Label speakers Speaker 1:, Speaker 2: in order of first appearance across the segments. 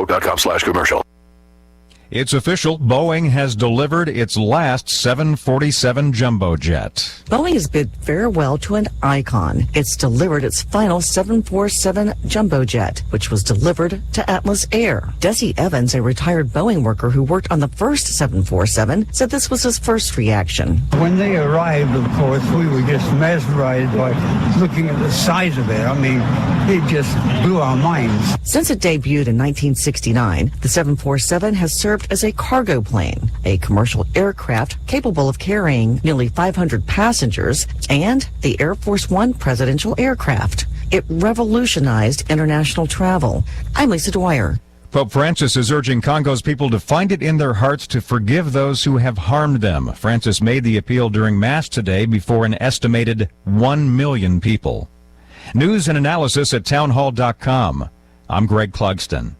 Speaker 1: Facebook.com/commercial.
Speaker 2: It's official. Boeing has delivered its last 747 jumbo jet.
Speaker 3: Boeing has bid farewell to an icon. It's delivered its final 747 jumbo jet, which was delivered to Atlas Air. Desi Evans, a retired Boeing worker who worked on the first 747, said this was his first reaction.
Speaker 4: When they arrived, of course, we were just mesmerized by looking at the size of it. I mean, it just blew our minds.
Speaker 3: Since it debuted in 1969, the 747 has served as a cargo plane, a commercial aircraft capable of carrying nearly 500 passengers, and the Air Force One presidential aircraft. It revolutionized international travel. I'm Lisa Dwyer.
Speaker 2: Pope Francis is urging Congo's people to find it in their hearts to forgive those who have harmed them. Francis made the appeal during Mass today before an estimated 1 million people. News and analysis at townhall.com. I'm Greg Clugston.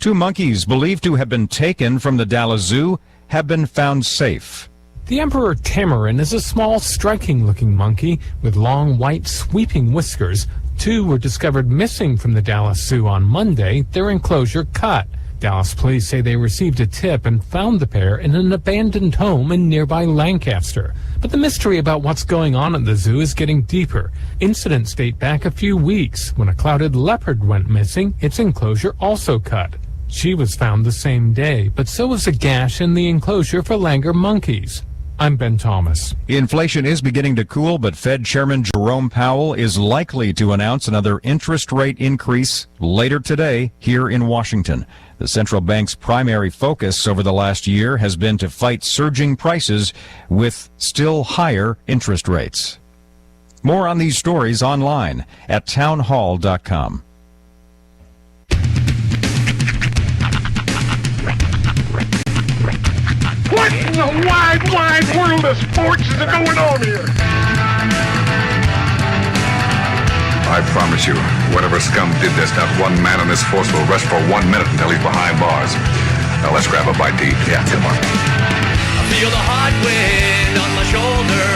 Speaker 2: 2 monkeys believed to have been taken from the Dallas Zoo have been found safe.
Speaker 5: The Emperor Tamarin is a small, striking-looking monkey with long, white, sweeping whiskers. 2 were discovered missing from the Dallas Zoo on Monday, their enclosure cut. Dallas police say they received a tip and found the pair in an abandoned home in nearby Lancaster. But the mystery about what's going on at the zoo is getting deeper. Incidents date back a few weeks when a clouded leopard went missing, its enclosure also cut. She was found the same day, but so was a gash in the enclosure for langur monkeys. I'm Ben Thomas.
Speaker 2: Inflation is beginning to cool, but Fed Chairman Jerome Powell is likely to announce another interest rate increase later today here in Washington. The central bank's primary focus over the last year has been to fight surging prices with still higher interest rates. More on these stories online at townhall.com.
Speaker 6: What in the wide world of sports is going on here?
Speaker 7: I promise you, whatever scum did this, not one man in this force will rest for 1 minute until he's behind bars. Now let's grab a bite to eat. Yeah, come on.
Speaker 8: I feel the hot wind on my shoulder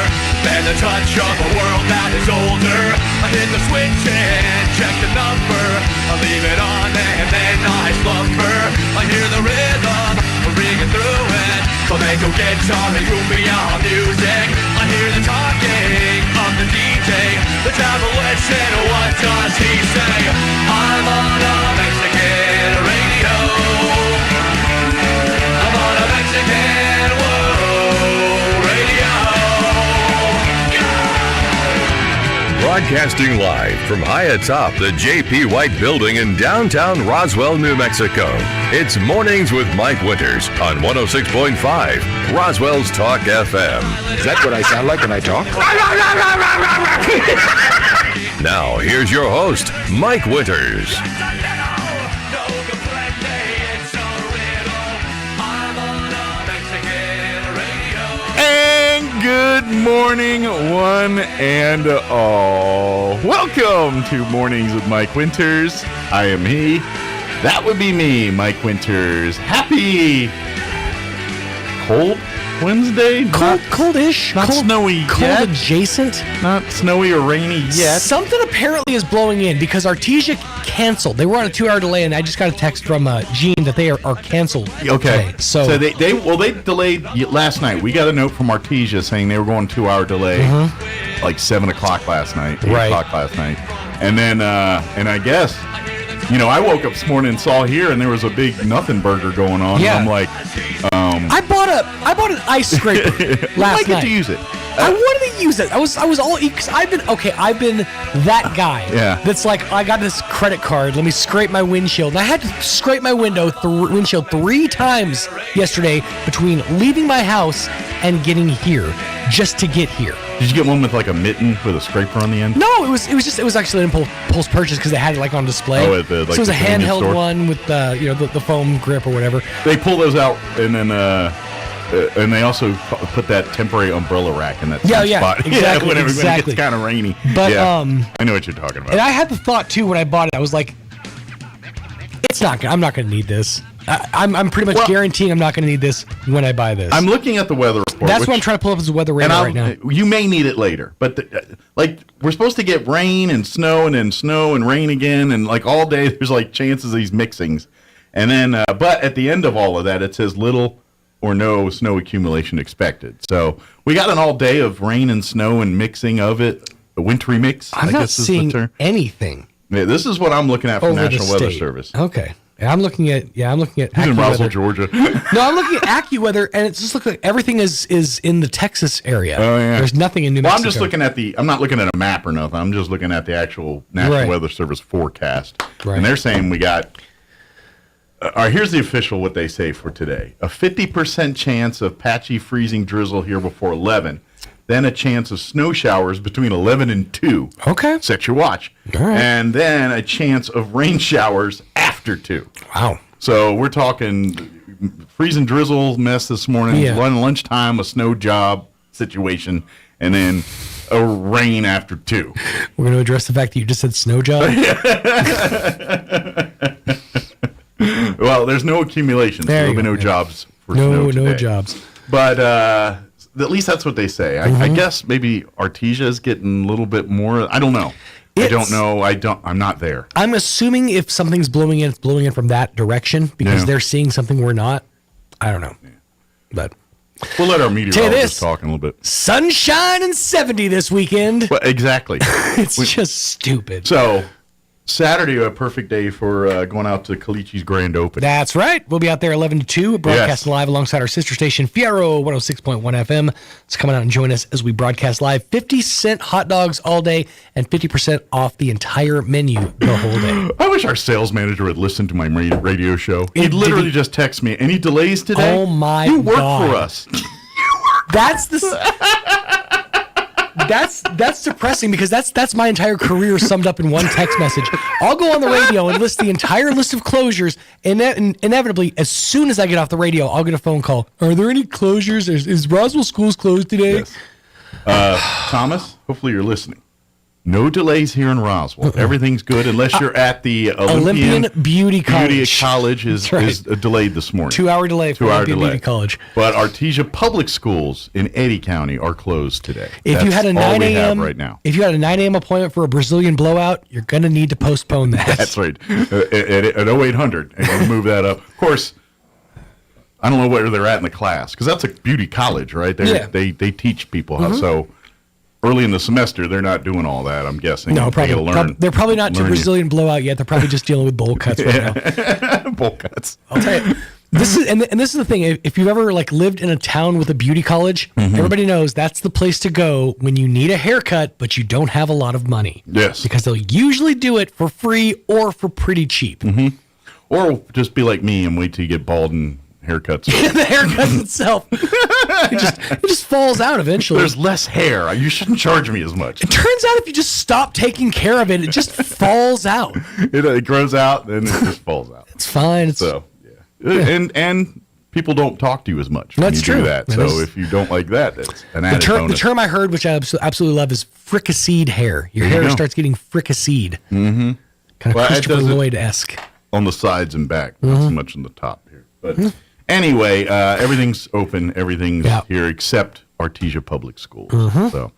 Speaker 8: and the touch of a world that is older. I hit the switch and check the number. I leave it on and then I slumber. I hear the rhythm ringing through it. Flamenco guitar and cumbia music. I hear the talking of the DJ. The travel listen, what does he say? I'm on a Mexican radio. I'm on a Mexican radio.
Speaker 9: Broadcasting live from high atop the J.P. White Building in downtown Roswell, New Mexico. It's Mornings with Mike Winters on 106.5 Roswell's Talk FM.
Speaker 1: Is that what I sound like when I talk?
Speaker 9: Now, here's your host, Mike Winters.
Speaker 10: And good morning, one and all. Welcome to Mornings with Mike Winters. I am he. That would be me, Mike Winters. Happy cold Wednesday?
Speaker 11: Coldish.
Speaker 10: Not snowy
Speaker 11: cold
Speaker 10: yet.
Speaker 11: Adjacent.
Speaker 10: Not snowy or rainy yet.
Speaker 11: Something apparently is blowing in because Artesia canceled. They were on a 2-hour delay, and I just got a text from Gene that they are canceled.
Speaker 10: Okay.
Speaker 11: Today. So
Speaker 10: they delayed last night. We got a note from Artesia saying they were going 2-hour delay, like 7 o'clock last night, 8 o'clock last night, and then and I guess. You know, I woke up this morning and saw here, and there was a big nothing burger going on.
Speaker 11: Yeah.
Speaker 10: And I'm like,
Speaker 11: I bought an ice scraper last night.
Speaker 10: I get to use it.
Speaker 11: I wanted to use it. I was all because I've been that guy.
Speaker 10: Yeah.
Speaker 11: That's like, I got this credit card. Let me scrape my windshield. And I had to scrape my windshield 3 times yesterday between leaving my house and getting here, just to get here.
Speaker 10: Did you get one with like a mitten with a scraper on the end?
Speaker 11: No, it was actually an impulse purchase because they had it like on display.
Speaker 10: Oh, at the, like,
Speaker 11: so it was a handheld
Speaker 10: store?
Speaker 11: one with the foam grip or whatever.
Speaker 10: They pull those out and then and they also put that temporary umbrella rack in that same spot.
Speaker 11: Exactly,
Speaker 10: when
Speaker 11: exactly.
Speaker 10: It gets kind of rainy.
Speaker 11: But
Speaker 10: I know what you're talking about.
Speaker 11: And I had the thought too when I bought it. I was like, I'm not going to need this. I'm pretty much guaranteeing I'm not going to need this when I buy this.
Speaker 10: I'm looking at the weather report report.
Speaker 11: That's what I'm trying to pull up as a weather radar right now.
Speaker 10: You may need it later, but we're supposed to get rain and snow and then snow and rain again, and like all day there's like chances of these mixings, and then but at the end of all of that it says little or no snow accumulation expected. So we got an all day of rain and snow and mixing of it, a wintry mix.
Speaker 11: I'm not seeing anything.
Speaker 10: Yeah, this is what I'm looking at from National Weather Service.
Speaker 11: Okay. I'm looking at
Speaker 10: He's in Roswell, Georgia.
Speaker 11: No, I'm looking at AccuWeather, and it just looks like everything is in the Texas area.
Speaker 10: Oh, yeah.
Speaker 11: There's nothing in New Mexico.
Speaker 10: I'm just looking at I'm not looking at a map or nothing. I'm just looking at the actual National Weather Service forecast. Right. And they're saying we got, here's the official what they say for today. A 50% chance of patchy freezing drizzle here before 11. Then a chance of snow showers between 11 and 2.
Speaker 11: Okay.
Speaker 10: Set your watch.
Speaker 11: All right.
Speaker 10: And then a chance of rain showers after 2.
Speaker 11: Wow.
Speaker 10: So we're talking freezing drizzle mess this morning, lunchtime, a snow job situation, and then a rain after 2.
Speaker 11: We're going to address the fact that you just said snow job.
Speaker 10: Well, there's no accumulation, so there'll be no jobs for snow today. No jobs. But at least that's what they say. I guess maybe Artesia is getting a little bit more. I don't know. I don't know. I'm not there.
Speaker 11: I'm assuming if something's blowing in, it's blowing in from that direction because they're seeing something we're not. I don't know. Yeah. But
Speaker 10: we'll let our meteorologist talk in a little bit.
Speaker 11: Sunshine and 70 this weekend.
Speaker 10: Well, exactly.
Speaker 11: It's just stupid.
Speaker 10: So Saturday, a perfect day for going out to Calici's Grand Opening.
Speaker 11: That's right. We'll be out there 11 to 2, broadcasting live alongside our sister station, Fierro 106.1 FM. It's coming out and join us as we broadcast live. 50-cent hot dogs all day and 50% off the entire menu the whole day.
Speaker 10: I wish our sales manager would listen to my radio show. He'd literally just text me, any delays today?
Speaker 11: Oh, my God.
Speaker 10: You work for us.
Speaker 11: That's depressing because that's my entire career summed up in one text message. I'll go on the radio and list the entire list of closures, and inevitably, as soon as I get off the radio, I'll get a phone call. Are there any closures? Is Roswell Schools closed today?
Speaker 10: Yes. Thomas, hopefully you're listening. No delays here in Roswell. Everything's good unless you're at the Olympian
Speaker 11: Beauty College.
Speaker 10: Beauty College is delayed this morning.
Speaker 11: 2-hour delay for Olympian Beauty College.
Speaker 10: But Artesia Public Schools in Eddy County are closed today.
Speaker 11: If you had a 9 a.m.
Speaker 10: right now.
Speaker 11: If you had a 9 a.m. appointment for a Brazilian blowout, you're going to need to postpone that.
Speaker 10: That's right. At 0800, and we'll move that up. Of course, I don't know where they're at in the class because that's a beauty college, right? They teach people how so. Early in the semester, they're not doing all that, I'm guessing.
Speaker 11: No, probably. They're probably not to Brazilian blowout yet. They're probably just dealing with bowl cuts right now.
Speaker 10: Bowl cuts.
Speaker 11: I'll tell you. This is the thing. If you've ever lived in a town with a beauty college, everybody knows that's the place to go when you need a haircut, but you don't have a lot of money.
Speaker 10: Yes.
Speaker 11: Because they'll usually do it for free or for pretty cheap.
Speaker 10: Or just be like me and wait till you get bald and haircuts.
Speaker 11: The haircut itself. It just falls out eventually.
Speaker 10: There's less hair. You shouldn't charge me as much.
Speaker 11: It turns out if you just stop taking care of it, it just falls out.
Speaker 10: It grows out, then it just falls out.
Speaker 11: It's fine.
Speaker 10: And people don't talk to you as much when you do that. So if you don't like that, it's an added bonus.
Speaker 11: The term I heard, which I absolutely love, is fricasseed hair. Your hair starts getting fricasseed. Kind of Christopher Lloyd-esque.
Speaker 10: On the sides and back, not so much on the top here. But anyway, everything's open. Everything's here except Artesia Public Schools. So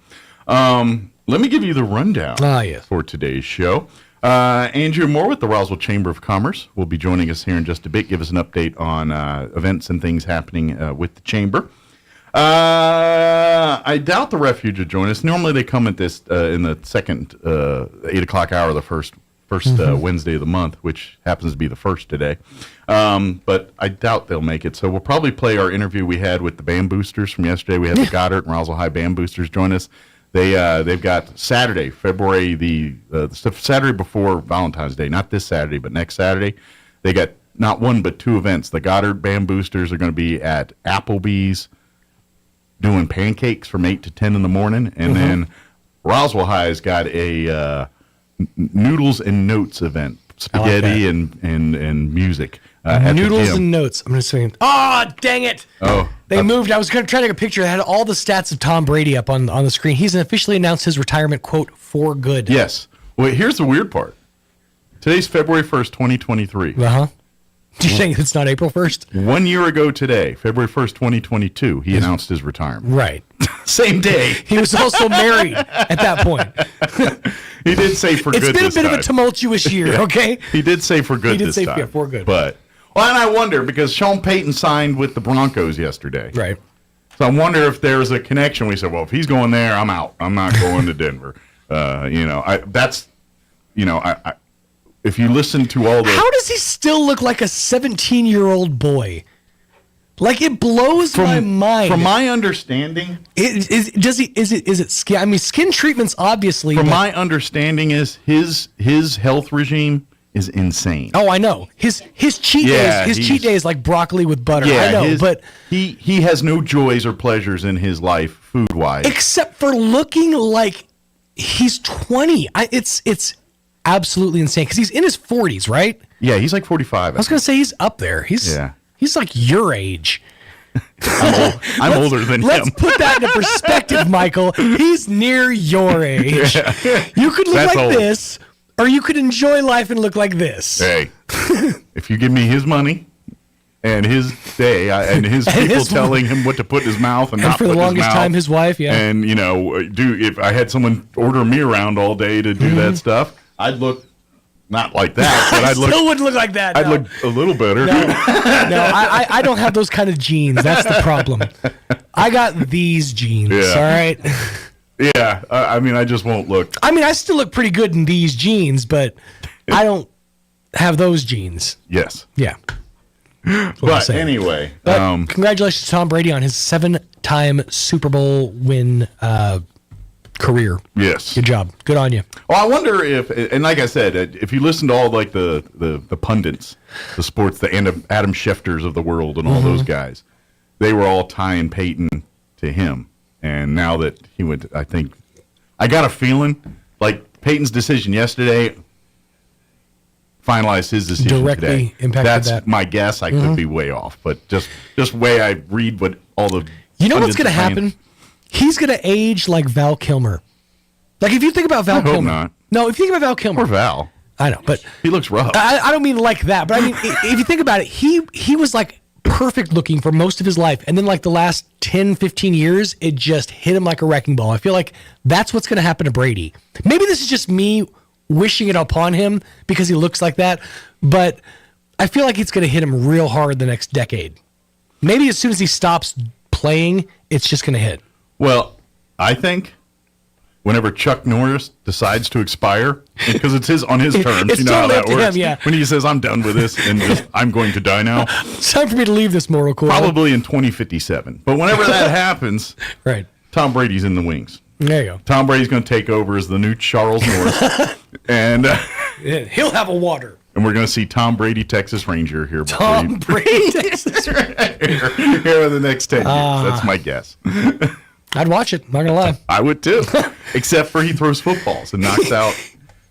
Speaker 10: let me give you the rundown for today's show. Andrew Moore with the Roswell Chamber of Commerce will be joining us here in just a bit. Give us an update on events and things happening with the Chamber. I doubt the Refuge will join us. Normally they come at this in the second 8 o'clock hour of the first Wednesday of the month, which happens to be the first today. But I doubt they'll make it. So we'll probably play our interview we had with the Band Boosters from yesterday. We had the Goddard and Roswell High Band Boosters join us. They've got Saturday, February the Saturday before Valentine's Day, not this Saturday, but next Saturday. They got not one but 2 events. The Goddard Band Boosters are going to be at Applebee's doing pancakes from 8 to 10 in the morning, and then Roswell High's got a Noodles and Notes event, spaghetti and music.
Speaker 11: Noodles and Notes. I'm going to say, dang it! They moved. I was trying to take a picture that had all the stats of Tom Brady up on the screen. He's officially announced his retirement, quote, for good.
Speaker 10: Yes. Well, here's the weird part. Today's February 1st, 2023.
Speaker 11: Do you think it's not April 1st?
Speaker 10: 1 year ago today, February 1st, 2022, he announced his retirement.
Speaker 11: Right.
Speaker 10: Same day.
Speaker 11: He was also married at that point.
Speaker 10: He did say for good this time.
Speaker 11: It's been a bit of a tumultuous year, okay?
Speaker 10: He did say for good this time. He did say
Speaker 11: yeah, for good.
Speaker 10: But, well, and I wonder, because Sean Payton signed with the Broncos yesterday.
Speaker 11: Right.
Speaker 10: So I wonder if there's a connection. We said, well, if he's going there, I'm out. I'm not going to Denver. If you listen to all the...
Speaker 11: How does he still look like a 17-year-old boy? Like, it blows my mind.
Speaker 10: From my understanding...
Speaker 11: Is it skin? I mean, skin treatments, obviously.
Speaker 10: From my understanding is his health regime is insane.
Speaker 11: Oh, I know. His cheat day is like broccoli with butter.
Speaker 10: Yeah,
Speaker 11: I know, but...
Speaker 10: He has no joys or pleasures in his life, food-wise.
Speaker 11: Except for looking like he's 20. It's absolutely insane, because he's in his 40s, right?
Speaker 10: Yeah, he's like 45.
Speaker 11: I was going to say he's up there. He's like your age.
Speaker 10: I'm older than him.
Speaker 11: Let's put that into perspective, Michael. He's near your age. Yeah. You could look like this, or you could enjoy life and look like this.
Speaker 10: Hey, if you give me his money and his day and his people telling him what to put in his mouth and not
Speaker 11: for the
Speaker 10: put in
Speaker 11: longest
Speaker 10: his mouth,
Speaker 11: time, his wife, yeah.
Speaker 10: And if I had someone order me around all day to do that stuff, I'd look not like that, but I'd
Speaker 11: still wouldn't look like that.
Speaker 10: I'd look a little better.
Speaker 11: No, I don't have those kind of genes. That's the problem. I got these genes.
Speaker 10: Yeah.
Speaker 11: All right.
Speaker 10: Yeah, I mean, I just won't look.
Speaker 11: I mean, I still look pretty good in these genes, but I don't have those genes.
Speaker 10: Yes.
Speaker 11: Yeah.
Speaker 10: But anyway,
Speaker 11: congratulations to Tom Brady on his 7-time Super Bowl win career.
Speaker 10: Yes.
Speaker 11: Good job. Good on you.
Speaker 10: Well, I wonder if, and like I said, if you listen to all like the pundits, the sports, the Adam Schefters of the world and all those guys, they were all tying Peyton to him. And now that he went, I think, I got a feeling like Peyton's decision yesterday finalized his decision
Speaker 11: directly
Speaker 10: today.
Speaker 11: Impacted
Speaker 10: That's
Speaker 11: that.
Speaker 10: my guess. I could be way off, but just way I read what all the
Speaker 11: what's going to happen? He's going to age like Val Kilmer. Like, if you think about Val Kilmer.
Speaker 10: Not.
Speaker 11: No, if you think about Val Kilmer.
Speaker 10: Or Val.
Speaker 11: I know, but
Speaker 10: he looks rough.
Speaker 11: I don't mean like that, but I mean, if you think about it, he was like perfect looking for most of his life. And then like the last 10, 15 years, it just hit him like a wrecking ball. I feel like that's what's going to happen to Brady. Maybe this is just me wishing it upon him because he looks like that, but I feel like it's going to hit him real hard the next decade. Maybe as soon as he stops playing, it's just going to hit. Well,
Speaker 10: I think whenever Chuck Norris decides to expire, because it's on his terms,
Speaker 11: it's
Speaker 10: you know how that
Speaker 11: totally up to
Speaker 10: works.
Speaker 11: him, yeah.
Speaker 10: When he says, I'm done with this and I'm going to die now.
Speaker 11: It's time for me to leave this moral coil.
Speaker 10: Probably in 2057. But whenever that happens,
Speaker 11: right,
Speaker 10: Tom Brady's in the wings.
Speaker 11: There you go.
Speaker 10: Tom Brady's going to take over as the new Charles Norris. And
Speaker 11: he'll have a water.
Speaker 10: And we're going to see Tom Brady, Texas Ranger here.
Speaker 11: Tom Brady, Texas Ranger.
Speaker 10: Here in the next 10 years. That's my guess.
Speaker 11: I'd watch it. Not gonna lie.
Speaker 10: I would too. Except for he throws footballs and knocks out.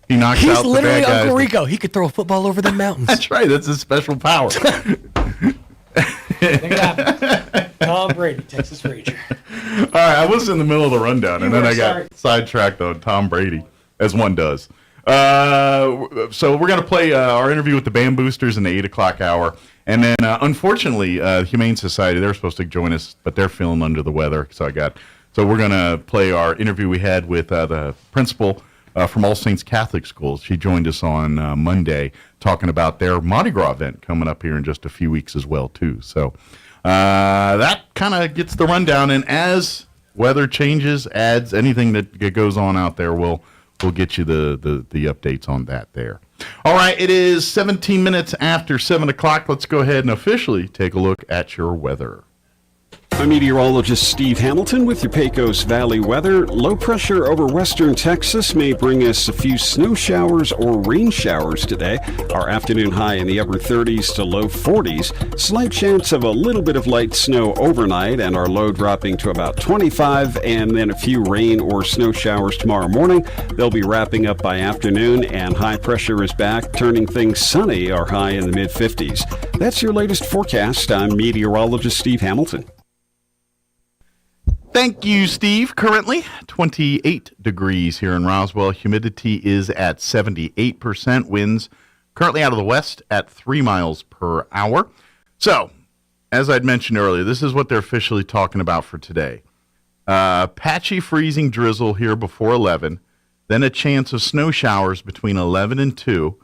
Speaker 10: He knocks out the bad guys.
Speaker 11: He's literally Uncle Rico. He could throw a football over the mountains.
Speaker 10: That's right. That's his special power.
Speaker 11: Make it happen. Tom Brady, Texas Ranger.
Speaker 10: All right, I was in the middle of the rundown, and then I got sidetracked on Tom Brady, as one does. So we're going to play our interview with the Band Boosters in the 8 o'clock hour. And then, unfortunately, Humane Society, they're supposed to join us, but they're feeling under the weather. So we're going to play our interview we had with the principal from All Saints Catholic Schools. She joined us on Monday talking about their Mardi Gras event coming up here in just a few weeks as well, too. So that kind of gets the rundown. And as weather changes, adds, anything that goes on out there, we'll get you the updates on that there. All right, it is 17 minutes after 7 o'clock. Let's go ahead and officially take a look at your weather.
Speaker 12: I'm meteorologist Steve Hamilton with your Pecos Valley weather. Low pressure over western Texas may bring us a few snow showers or rain showers today. Our afternoon high in the upper 30s to low 40s. Slight chance of a little bit of light snow overnight, and our low dropping to about 25, and then a few rain or snow showers tomorrow morning. They'll be wrapping up by afternoon, and high pressure is back, turning things sunny. Our high in the mid-50s. That's your latest forecast. I'm meteorologist Steve Hamilton.
Speaker 10: Thank you, Steve. Currently, 28 degrees here in Roswell. Humidity is at 78%. Winds currently out of the west at 3 miles per hour. So, as I'd mentioned earlier, this is what they're officially talking about for today. Patchy freezing drizzle here before 11, then a chance of snow showers between 11 and 2,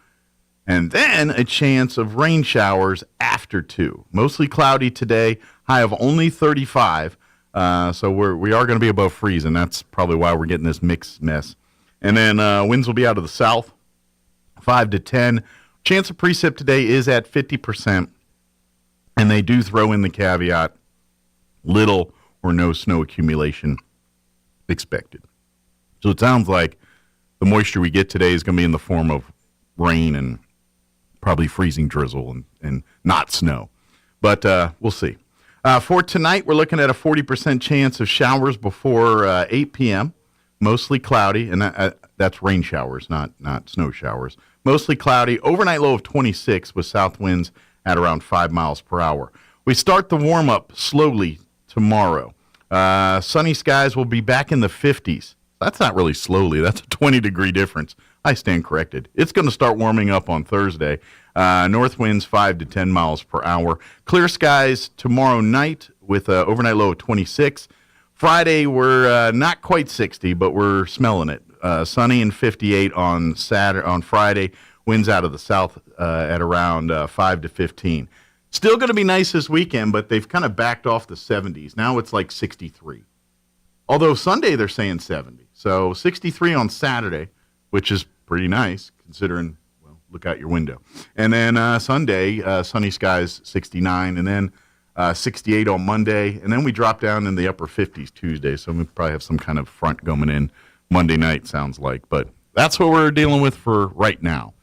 Speaker 10: and then a chance of rain showers after 2. Mostly cloudy today, high of only 35, so we are going to be above freezing. That's probably why we're getting this mixed mess. And then winds will be out of the south, 5 to 10. Chance of precip today is at 50%, and they do throw in the caveat, little or no snow accumulation expected. So it sounds like the moisture we get today is going to be in the form of rain and probably freezing drizzle and not snow. But we'll see. For tonight, we're looking at a 40% chance of showers before 8 p.m., mostly cloudy, and that's rain showers, not snow showers. Mostly cloudy, overnight low of 26 with south winds at around 5 miles per hour. We start the warm-up slowly tomorrow. Sunny skies will be back in the 50s. That's not really slowly. That's a 20-degree difference. I stand corrected. It's going to start warming up on Thursday. North winds 5 to 10 miles per hour. Clear skies tomorrow night with an overnight low of 26. Friday, we're not quite 60, but we're smelling it. Sunny and 58 on Friday. Winds out of the south at around 5 to 15. Still going to be nice this weekend, but they've kind of backed off the 70s. Now it's like 63. Although Sunday they're saying 70. So 63 on Saturday, which is pretty nice considering, well, look out your window. And then Sunday, sunny skies 69, and then 68 on Monday. And then we drop down in the upper 50s Tuesday. So we probably have some kind of front going in Monday night, sounds like. But that's what we're dealing with for right now.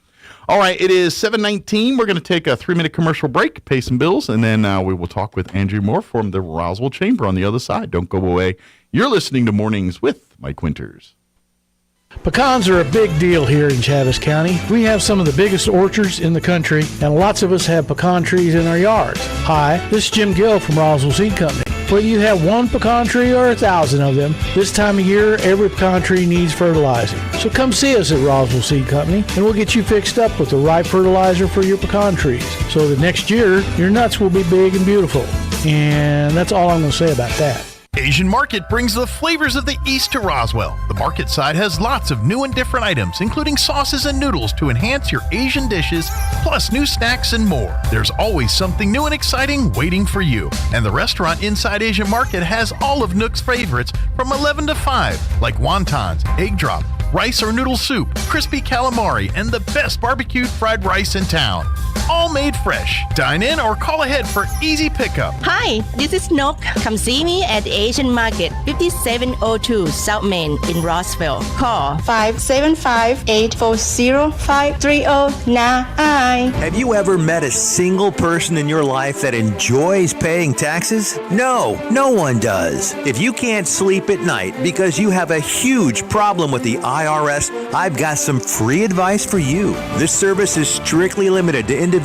Speaker 10: All right, it is 7:19. We're going to take a 3-minute commercial break, pay some bills, and then we will talk with Andrew Moore from the Roswell Chamber on the other side. Don't go away. You're listening to Mornings with Mike Winters.
Speaker 13: Pecans are a big deal here in Chaves County. We have some of the biggest orchards in the country, and lots of us have pecan trees in our yards. Hi, this is Jim Gill from Roswell Seed Company. Whether you have one pecan tree or 1,000 of them, this time of year, every pecan tree needs fertilizing. So come see us at Roswell Seed Company, and we'll get you fixed up with the right fertilizer for your pecan trees, so that next year, your nuts will be big and beautiful. And that's all I'm going to say about that.
Speaker 14: Asian Market brings the flavors of the East to Roswell. The market side has lots of new and different items, including sauces and noodles to enhance your Asian dishes, plus new snacks and more. There's always something new and exciting waiting for you. And the restaurant inside Asian Market has all of Nook's favorites from 11 to 5, like wontons, egg drop, rice or noodle soup, crispy calamari, and the best barbecued fried rice in town. All made fresh. Dine in or call ahead for easy pickup.
Speaker 15: Hi, this is Nok. Come see me at Asian Market, 5702 South Main in Roswell. Call 575-840-5309.
Speaker 16: Have you ever met a single person in your life that enjoys paying taxes? No one does. If you can't sleep at night because you have a huge problem with the IRS, I've got some free advice for you. This service is strictly limited to individuals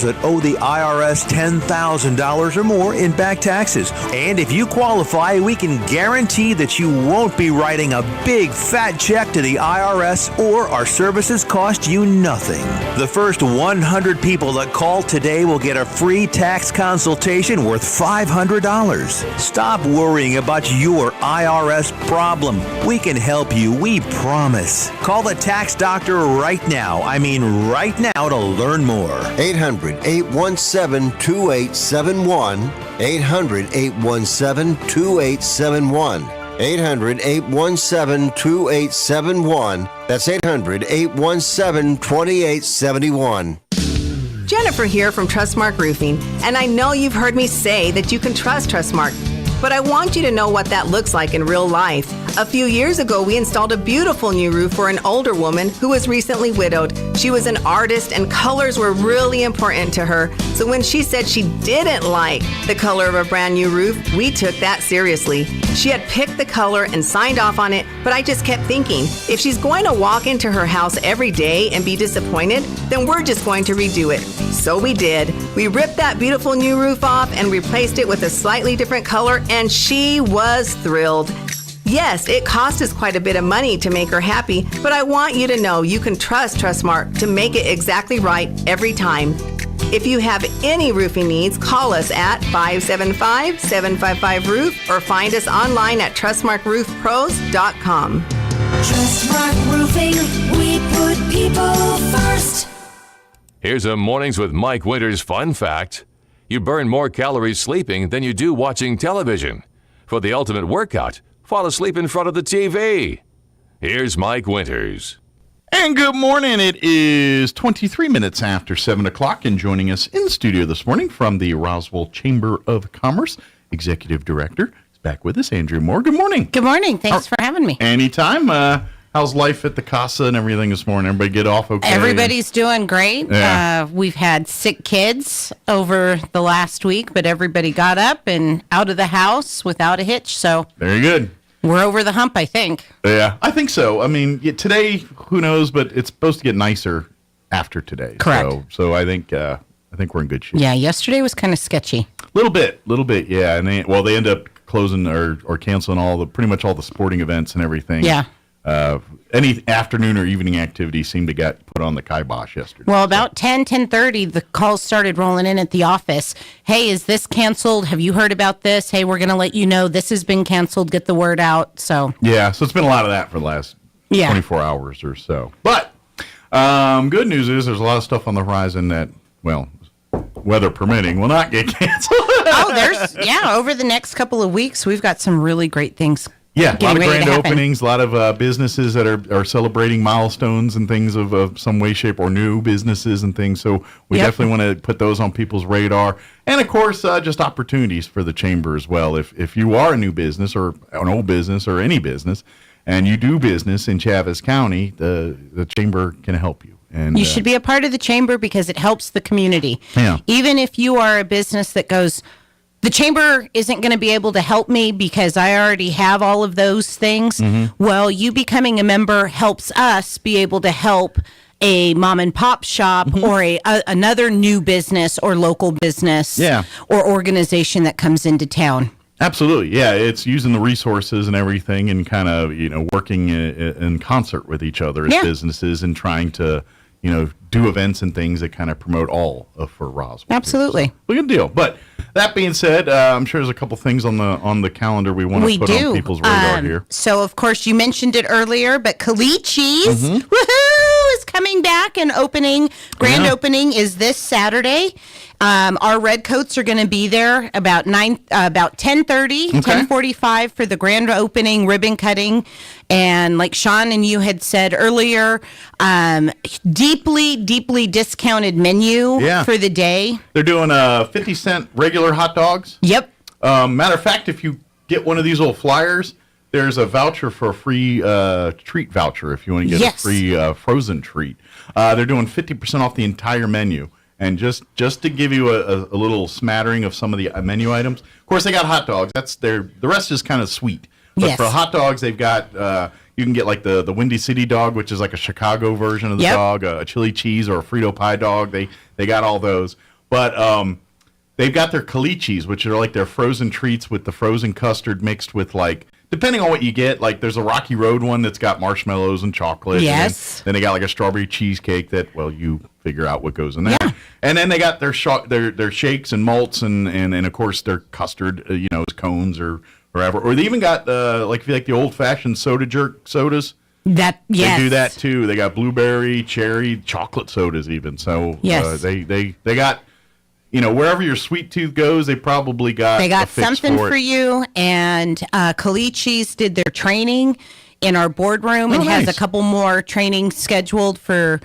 Speaker 16: that owe the IRS $10,000 or more in back taxes. And if you qualify, we can guarantee that you won't be writing a big fat check to the IRS, or our services cost you nothing. The first 100 people that call today will get a free tax consultation worth $500. Stop worrying about your IRS problem. We can help you, we promise. Call the tax doctor right now. I mean right now to learn more.
Speaker 17: 800-817-2871. 800-817-2871. 800-817-2871. That's 800-817-2871.
Speaker 18: Jennifer here from Trustmark Roofing, and I know you've heard me say that you can trust Trustmark, but I want you to know what that looks like in real life. A few years ago, we installed a beautiful new roof for an older woman who was recently widowed. She was an artist, and colors were really important to her. So when she said she didn't like the color of a brand new roof, we took that seriously. She had picked the color and signed off on it, but I just kept thinking, if she's going to walk into her house every day and be disappointed, then we're just going to redo it. So we did. We ripped that beautiful new roof off and replaced it with a slightly different color, and she was thrilled. Yes, it cost us quite a bit of money to make her happy, but I want you to know you can trust Trustmark to make it exactly right every time. If you have any roofing needs, call us at 575-755-ROOF or find us online at trustmarkroofpros.com.
Speaker 19: Trustmark Roofing, we put people first.
Speaker 9: Here's a Mornings with Mike Winters fun fact. You burn more calories sleeping than you do watching television. For the ultimate workout, fall asleep in front of the TV. Here's Mike Winters.
Speaker 10: And good morning. It is 23 minutes after 7 o'clock, and joining us in studio this morning from the Roswell Chamber of Commerce, Executive Director, is back with us, Andrew Moore. Good morning.
Speaker 20: Good morning. Thanks for having me.
Speaker 10: Anytime. How's life at the Casa and everything this morning? Everybody get off okay?
Speaker 20: Everybody's doing great.
Speaker 10: Yeah.
Speaker 20: We've had sick kids over the last week, but everybody got up and out of the house without a hitch, so
Speaker 10: very good.
Speaker 20: We're over the hump, I think.
Speaker 10: Yeah, I think so. I mean, today, who knows, but it's supposed to get nicer after today.
Speaker 20: Correct.
Speaker 10: So I think we're in good shape.
Speaker 20: Yeah, yesterday was kind of sketchy.
Speaker 10: Little bit, yeah. And they end up closing or canceling pretty much all the sporting events and everything.
Speaker 20: Yeah.
Speaker 10: Any afternoon or evening activity seemed to get put on the kibosh yesterday.
Speaker 20: Well, about 10:30, the calls started rolling in at the office. Hey, is this canceled? Have you heard about this? Hey, we're going to let you know this has been canceled. Get the word out. So
Speaker 10: it's been a lot of that for the last 24 hours or so. But good news is there's a lot of stuff on the horizon that, well, weather permitting, will not get canceled.
Speaker 20: Over the next couple of weeks, we've got some really great things.
Speaker 10: Yeah, a lot of grand openings, a lot of businesses that are celebrating milestones and things of some way, shape, or new businesses and things. So we definitely want to put those on people's radar. And, of course, just opportunities for the Chamber as well. If you are a new business or an old business or any business and you do business in Chaves County, the Chamber can help you. And
Speaker 20: you should be a part of the Chamber because it helps the community.
Speaker 10: Yeah.
Speaker 20: Even if you are a business that goes, the Chamber isn't going to be able to help me because I already have all of those things.
Speaker 10: Mm-hmm.
Speaker 20: Well, you becoming a member helps us be able to help a mom and pop shop or another new business or local business or organization that comes into town.
Speaker 10: Absolutely. Yeah, it's using the resources and everything and kind of, working in concert with each other as businesses and trying to, do events and things that kind of promote all for Roswell.
Speaker 20: Absolutely.
Speaker 10: So, good deal. But that being said, I'm sure there's a couple things on the calendar we want to put on people's radar here.
Speaker 20: So, of course, you mentioned it earlier, but Calicci's, woohoo, is coming back and opening. Grand opening is this Saturday. Our redcoats are going to be there about 10:30, 10:45 for the grand opening ribbon cutting. And like Sean and you had said earlier, deeply discounted menu for the day.
Speaker 10: They're doing 50-cent regular hot dogs.
Speaker 20: Yep.
Speaker 10: Matter of fact, if you get one of these little flyers, there's a voucher for a free treat voucher if you want to get a free frozen treat. They're doing 50% off the entire menu. And just to give you a little smattering of some of the menu items, of course, they got hot dogs. The rest is kind of sweet. But for hot dogs, they've got, you can get like the Windy City dog, which is like a Chicago version of the dog, a chili cheese or a Frito pie dog. They got all those. But they've got their Calicci's, which are like their frozen treats with the frozen custard mixed with like, depending on what you get, like there's a Rocky Road one that's got marshmallows and chocolate.
Speaker 20: Yes.
Speaker 10: And then they got like a strawberry cheesecake that, well, you figure out what goes in there. Yeah. And then they got their shakes and malts and of course their custard, cones or whatever. Or they even got if you like the old-fashioned soda jerk sodas. They do that too. They got blueberry, cherry, chocolate sodas even. So they got, wherever your sweet tooth goes, they probably got a fix
Speaker 20: something for you. And Calicci's did their training in our boardroom and has a couple more trainings scheduled for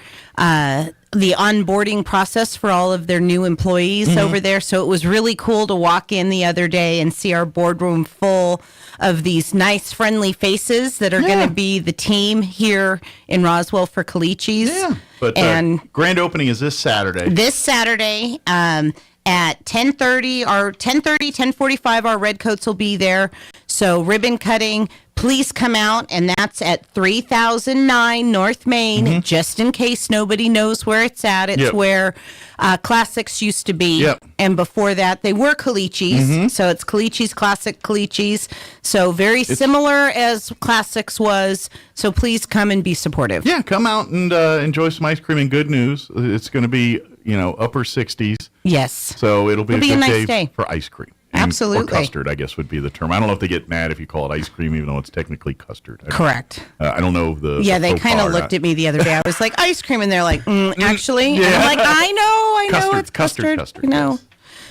Speaker 20: the onboarding process for all of their new employees over there. So it was really cool to walk in the other day and see our boardroom full of these nice, friendly faces that are going to be the team here in Roswell for Calicci's.
Speaker 10: Yeah. But grand opening is this Saturday.
Speaker 20: This Saturday, at 10:30 or 10:45. Our Redcoats will be there. So ribbon cutting. Please come out, and that's at 3009 North Main, just in case nobody knows where it's at. It's where Classics used to be, and before that, they were Calichi's. So it's Calichi's, Classic Calichi's. So very similar as Classics was. So please come and be supportive.
Speaker 10: Yeah, come out and enjoy some ice cream. And good news, it's going to be, upper 60s.
Speaker 20: Yes.
Speaker 10: So it'll be a
Speaker 20: nice
Speaker 10: good
Speaker 20: day
Speaker 10: for ice cream.
Speaker 20: Absolutely.
Speaker 10: Or custard, I guess, would be the term. I don't know if they get mad if you call it ice cream, even though it's technically custard.
Speaker 20: Correct.
Speaker 10: I don't know the.
Speaker 20: Yeah, they kind of looked at me the other day. I was like, ice cream, and they're like, actually? And I'm like, I know, it's custard. No.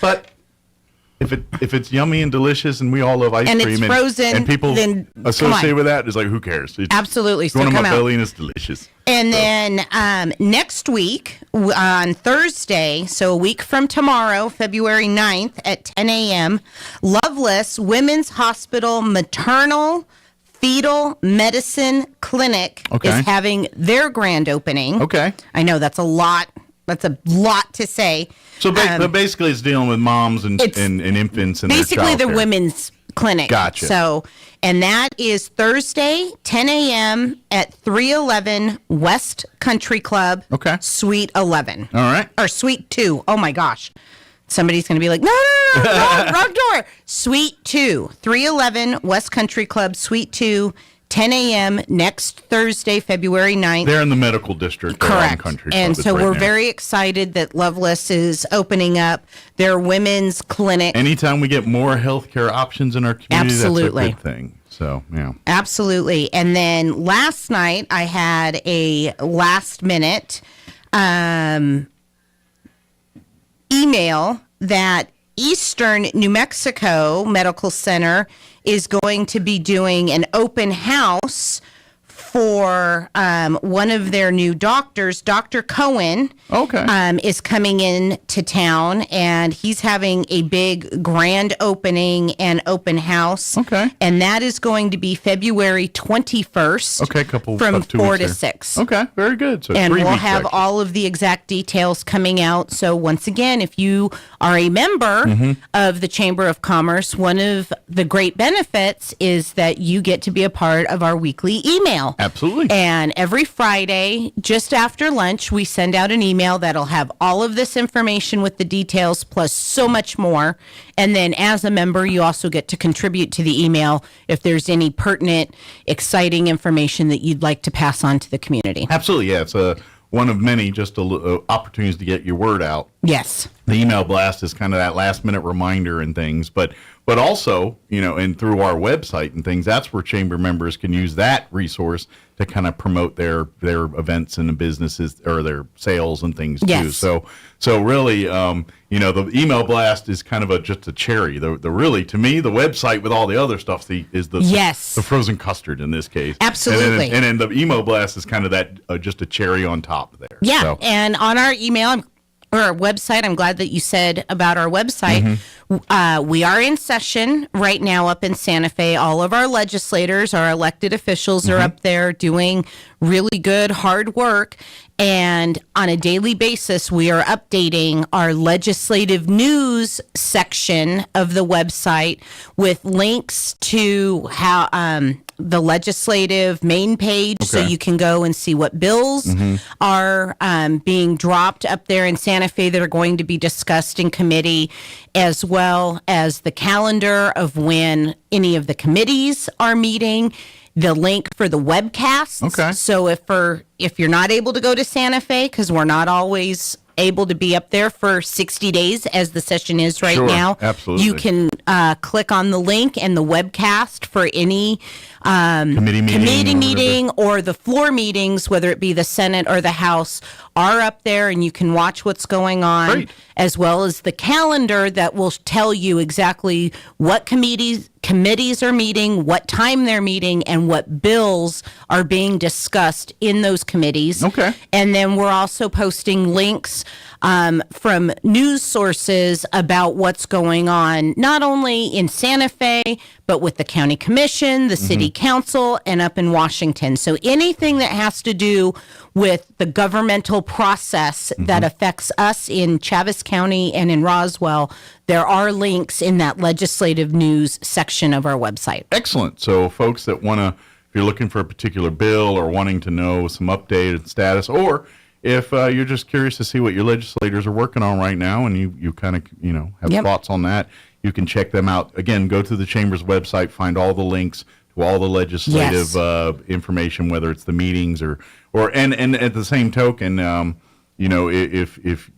Speaker 10: But if it's yummy and delicious, and we all love ice
Speaker 20: and
Speaker 10: cream,
Speaker 20: it's frozen,
Speaker 10: and people
Speaker 20: then
Speaker 10: associate with that, it's like, who cares? It's
Speaker 20: absolutely.
Speaker 10: It's going
Speaker 20: so
Speaker 10: in
Speaker 20: come
Speaker 10: my
Speaker 20: out.
Speaker 10: belly, and it's delicious.
Speaker 20: And then next week, on Thursday, so a week from tomorrow, February 9th at 10 a.m., Loveless Women's Hospital Maternal Fetal Medicine Clinic is having their grand opening.
Speaker 10: Okay.
Speaker 20: I know that's a lot. That's a lot to say.
Speaker 10: So basically, it's dealing with moms and infants and
Speaker 20: basically
Speaker 10: their
Speaker 20: the women's clinic.
Speaker 10: Gotcha.
Speaker 20: So, and that is Thursday, 10 a.m. at 311 West Country Club.
Speaker 10: Okay.
Speaker 20: Suite 11.
Speaker 10: All right.
Speaker 20: Or Suite 2. Oh my gosh. Somebody's going to be like, no, wrong door. Suite 2, 311 West Country Club, Suite 2, 10 a.m. next Thursday, February 9th.
Speaker 10: They're in the medical district.
Speaker 20: Correct.
Speaker 10: Country
Speaker 20: and
Speaker 10: Club
Speaker 20: so
Speaker 10: right
Speaker 20: we're
Speaker 10: now.
Speaker 20: very excited that Loveless is opening up their women's clinic.
Speaker 10: Anytime we get more healthcare options in our community,
Speaker 20: Absolutely.
Speaker 10: that's a good thing. So, yeah.
Speaker 20: Absolutely. And then last night I had a last minute email that Eastern New Mexico Medical Center is going to be doing an open house for one of their new doctors, Dr. Cohen. Is coming in to town, and he's having a big grand opening and open house. And that is going to be February 21st. From
Speaker 10: about 2
Speaker 20: 4
Speaker 10: weeks
Speaker 20: to
Speaker 10: there.
Speaker 20: 6.
Speaker 10: Okay, very good. So
Speaker 20: and
Speaker 10: 3
Speaker 20: we'll
Speaker 10: weeks,
Speaker 20: have
Speaker 10: actually.
Speaker 20: all of the exact details coming out. So once again, if you are a member of the Chamber of Commerce, one of the great benefits is that you get to be a part of our weekly email.
Speaker 10: Absolutely.
Speaker 20: And every Friday, just after lunch, we send out an email that'll have all of this information with the details plus so much more. And then as a member, you also get to contribute to the email if there's any pertinent, exciting information that you'd like to pass on to the community.
Speaker 10: Absolutely, yeah. It's one of many just opportunities to get your word out.
Speaker 20: Yes.
Speaker 10: The email blast is kind of that last minute reminder and things, but also, and through our website and things, that's where chamber members can use that resource to kind of promote their events and the businesses or their sales and things too. So really, the email blast is kind of just a cherry. The really, to me, the website with all the other stuff is the frozen custard in this case.
Speaker 20: Absolutely.
Speaker 10: And then the email blast is kind of that just a cherry on top there.
Speaker 20: Yeah,
Speaker 10: So.
Speaker 20: and on our email or our website, I'm glad that you said about our website. We are in session right now up in Santa Fe. All of our legislators, our elected officials are up there doing really good, hard work. And on a daily basis, we are updating our legislative news section of the website with links to how the legislative main page, so you can go and see what bills are being dropped up there in Santa Fe that are going to be discussed in committee, as well as the calendar of when any of the committees are meeting, the link for the webcasts. So if you're not able to go to Santa Fe, because we're not always able to be up there for 60 days as the session is right now.
Speaker 10: Absolutely.
Speaker 20: You can click on the link and the webcast for any
Speaker 10: committee
Speaker 20: meeting or the floor meetings, whether it be the Senate or the House, are up there, and you can watch what's going on, as well as the calendar that will tell you exactly what committees are meeting, what time they're meeting, and what bills are being discussed in those committees. And then we're also posting links from news sources about what's going on, not only in Santa Fe, but with the county commission, the city council, and up in Washington. So anything that has to do with the governmental process that affects us in Chaves County and in Roswell, there are links in that legislative news section of our website.
Speaker 10: Excellent. So folks that want to, if you're looking for a particular bill or wanting to know some updated status, or if you're just curious to see what your legislators are working on right now and you kind of, have thoughts on that, you can check them out. Again, go to the Chamber's website, find all the links to all the legislative information, whether it's the meetings or and at the same token, if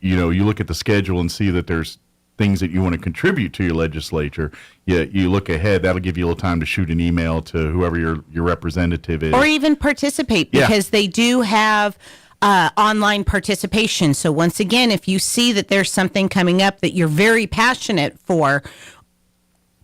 Speaker 10: you look at the schedule and see that there's things that you want to contribute to your legislature, you look ahead. That'll give you a little time to shoot an email to whoever your representative is.
Speaker 20: Or even participate, because they do have online participation. So once again, if you see that there's something coming up that you're very passionate for,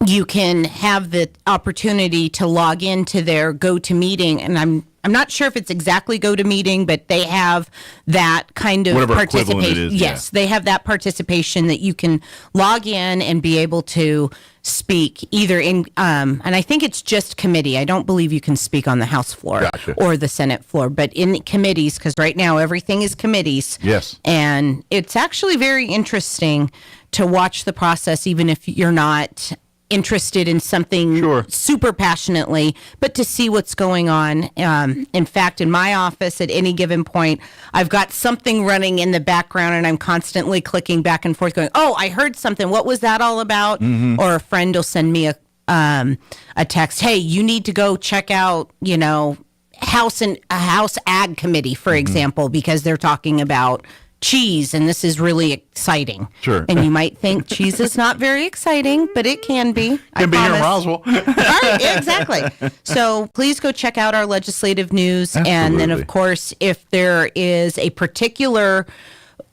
Speaker 20: you can have the opportunity to log into their GoToMeeting. And I'm not sure if it's exactly GoToMeeting, but they have that kind of participation. Yes, they have that participation that you can log in and be able to speak either in, and I think it's just committee. I don't believe you can speak on the House floor or the Senate floor, but in committees, because right now everything is committees.
Speaker 10: Yes.
Speaker 20: And it's actually very interesting to watch the process, even if you're not interested in something super passionately, but to see what's going on. In fact, in my office at any given point, I've got something running in the background and I'm constantly clicking back and forth going, oh, I heard something. What was that all about? Or a friend will send me a text. Hey, you need to go check out, House Ag Committee, for example, because they're talking about cheese, and this is really exciting.
Speaker 10: Sure.
Speaker 20: And you might think cheese is not very exciting, but it can be.
Speaker 10: Can be here in Roswell.
Speaker 20: Right, exactly. So please go check out our legislative news.
Speaker 10: Absolutely.
Speaker 20: And then, of course, if there is a particular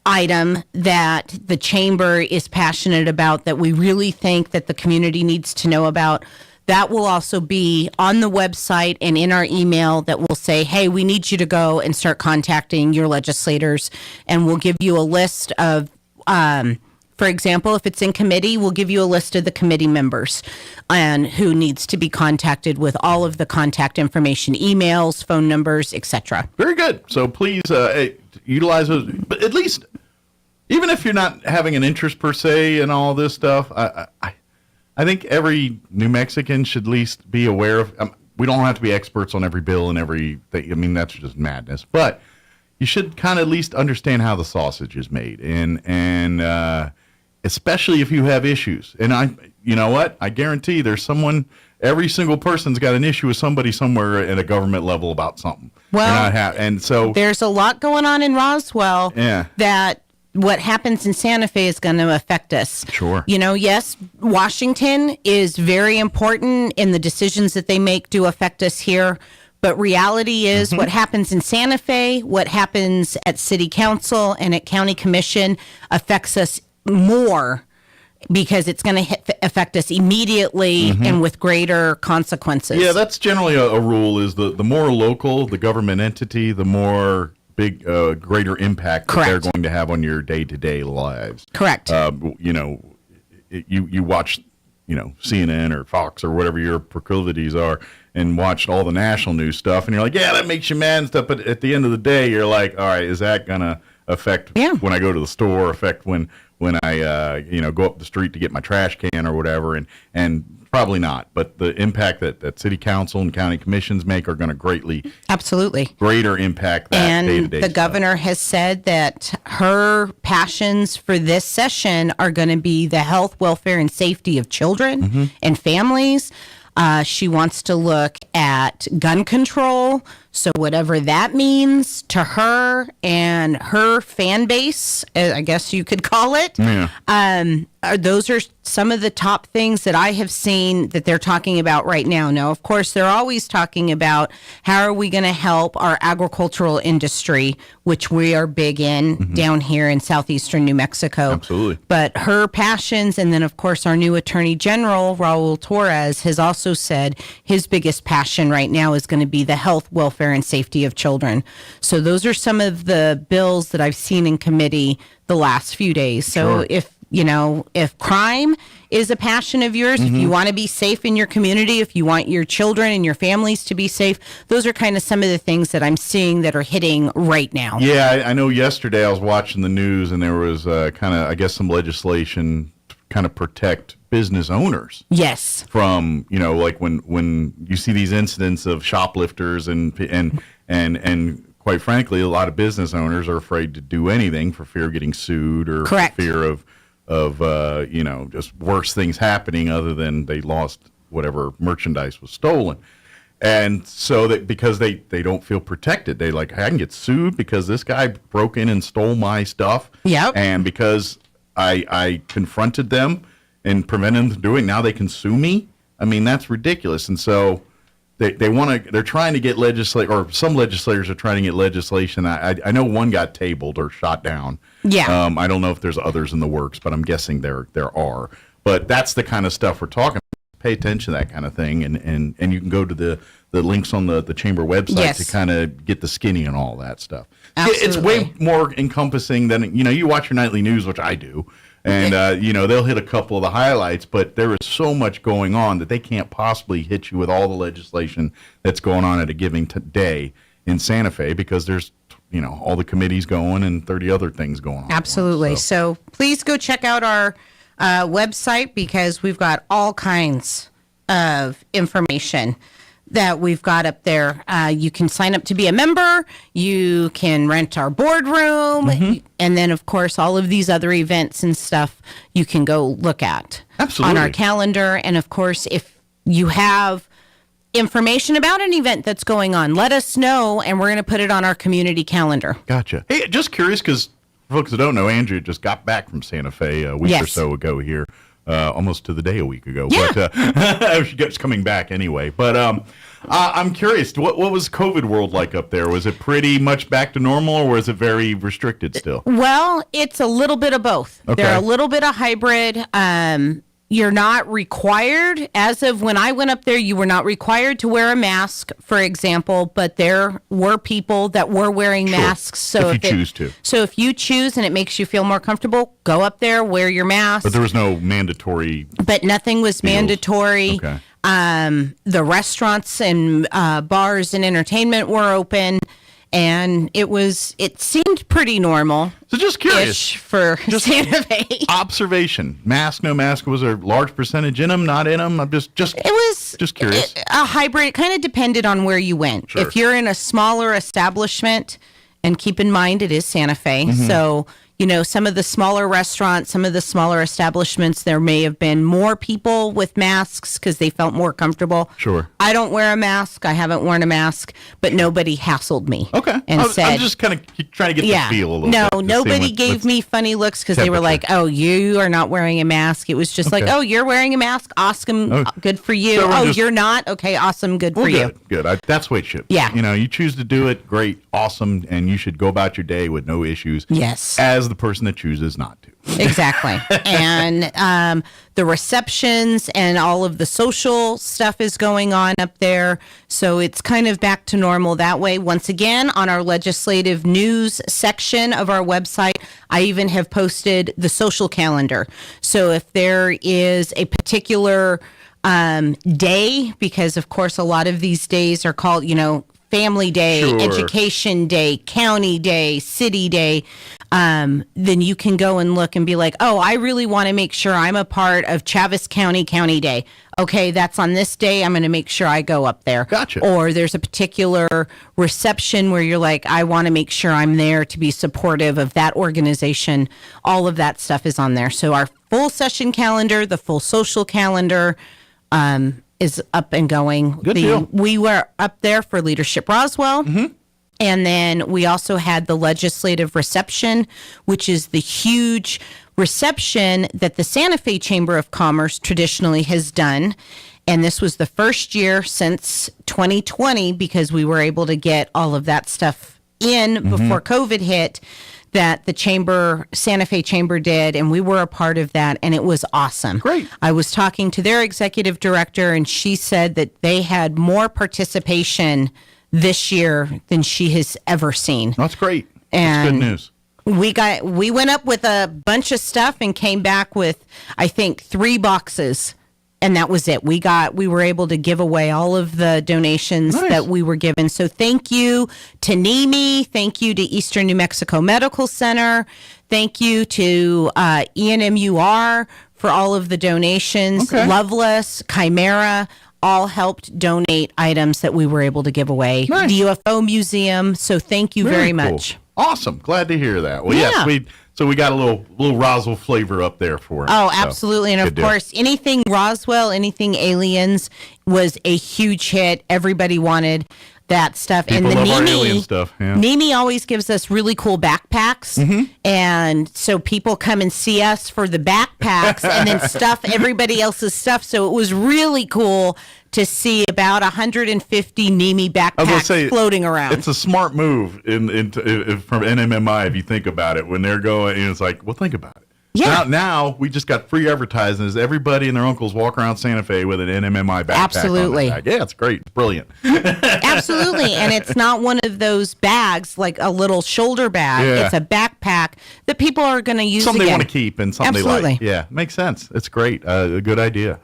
Speaker 20: item that the chamber is passionate about that we really think that the community needs to know about, that will also be on the website and in our email that will say, hey, we need you to go and start contacting your legislators. And we'll give you a list of, for example, if it's in committee, we'll give you a list of the committee members and who needs to be contacted with all of the contact information, emails, phone numbers, etc.
Speaker 10: Very good. So please utilize those. But at least, even if you're not having an interest per se in all this stuff, I think every New Mexican should at least be aware of. We don't have to be experts on every bill and everything. I mean, that's just madness. But you should kind of at least understand how the sausage is made, and especially if you have issues. And you know what? I guarantee there's someone. Every single person's got an issue with somebody somewhere at a government level about something.
Speaker 20: Well,
Speaker 10: and so
Speaker 20: there's a lot going on in Roswell.
Speaker 10: Yeah.
Speaker 20: That. What happens in Santa Fe is going to affect us.
Speaker 10: Sure.
Speaker 20: Yes, Washington is very important and the decisions that they make do affect us here. But reality is what happens in Santa Fe, what happens at city council and at county commission affects us more because it's going to affect us immediately and with greater consequences.
Speaker 10: Yeah, that's generally a rule is the more local the government entity, the more greater impact that they're going to have on your day-to-day lives.
Speaker 20: Correct.
Speaker 10: You watch, CNN or Fox or whatever your proclivities are, and watched all the national news stuff, and you're like, yeah, that makes you mad and stuff. But at the end of the day, you're like, all right, is that gonna affect when I go to the store? Affect when I go up the street to get my trash can or whatever? And probably not, but the impact that city council and county commissions make are going to greater impact that
Speaker 20: and
Speaker 10: day-to-day
Speaker 20: the
Speaker 10: stuff.
Speaker 20: Governor has said that her passions for this session are going to be the health, welfare, and safety of children and families. She wants to look at gun control, so whatever that means to her and her fan base, I guess you could call it.
Speaker 10: Yeah.
Speaker 20: Those are some of the top things that I have seen that they're talking about right now. Now, of course, they're always talking about how are we going to help our agricultural industry, which we are big in down here in southeastern New Mexico.
Speaker 10: Absolutely.
Speaker 20: But her passions, and then, of course, our new Attorney General, Raul Torres, has also said his biggest passion right now is going to be the health, welfare, welfare and safety of children. So those are some of the bills that I've seen in committee the last few days. So if crime is a passion of yours, if you want to be safe in your community, if you want your children and your families to be safe, those are kind of some of the things that I'm seeing that are hitting right now.
Speaker 10: Yeah, I know yesterday I was watching the news and there was kind of, I guess, some legislation to kind of protect business owners.
Speaker 20: Yes.
Speaker 10: From, like when you see these incidents of shoplifters and quite frankly, a lot of business owners are afraid to do anything for fear of getting sued or for fear of just worse things happening other than they lost whatever merchandise was stolen. And so that because they don't feel protected, they like, I can get sued because this guy broke in and stole my stuff.
Speaker 20: Yep.
Speaker 10: And because I confronted them and prevented them from doing it, now they can sue me. I mean, that's ridiculous. And so they're trying to get some legislators are trying to get legislation. I know one got tabled or shot down.
Speaker 20: Yeah.
Speaker 10: I don't know if there's others in the works, but I'm guessing there are. But that's the kind of stuff we're talking about. Pay attention to that kind of thing, and you can go to the links on the chamber website to kind of get the skinny and all that stuff.
Speaker 20: Absolutely.
Speaker 10: It's way more encompassing than, you watch your nightly news, which I do, and they'll hit a couple of the highlights, but there is so much going on that they can't possibly hit you with all the legislation that's going on at a given day in Santa Fe because there's all the committees going and 30 other things going on.
Speaker 20: Absolutely. So please go check out our website because we've got all kinds of information that we've got up there. You can sign up to be a member. You can rent our boardroom. And then, of course, all of these other events and stuff you can go look at on our calendar. And, of course, if you have information about an event that's going on, let us know, and we're going to put it on our community calendar.
Speaker 10: Gotcha. Hey, just curious, because folks that don't know, Andrea just got back from Santa Fe a week or so ago here, almost to the day a week ago. Yeah. But she's coming back anyway. But I'm curious, what was COVID world like up there? Was it pretty much back to normal, or was it very restricted still?
Speaker 20: Well, it's a little bit of both.
Speaker 10: Okay.
Speaker 20: They're a little bit of hybrid. You're not required, as of when I went up there, you were not required to wear a mask, for example, but there were people that were wearing masks. So
Speaker 10: if you choose to.
Speaker 20: So if you choose and it makes you feel more comfortable, go up there, wear your mask.
Speaker 10: But there was no mandatory.
Speaker 20: But nothing was mandatory.
Speaker 10: Okay.
Speaker 20: The restaurants and bars and entertainment were open. And it seemed pretty normal.
Speaker 10: So just curious
Speaker 20: for Santa Fe.
Speaker 10: Observation: mask, no mask. Was there a large percentage in them, not in them? I'm just curious.
Speaker 20: A hybrid. It kind of depended on where you went.
Speaker 10: Sure.
Speaker 20: If you're in a smaller establishment, and keep in mind it is Santa Fe, so some of the smaller restaurants, some of the smaller establishments, there may have been more people with masks because they felt more comfortable.
Speaker 10: Sure.
Speaker 20: I don't wear a mask. I haven't worn a mask, but nobody hassled me.
Speaker 10: Okay.
Speaker 20: And
Speaker 10: I'm just kind of trying to get the feel a little bit.
Speaker 20: No, nobody gave me funny looks because they were like, "Oh, you are not wearing a mask." It was just like, "Oh, you're wearing a mask. Awesome. Good for you.
Speaker 10: So
Speaker 20: you're not. Okay, awesome. Good for you."
Speaker 10: Good. That's the way it should be.
Speaker 20: Yeah.
Speaker 10: You choose to do it, great, awesome, and you should go about your day with no issues.
Speaker 20: Yes.
Speaker 10: As the person that chooses not to.
Speaker 20: Exactly. And the receptions and all of the social stuff is going on up there. So it's kind of back to normal that way. Once again, on our legislative news section of our website, I even have posted the social calendar. So if there is a particular day, because of course a lot of these days are called, Family Day,
Speaker 10: Sure.
Speaker 20: Education Day, County Day, City Day, then you can go and look and be like, oh, I really want to make sure I'm a part of Chaves County Day. Okay, that's on this day. I'm going to make sure I go up there.
Speaker 10: Gotcha.
Speaker 20: Or there's a particular reception where you're like, I want to make sure I'm there to be supportive of that organization. All of that stuff is on there. So our full session calendar, the full social calendar, is up and going.
Speaker 10: Good deal.
Speaker 20: We were up there for Leadership Roswell. And then we also had the legislative reception, which is the huge reception that the Santa Fe Chamber of Commerce traditionally has done. And this was the first year since 2020 because we were able to get all of that stuff in before COVID hit, that the Santa Fe Chamber did, and we were a part of that, and it was awesome.
Speaker 10: Great.
Speaker 20: I was talking to their executive director, and she said that they had more participation this year than she has ever seen.
Speaker 10: That's great.
Speaker 20: And
Speaker 10: That's good news.
Speaker 20: We went up with a bunch of stuff and came back with, I think, 3 boxes. And that was it. We were able to give away all of the donations that we were given. So thank you to NEMI. Thank you to Eastern New Mexico Medical Center. Thank you to ENMUR for all of the donations.
Speaker 10: Okay.
Speaker 20: Loveless, Chimera, all helped donate items that we were able to give away.
Speaker 10: Nice.
Speaker 20: The UFO Museum. So thank you very
Speaker 10: cool.
Speaker 20: much.
Speaker 10: Awesome. Glad to hear that. Well,
Speaker 20: Yeah.
Speaker 10: yes, we got a little Roswell flavor up there for him.
Speaker 20: Oh,
Speaker 10: So,
Speaker 20: absolutely. And
Speaker 10: good
Speaker 20: of
Speaker 10: deal.
Speaker 20: course, anything Roswell, anything aliens was a huge hit. Everybody wanted that stuff.
Speaker 10: People love our alien stuff. Yeah.
Speaker 20: NEMI always gives us really cool backpacks.
Speaker 10: Mm-hmm.
Speaker 20: And so people come and see us for the backpacks and then stuff everybody else's stuff. So it was really cool to see about 150 NEMI
Speaker 10: I was gonna
Speaker 20: backpacks
Speaker 10: say,
Speaker 20: floating around.
Speaker 10: It's a smart move from NMMI if you think about it. When they're going, it's like, well, think about it.
Speaker 20: Yeah.
Speaker 10: Now we just got free advertising as everybody and their uncles walk around Santa Fe with an NMMI backpack.
Speaker 20: Absolutely.
Speaker 10: On their back. Yeah, it's great. It's brilliant.
Speaker 20: Absolutely. And it's not one of those bags like a little shoulder bag.
Speaker 10: Yeah.
Speaker 20: It's a backpack that people are going to use
Speaker 10: Something
Speaker 20: again.
Speaker 10: they want to keep and something
Speaker 20: Absolutely.
Speaker 10: they like. Yeah, makes sense. It's great. A good idea.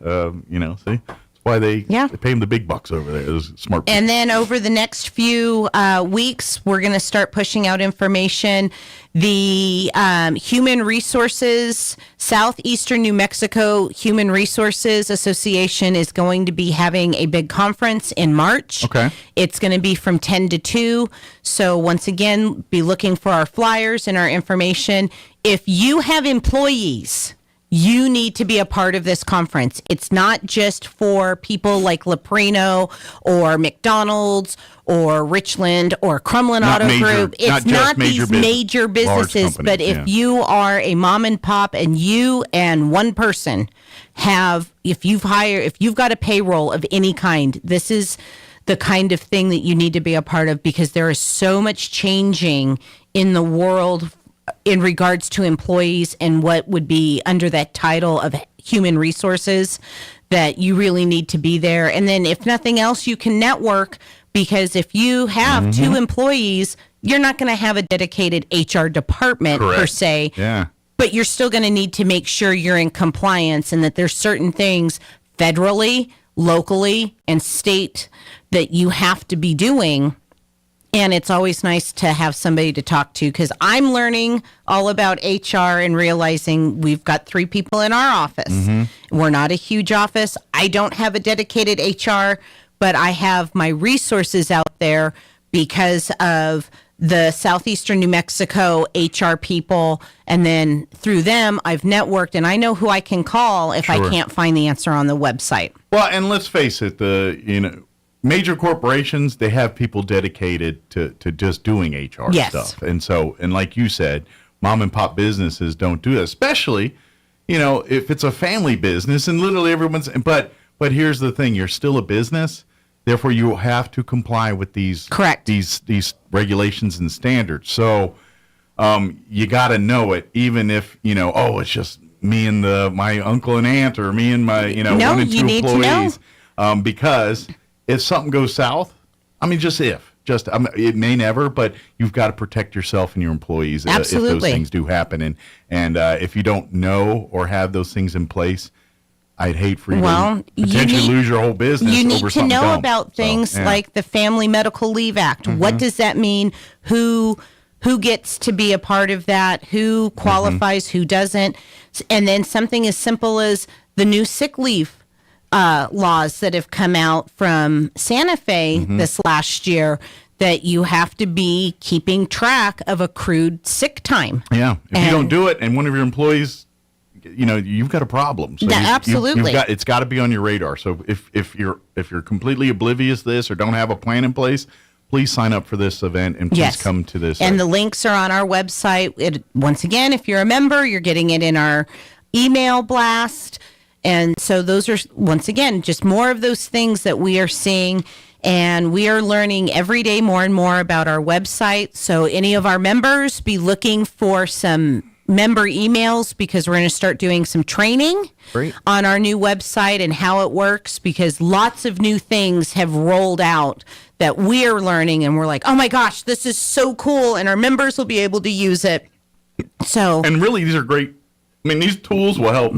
Speaker 10: See? Why they pay them the big bucks over there. It was smart.
Speaker 20: And then over the next few weeks, we're going to start pushing out information. The Human Resources, Southeastern New Mexico Human Resources Association is going to be having a big conference in March.
Speaker 10: Okay.
Speaker 20: It's going to be from 10 to 2. So once again, be looking for our flyers and our information. If you have employees, you need to be a part of this conference. It's not just for people like Leprino or McDonald's or Richland or Crumlin Auto Group. It's not these major businesses, but if you are a mom and pop and you and one person if you've got a payroll of any kind, this is the kind of thing that you need to be a part of, because there is so much changing in the world in regards to employees and what would be under that title of human resources, that you really need to be there. And then if nothing else, you can network, because if you have 2 employees, you're not going to have a dedicated HR department per se.
Speaker 10: Yeah.
Speaker 20: But you're still going to need to make sure you're in compliance and that there's certain things federally, locally, and state that you have to be doing. And it's always nice to have somebody to talk to, because I'm learning all about HR and realizing we've got 3 people in our office. We're not a huge office. I don't have a dedicated HR, but I have my resources out there because of the Southeastern New Mexico HR people. And then through them, I've networked and I know who I can call if I can't find the answer on the website.
Speaker 10: Well, and let's face it, major corporations, they have people dedicated to just doing HR stuff. And like you said, mom and pop businesses don't do that, especially, if it's a family business and literally everyone's, but here's the thing, you're still a business. Therefore, you have to comply with these these regulations and standards. So you got to know it, even if, it's just me and my uncle and aunt, or me and my, 1 and 2 employees. Because if something goes south, it may never, but you've got to protect yourself and your employees if those things do happen. And if you don't know or have those things in place, I'd hate for you to potentially lose your whole business over something.
Speaker 20: You need to know about things like the Family Medical Leave Act. What does that mean? Who gets to be a part of that? Who qualifies? Who doesn't? And then something as simple as the new sick leave laws that have come out from Santa Fe this last year, that you have to be keeping track of accrued sick time.
Speaker 10: Yeah. If you don't do it and one of your employees, you've got a problem. So
Speaker 20: absolutely.
Speaker 10: It's got to be on your radar. So if you're completely oblivious to this or don't have a plan in place, please sign up for this event and please come to this.
Speaker 20: And the links are on our website. Once again, if you're a member, you're getting it in our email blast. And so those are, once again, just more of those things that we are seeing. And we are learning every day more and more about our website. So any of our members, be looking for some member emails because we're going to start doing some training on our new website and how it works, because lots of new things have rolled out that we are learning, and we're like, oh my gosh, this is so cool, and our members will be able to use it. So,
Speaker 10: and really, these are great. I mean, these tools will help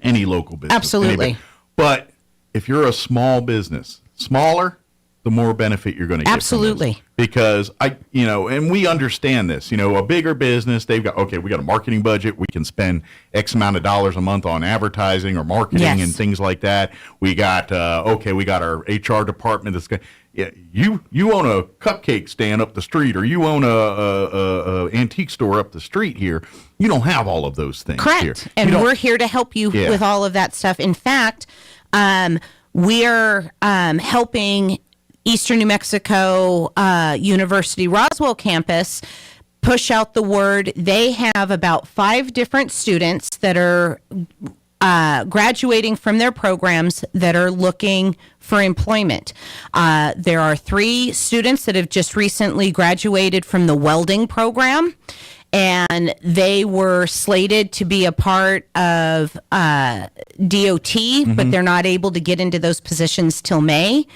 Speaker 10: any local business.
Speaker 20: Absolutely.
Speaker 10: Anybody. But if you're a small business, smaller, the more benefit you're going to get.
Speaker 20: Absolutely.
Speaker 10: From this. Because and we understand this. A bigger business, we got a marketing budget. We can spend X amount of dollars a month on advertising or marketing and things like that. We got we got our HR department that's going. Yeah, you own a cupcake stand up the street, or you own a antique store up the street here. You don't have all of those things.
Speaker 20: Correct.
Speaker 10: Here.
Speaker 20: And we're here to help you with all of that stuff. In fact, we're helping Eastern New Mexico University Roswell campus push out the word. They have about 5 different students that are graduating from their programs that are looking for employment. There are 3 students that have just recently graduated from the welding program, and they were slated to be a part of DOT, but they're not able to get into those positions till May.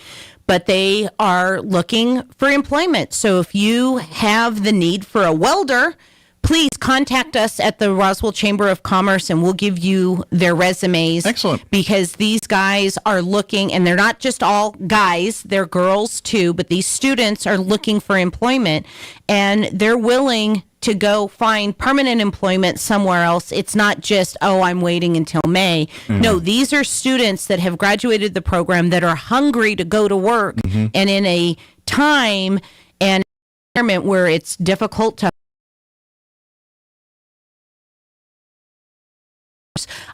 Speaker 20: But they are looking for employment. So if you have the need for a welder, please contact us at the Roswell Chamber of Commerce, and we'll give you their resumes.
Speaker 10: Excellent.
Speaker 20: Because these guys are looking, and they're not just all guys, they're girls too, but these students are looking for employment, and they're willing to go find permanent employment somewhere else. It's not just, I'm waiting until May. No, these are students that have graduated the program that are hungry to go to work, and in a time and environment where it's difficult to.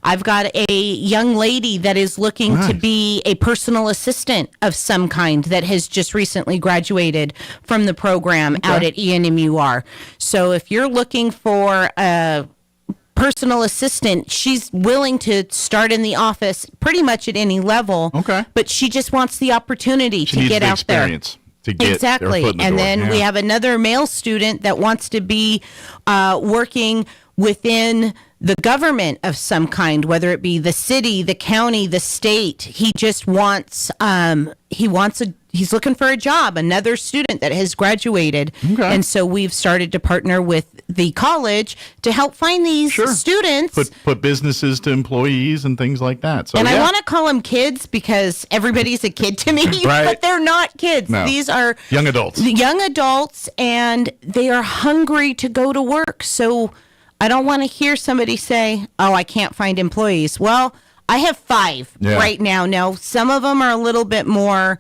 Speaker 20: I've got a young lady that is looking to be a personal assistant of some kind that has just recently graduated from the program out at ENMUR. So if you're looking for a personal assistant, she's willing to start in the office pretty much at any level. But she just wants the opportunity to get out there.
Speaker 10: To get
Speaker 20: exactly.
Speaker 10: their foot in the
Speaker 20: and
Speaker 10: door.
Speaker 20: Then we have another male student that wants to be working within the government of some kind, whether it be the city, the county, the state. He just wants, he's looking for a job, another student that has graduated. And so we've started to partner with the college to help find these students.
Speaker 10: Put businesses to employees and things like that. So,
Speaker 20: I want to call them kids because everybody's a kid to me, but they're not kids.
Speaker 10: No.
Speaker 20: These are
Speaker 10: young adults.
Speaker 20: Young adults, and they are hungry to go to work. So I don't want to hear somebody say, I can't find employees. Well, I have 5 right now. Now, some of them are a little bit more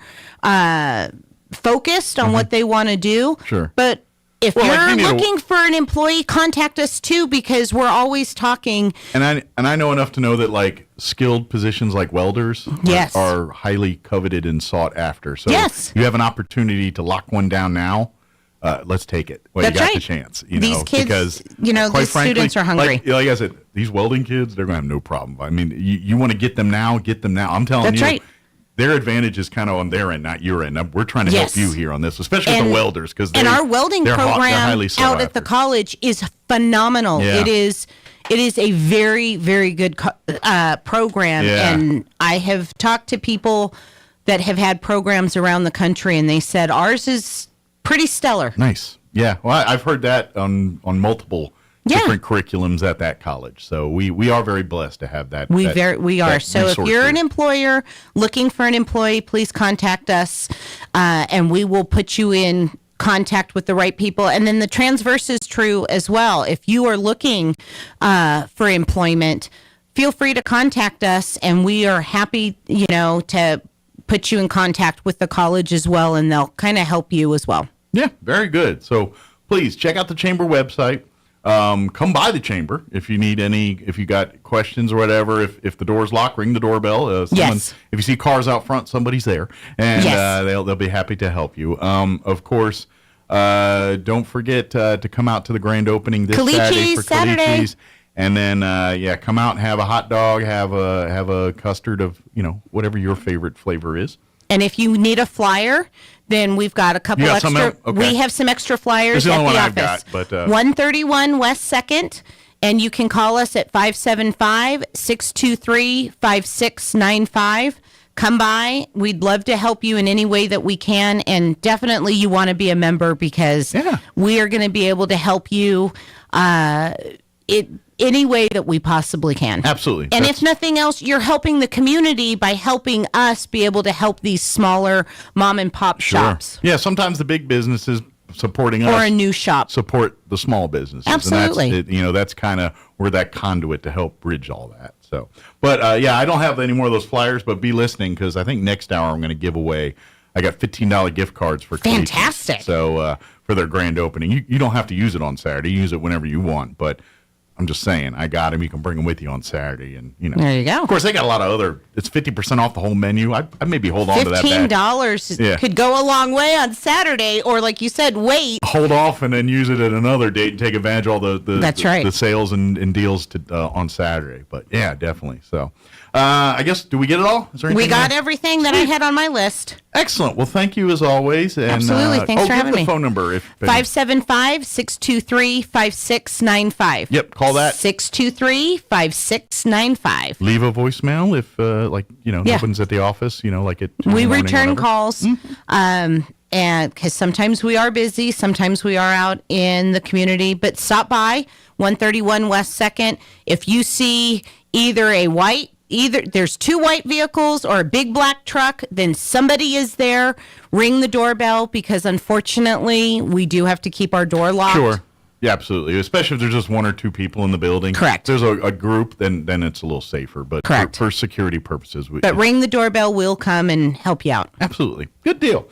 Speaker 20: focused on what they want to do.
Speaker 10: Sure.
Speaker 20: But if you're looking for an employee, contact us too, because we're always talking.
Speaker 10: And I know enough to know that skilled positions like welders are highly coveted and sought after. So you have an opportunity to lock one down now. Let's take it. Well, you got the chance.
Speaker 20: These kids,
Speaker 10: because,
Speaker 20: these students are hungry.
Speaker 10: Like I said, these welding kids, they're going to have no problem. I mean, you want to get them now, I'm telling you. Their advantage is kind of on their end, not your end. We're trying to help you here on this, especially with the welders.
Speaker 20: And our welding program out at the college is phenomenal.
Speaker 10: Yeah.
Speaker 20: It is a very, very good program.
Speaker 10: Yeah.
Speaker 20: And I have talked to people that have had programs around the country, and they said ours is pretty stellar.
Speaker 10: Nice. Yeah. Well, I've heard that on multiple different curriculums at that college. So we are very blessed to have that.
Speaker 20: We are. So if you're an employer looking for an employee, please contact us, and we will put you in contact with the right people. And then the transverse is true as well. If you are looking for employment, feel free to contact us, and we are happy, to put you in contact with the college as well, and they'll kind of help you as well.
Speaker 10: Yeah, very good. So please check out the chamber website. Come by the chamber if you need if you got questions or whatever. If the door's locked, ring the doorbell. If you see cars out front, somebody's there, and they'll be happy to help you. Of course, don't forget to come out to the grand opening this Saturday for Calici's. And then, come out and have a hot dog, have a custard of, whatever your favorite flavor is.
Speaker 20: And if you need a flyer, then we've got a couple extra. We have some extra flyers at the office. 131 West 2nd And you can call us at 575-623-5695. Come by. We'd love to help you in any way that we can. And definitely you want to be a member because we are going to be able to help you any way that we possibly can.
Speaker 10: Absolutely.
Speaker 20: And if nothing else, you're helping the community by helping us be able to help these smaller mom and pop shops.
Speaker 10: Yeah, sometimes the big businesses supporting us.
Speaker 20: Or a new shop.
Speaker 10: Support the small businesses.
Speaker 20: Absolutely.
Speaker 10: And that's kind of where that conduit to help bridge all that. So, but I don't have any more of those flyers, but be listening because I think next hour I'm going to give away. I got $15 gift cards for
Speaker 20: fantastic.
Speaker 10: Cleveland. So for their grand opening, you don't have to use it on Saturday. You use it whenever you want. But I'm just saying, I got them. You can bring them with you on Saturday, and
Speaker 20: there you go.
Speaker 10: Of course, they got a lot of other. It's 50% off the whole menu. I maybe hold on to that.
Speaker 20: $15 could go a long way on Saturday, or like you said, wait.
Speaker 10: Hold off and then use it at another date and take advantage of all the sales and deals on Saturday. But yeah, definitely. So I guess, do we get it all? Is there
Speaker 20: we got everything that I had on my list.
Speaker 10: Excellent. Well, thank you as always. And,
Speaker 20: absolutely. Thanks for having me.
Speaker 10: Give the phone number.
Speaker 20: 575-623-5695.
Speaker 10: Yep. Call that.
Speaker 20: 623-5695.
Speaker 10: Leave a voicemail if, nobody's at the office, like at 2
Speaker 20: We
Speaker 10: in the morning,
Speaker 20: return
Speaker 10: whatever.
Speaker 20: calls. And because sometimes we are busy, sometimes we are out in the community, but stop by 131 West 2nd. If you see either there's 2 white vehicles or a big black truck, then somebody is there. Ring the doorbell because unfortunately we do have to keep our door locked.
Speaker 10: Sure. Yeah, absolutely. Especially if there's just 1 or 2 people in the building.
Speaker 20: Correct.
Speaker 10: If there's a group, then it's a little safer. But
Speaker 20: correct.
Speaker 10: For security purposes.
Speaker 20: But ring the doorbell. We'll come and help you out.
Speaker 10: Absolutely. Good deal.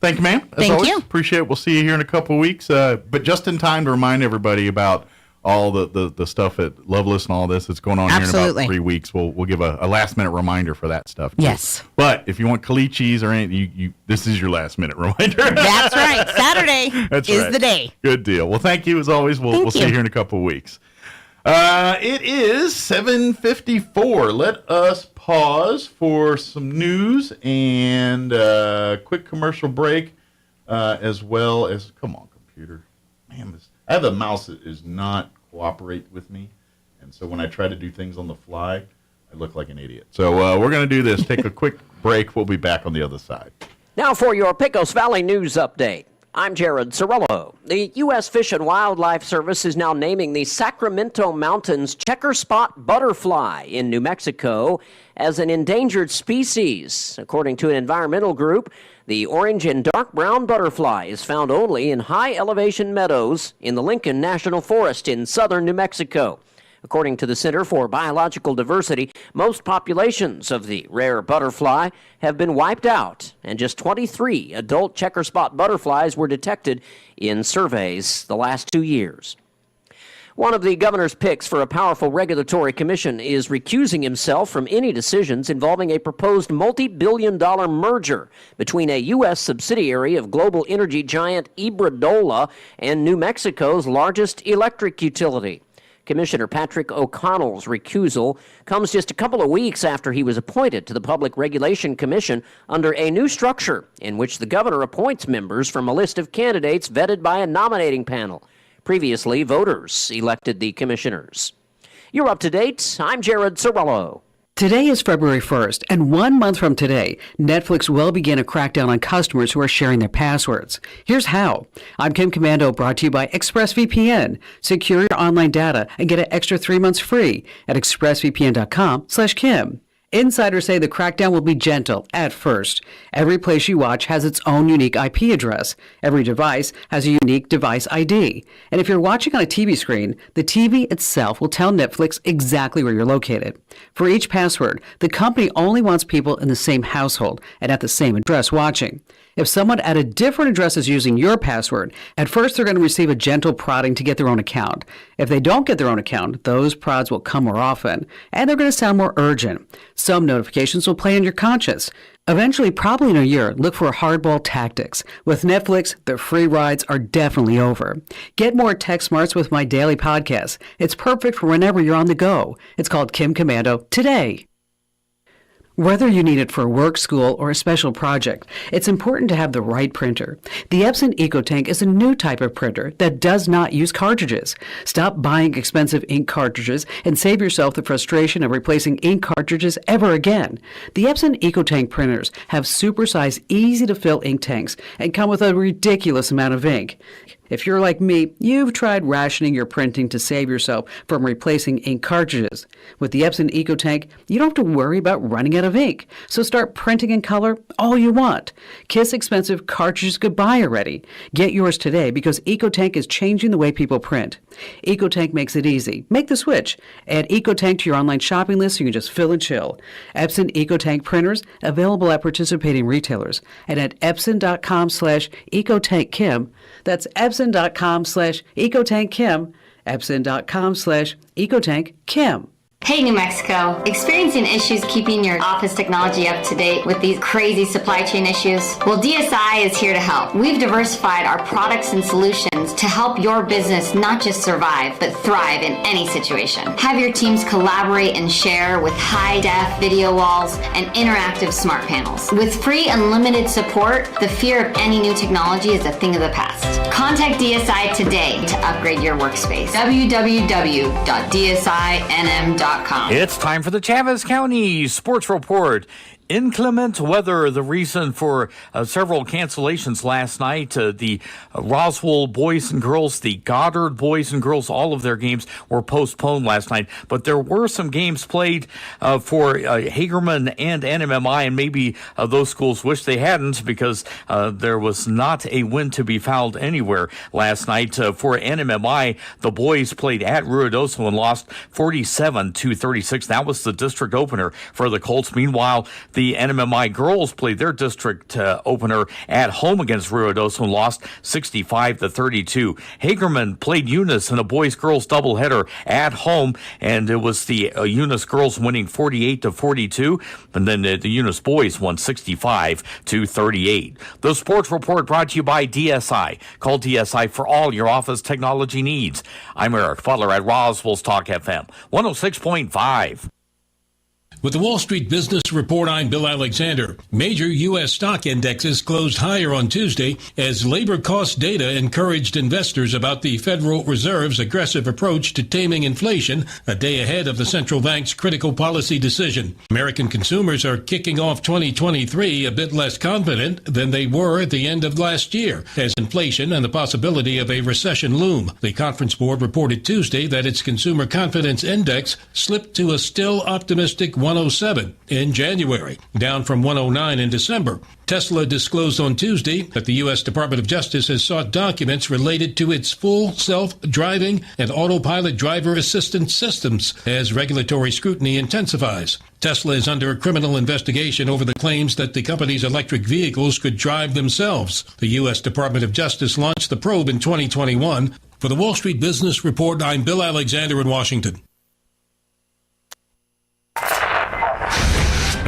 Speaker 10: Thank you, ma'am.
Speaker 20: Thank you.
Speaker 10: Appreciate it. We'll see you here in a couple of weeks. But just in time to remind everybody about all the stuff at Loveless and all this that's going on here in about 3 weeks. We'll give a last minute reminder for that stuff too.
Speaker 20: Yes.
Speaker 10: But if you want Calichis or anything, this is your last minute reminder.
Speaker 20: That's right. Saturday is the day.
Speaker 10: Good deal. Well, thank you as always. We'll see you here in a couple of weeks. It is 7:54. Let us pause for some news and a quick commercial break, as well as, come on, computer. Man, I have a mouse that is not cooperate with me, and so when I try to do things on the fly, I look like an idiot. So we're going to do this. Take a quick break. We'll be back on the other side.
Speaker 21: Now for your Pecos Valley News Update. I'm Jared Cirillo. The U.S. Fish and Wildlife Service is now naming the Sacramento Mountains checker spot butterfly in New Mexico as an endangered species. According to an environmental group, the orange and dark brown butterfly is found only in high-elevation meadows in the Lincoln National Forest in southern New Mexico. According to the Center for Biological Diversity, most populations of the rare butterfly have been wiped out, and just 23 adult checker spot butterflies were detected in surveys the last 2 years. One of the governor's picks for a powerful regulatory commission is recusing himself from any decisions involving a proposed multi-billion-dollar merger between a U.S. subsidiary of global energy giant Iberdrola and New Mexico's largest electric utility. Commissioner Patrick O'Connell's recusal comes just a couple of weeks after he was appointed to the Public Regulation Commission under a new structure in which the governor appoints members from a list of candidates vetted by a nominating panel. Previously, voters elected the commissioners. You're up to date. I'm Jared Cirillo.
Speaker 22: Today is February 1st, and 1 month from today, Netflix will begin a crackdown on customers who are sharing their passwords. Here's how. I'm Kim Commando, brought to you by ExpressVPN. Secure your online data and get an extra 3 months free at expressvpn.com/Kim. Insiders say the crackdown will be gentle at first. Every place you watch has its own unique IP address. Every device has a unique device ID. And if you're watching on a TV screen, the TV itself will tell Netflix exactly where you're located. For each password, the company only wants people in the same household and at the same address watching. If someone at a different address is using your password, at first they're going to receive a gentle prodding to get their own account. If they don't get their own account, those prods will come more often, and they're going to sound more urgent. Some notifications will play on your conscience. Eventually, probably in a year, look for hardball tactics. With Netflix, the free rides are definitely over. Get more tech smarts with my daily podcast. It's perfect for whenever you're on the go. It's called Kim Commando Today. Whether you need it for work, school, or a special project, it's important to have the right printer. The Epson EcoTank is a new type of printer that does not use cartridges. Stop buying expensive ink cartridges and save yourself the frustration of replacing ink cartridges ever again. The Epson EcoTank printers have supersized, easy-to-fill ink tanks and come with a ridiculous amount of ink. If you're like me, you've tried rationing your printing to save yourself from replacing ink cartridges. With the Epson EcoTank, you don't have to worry about running out of ink. So start printing in color all you want. Kiss expensive cartridges goodbye already. Get yours today because EcoTank is changing the way people print. EcoTank makes it easy. Make the switch. Add EcoTank to your online shopping list so you can just fill and chill. Epson EcoTank printers available at participating retailers and at epson.com/EcoTankKim. That's Epson.com/EcoTankKim. Epson.com/EcoTankKim.
Speaker 3: Hey, New Mexico. Experiencing issues keeping your office technology up to date with these crazy supply chain issues? Well, DSI is here to help. We've diversified our products and solutions to help your business not just survive, but thrive in any situation. Have your teams collaborate and share with high-def video walls and interactive smart panels. With free unlimited support, the fear of any new technology is a thing of the past. Contact DSI today to upgrade your workspace. www.dsinm.com.
Speaker 4: It's time for the Chavez County Sports Report. Inclement weather, the reason for several cancellations last night. The Roswell boys and girls, the Goddard boys and girls, all of their games were postponed last night. But there were some games played for Hagerman and NMMI, and maybe those schools wish they hadn't because there was not a win to be found anywhere last night. For NMMI, the boys played at Ruidoso and lost 47-36. That was the district opener for the Colts. Meanwhile, the NMMI girls played their district opener at home against Ruidoso and lost 65-32. Hagerman played Eunice in a boys-girls doubleheader at home, and it was the Eunice girls winning 48-42, and then the Eunice boys won 65-38. The Sports Report brought to you by DSI. Call DSI for all your office technology needs. I'm Eric Butler at Roswell's Talk FM 106.5.
Speaker 23: With the Wall Street Business Report, I'm Bill Alexander. Major U.S. stock indexes closed higher on Tuesday as labor cost data encouraged investors about the Federal Reserve's aggressive approach to taming inflation a day ahead of the central bank's critical policy decision. American consumers are kicking off 2023 a bit less confident than they were at the end of last year, as inflation and the possibility of a recession loom. The Conference Board reported Tuesday that its Consumer Confidence Index slipped to a still optimistic 107 in January, down from 109 in December. Tesla disclosed on Tuesday that the U.S. Department of Justice has sought documents related to its full self-driving and autopilot driver assistance systems as regulatory scrutiny intensifies. Tesla is under a criminal investigation over the claims that the company's electric vehicles could drive themselves. The U.S. Department of Justice launched the probe in 2021. For the Wall Street Business Report, I'm Bill Alexander in Washington.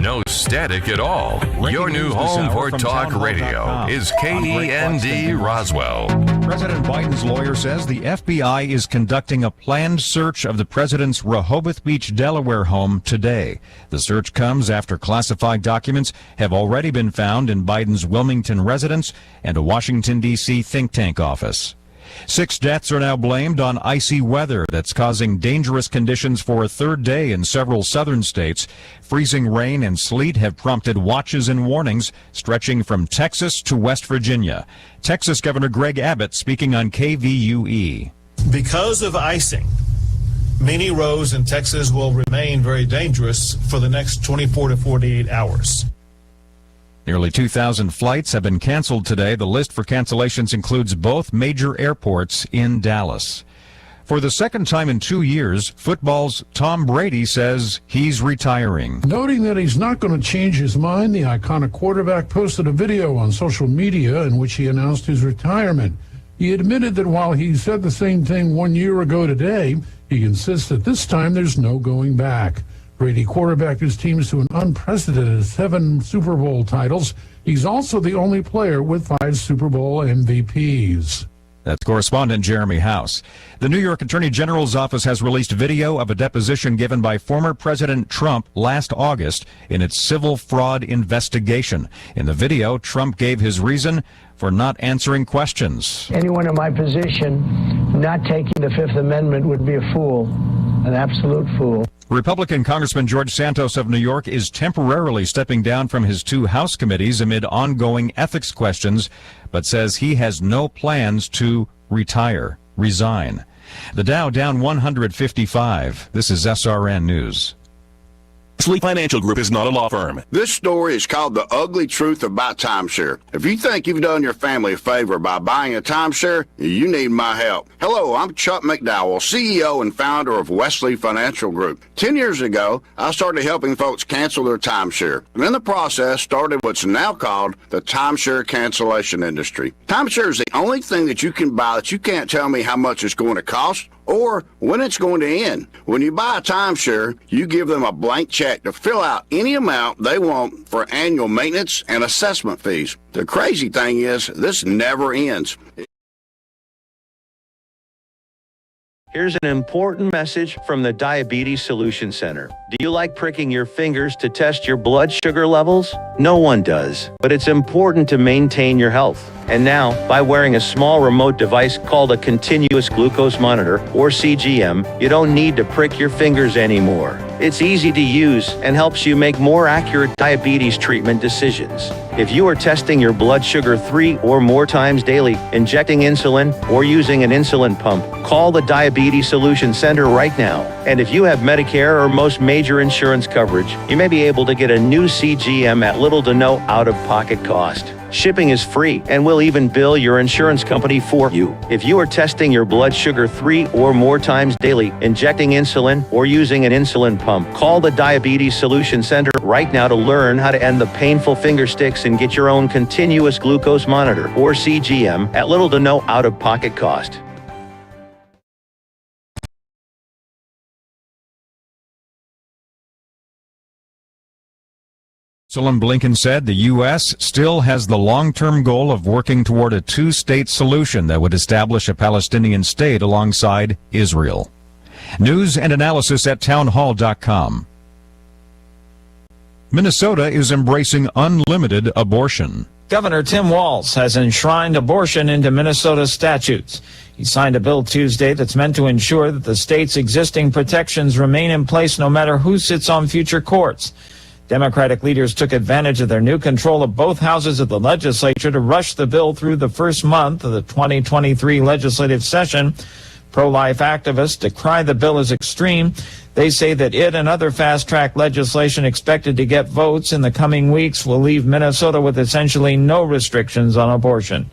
Speaker 9: No static at all. Your new home for talk radio is KEND Roswell.
Speaker 2: President Biden's lawyer says the FBI is conducting a planned search of the president's Rehoboth Beach, Delaware home today. The search comes after classified documents have already been found in Biden's Wilmington residence and a Washington, D.C. think tank office. 6 deaths are now blamed on icy weather that's causing dangerous conditions for a third day in several southern states. Freezing rain and sleet have prompted watches and warnings stretching from Texas to West Virginia. Texas Governor Greg Abbott speaking on KVUE.
Speaker 24: Because of icing, many roads in Texas will remain very dangerous for the next 24 to 48 hours.
Speaker 2: Nearly 2,000 flights have been canceled today. The list for cancellations includes both major airports in Dallas. For the second time in 2 years, football's Tom Brady says he's retiring.
Speaker 25: Noting that he's not going to change his mind, the iconic quarterback posted a video on social media in which he announced his retirement. He admitted that while he said the same thing 1 year ago today, he insists that this time there's no going back. Brady quarterbacked his teams to an unprecedented 7 Super Bowl titles. He's also the only player with 5 Super Bowl MVPs.
Speaker 2: That's correspondent Jeremy House. The New York Attorney General's office has released video of a deposition given by former President Trump last August in its civil fraud investigation. In the video, Trump gave his reason for not answering questions.
Speaker 1: Anyone in my position not taking the Fifth Amendment would be a fool, an absolute fool.
Speaker 2: Republican Congressman George Santos of New York is temporarily stepping down from his 2 House committees amid ongoing ethics questions, but says he has no plans to resign. The Dow down 155. This is SRN News.
Speaker 5: Sleep Financial Group is not a law firm. This story is called The Ugly Truth About Timeshare. If you think you've done your family a favor by buying a timeshare, you need my help. Hello, I'm Chuck McDowell, CEO and founder of Wesley Financial Group. 10 years ago, I started helping folks cancel their timeshare, and in the process started what's now called the timeshare cancellation industry. Timeshare is the only thing that you can buy that you can't tell me how much it's going to cost or when it's going to end. When you buy a timeshare, you give them a blank check to fill out any amount they want for annual maintenance and assessment fees. The crazy thing is, this never ends.
Speaker 6: Here's an important message from the Diabetes Solution Center. Do you like pricking your fingers to test your blood sugar levels? No one does, but it's important to maintain your health. And now, by wearing a small remote device called a continuous glucose monitor, or CGM, you don't need to prick your fingers anymore. It's easy to use and helps you make more accurate diabetes treatment decisions. If you are testing your blood sugar 3 or more times daily, injecting insulin, or using an insulin pump, call the Diabetes Solution Center right now. And if you have Medicare or most major insurance coverage, you may be able to get a new CGM at little to no out-of-pocket cost. Shipping is free and will even bill your insurance company for you. If you are testing your blood sugar 3 or more times daily, injecting insulin, or using an insulin pump, call the Diabetes Solution Center right now to learn how to end the painful finger sticks and get your own continuous glucose monitor, or CGM, at little to no out-of-pocket cost.
Speaker 2: President Blinken said the U.S. still has the long-term goal of working toward a 2-state solution that would establish a Palestinian state alongside Israel. News and analysis at townhall.com. Minnesota is embracing unlimited abortion.
Speaker 7: Governor Tim Walz has enshrined abortion into Minnesota statutes. He signed a bill Tuesday that's meant to ensure that the state's existing protections remain in place no matter who sits on future courts. Democratic leaders took advantage of their new control of both houses of the legislature to rush the bill through the first month of the 2023 legislative session. Pro-life activists decry the bill as extreme. They say that it and other fast-track legislation expected to get votes in the coming weeks will leave Minnesota with essentially no restrictions on abortion.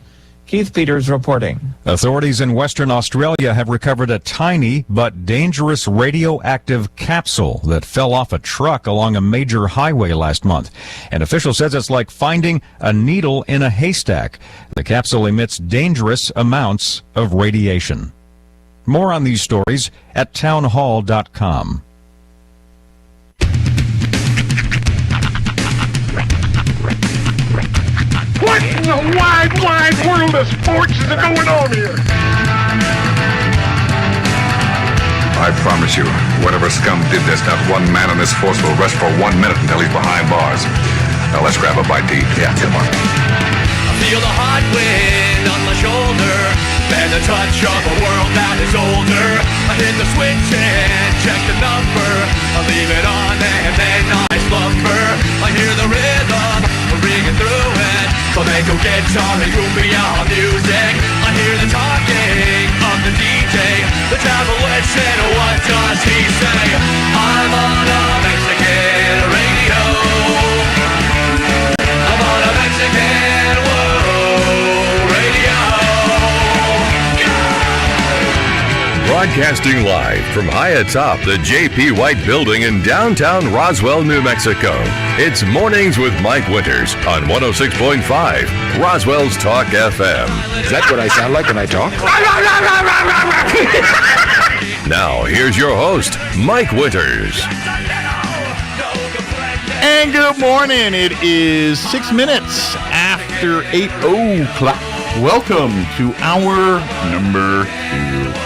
Speaker 7: Keith Peters reporting.
Speaker 2: Authorities in Western Australia have recovered a tiny but dangerous radioactive capsule that fell off a truck along a major highway last month. An official says it's like finding a needle in a haystack. The capsule emits dangerous amounts of radiation. More on these stories at townhall.com.
Speaker 8: What in the wide, wide world of sports is going on here?
Speaker 26: I promise you, whatever scum did this, not one man in this force will rest for 1 minute until he's behind bars. Now let's grab a bite to eat. Yeah, come on.
Speaker 27: I feel the hot wind on my shoulder and the touch of a world that is older. I hit the switch and check the number. I leave it on and then I slumber. I hear the rhythm ringing through it. Flamenco guitar and cumbia music. I hear the talking of the DJ. The travel listen, what does he say? I'm on a Mexican radio. I'm on a Mexican radio.
Speaker 9: Broadcasting live from high atop the J.P. White Building in downtown Roswell, New Mexico. It's Mornings with Mike Winters on 106.5 Roswell's Talk FM.
Speaker 26: Is that what I sound like when I talk?
Speaker 9: Now, here's your host, Mike Winters.
Speaker 10: And good morning. It is 6 minutes after 8 o'clock. Welcome to hour number 2.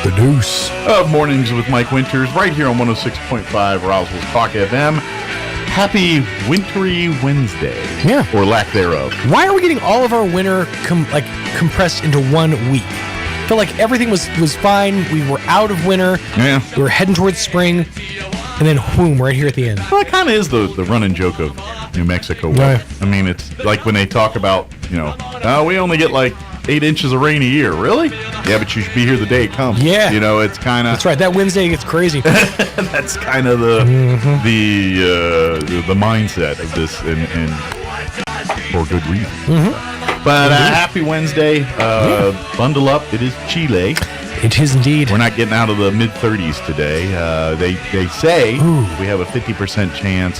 Speaker 11: The Deuce.
Speaker 10: Of Mornings with Mike Winters, right here on 106.5 Roswell Talk FM. Happy wintry Wednesday.
Speaker 11: Yeah.
Speaker 10: Or lack thereof.
Speaker 11: Why are we getting all of our winter compressed into 1 week? I feel like everything was fine. We were out of winter.
Speaker 10: Yeah.
Speaker 11: We were heading towards spring. And then, boom, right here at the end.
Speaker 10: Well, it kind of is the running joke of New Mexico weather.
Speaker 11: Right.
Speaker 10: I mean, it's like when they talk about, we only get like 8 inches of rain a year. Really? Yeah, but you should be here the day it comes.
Speaker 11: Yeah.
Speaker 10: It's kind of...
Speaker 11: That's right. That Wednesday gets crazy.
Speaker 10: That's kind of the mindset of this, and for good reason.
Speaker 11: Mm-hmm.
Speaker 10: But happy Wednesday. Bundle up. It is Chile.
Speaker 11: It is indeed.
Speaker 10: We're not getting out of the mid-30s today. They say we have a 50% chance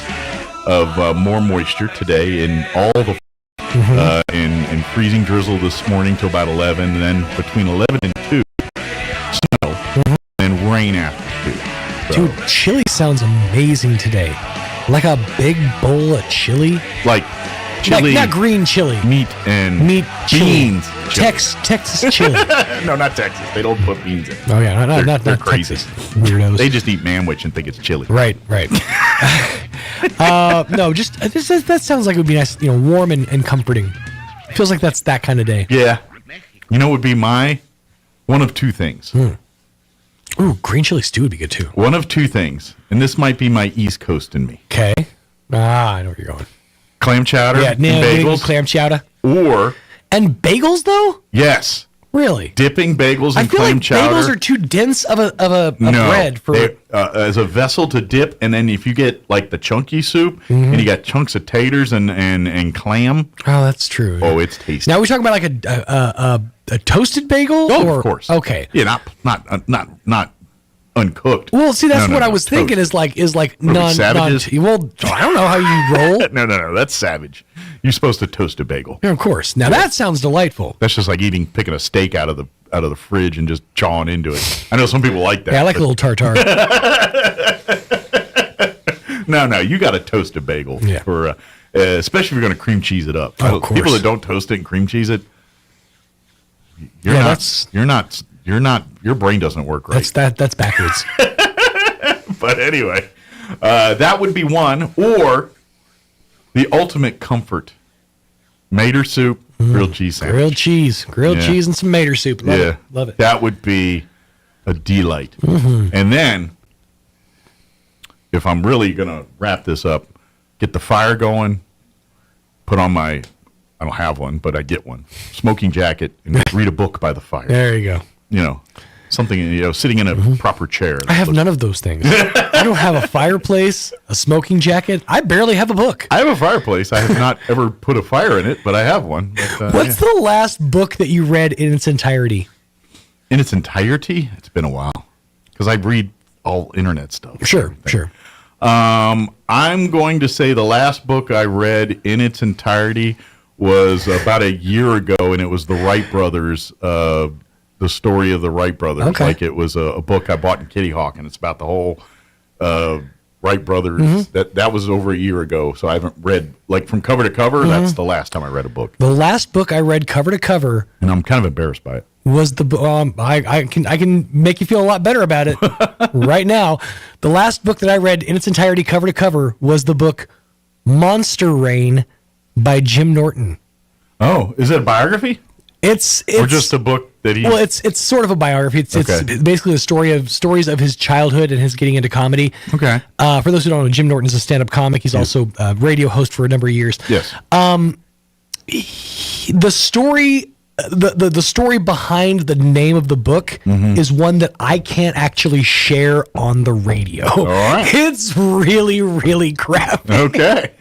Speaker 10: of more moisture today in all the in freezing drizzle this morning to about 11, and then between 11 and 2, snow, and rain after 2. So,
Speaker 11: Dude, chili sounds amazing today. Like a big bowl of chili.
Speaker 10: Like chili.
Speaker 11: Not green chili.
Speaker 10: Meat
Speaker 11: chili.
Speaker 10: Beans.
Speaker 11: Texas chili.
Speaker 10: No, not Texas. They don't put beans in.
Speaker 11: Oh, yeah. Not
Speaker 10: crazy.
Speaker 11: Texas. Weirdos.
Speaker 10: They just eat manwich and think it's chili.
Speaker 11: Right. No, just that sounds like it would be nice, warm and comforting. Feels like that's that kind of day.
Speaker 10: Yeah. It would be my one of two things.
Speaker 11: Ooh, green chili stew would be good too.
Speaker 10: One of two things. And this might be my East Coast in me.
Speaker 11: Okay. I know where you're going.
Speaker 10: Clam chowder and bagels.
Speaker 11: Clam chowder.
Speaker 10: And
Speaker 11: bagels, though?
Speaker 10: Yes.
Speaker 11: Really?
Speaker 10: Dipping bagels in clam chowder.
Speaker 11: I feel like bagels are too dense of a bread for...
Speaker 10: as a vessel to dip, and then if you get like the chunky soup, and you got chunks of taters and clam.
Speaker 11: Oh, that's true.
Speaker 10: Oh, it's tasty.
Speaker 11: Now, are we talking about like a toasted bagel?
Speaker 10: Oh, of course.
Speaker 11: Okay.
Speaker 10: Yeah, not uncooked.
Speaker 11: Well, see, that's what I was thinking is like
Speaker 10: savages?
Speaker 11: Well, I don't know how you roll.
Speaker 10: No, that's savage. You're supposed to toast a bagel.
Speaker 11: Yeah, of course. Now that sounds delightful.
Speaker 10: That's just like picking a steak out of the fridge and just chawing into it. I know some people like that.
Speaker 11: Yeah, I like a little tartare.
Speaker 10: No, you got to toast a bagel for, especially if you're going to cream cheese it up.
Speaker 11: Oh, of course.
Speaker 10: People that don't toast it and cream cheese it, your brain doesn't work right.
Speaker 11: That's backwards.
Speaker 10: But anyway, that would be one, or the ultimate comfort: mater soup, grilled cheese sandwich.
Speaker 11: Grilled cheese, and some mater soup. Love it.
Speaker 10: That would be a delight. And then, if I'm really gonna wrap this up, get the fire going, put on I don't have one, but I get one, smoking jacket, and read a book by the fire.
Speaker 11: There you go.
Speaker 10: Something, sitting in a proper chair.
Speaker 11: I have none of those things. I don't have a fireplace, a smoking jacket. I barely have a book.
Speaker 10: I have a fireplace. I have not ever put a fire in it, but I have one. But,
Speaker 11: What's the last book that you read in its entirety?
Speaker 10: In its entirety? It's been a while. Because I read all internet stuff.
Speaker 11: Sure.
Speaker 10: I'm going to say the last book I read in its entirety was about a year ago, and it was the Wright brothers, the story of the Wright brothers.
Speaker 11: Okay.
Speaker 10: Like it was a book I bought in Kitty Hawk, and it's about the whole Wright brothers. That was over a year ago, so I haven't read like from cover to cover. That's the last time I read a book.
Speaker 11: The last book I read cover to cover,
Speaker 10: and I'm kind of embarrassed by it,
Speaker 11: was the I can make you feel a lot better about it right now. The last book that I read in its entirety cover to cover was the book Monster Rain by Jim Norton.
Speaker 10: Oh, is it a biography?
Speaker 11: It's
Speaker 10: or just a book that he.
Speaker 11: Well, it's sort of a biography. It's basically the stories of his childhood and his getting into comedy.
Speaker 10: Okay.
Speaker 11: For those who don't know, Jim Norton is a stand-up comic. He's also a radio host for a number of years.
Speaker 10: Yes.
Speaker 11: The story. The story behind the name of the book is one that I can't actually share on the radio.
Speaker 10: All right.
Speaker 11: It's really, really crappy.
Speaker 10: Okay.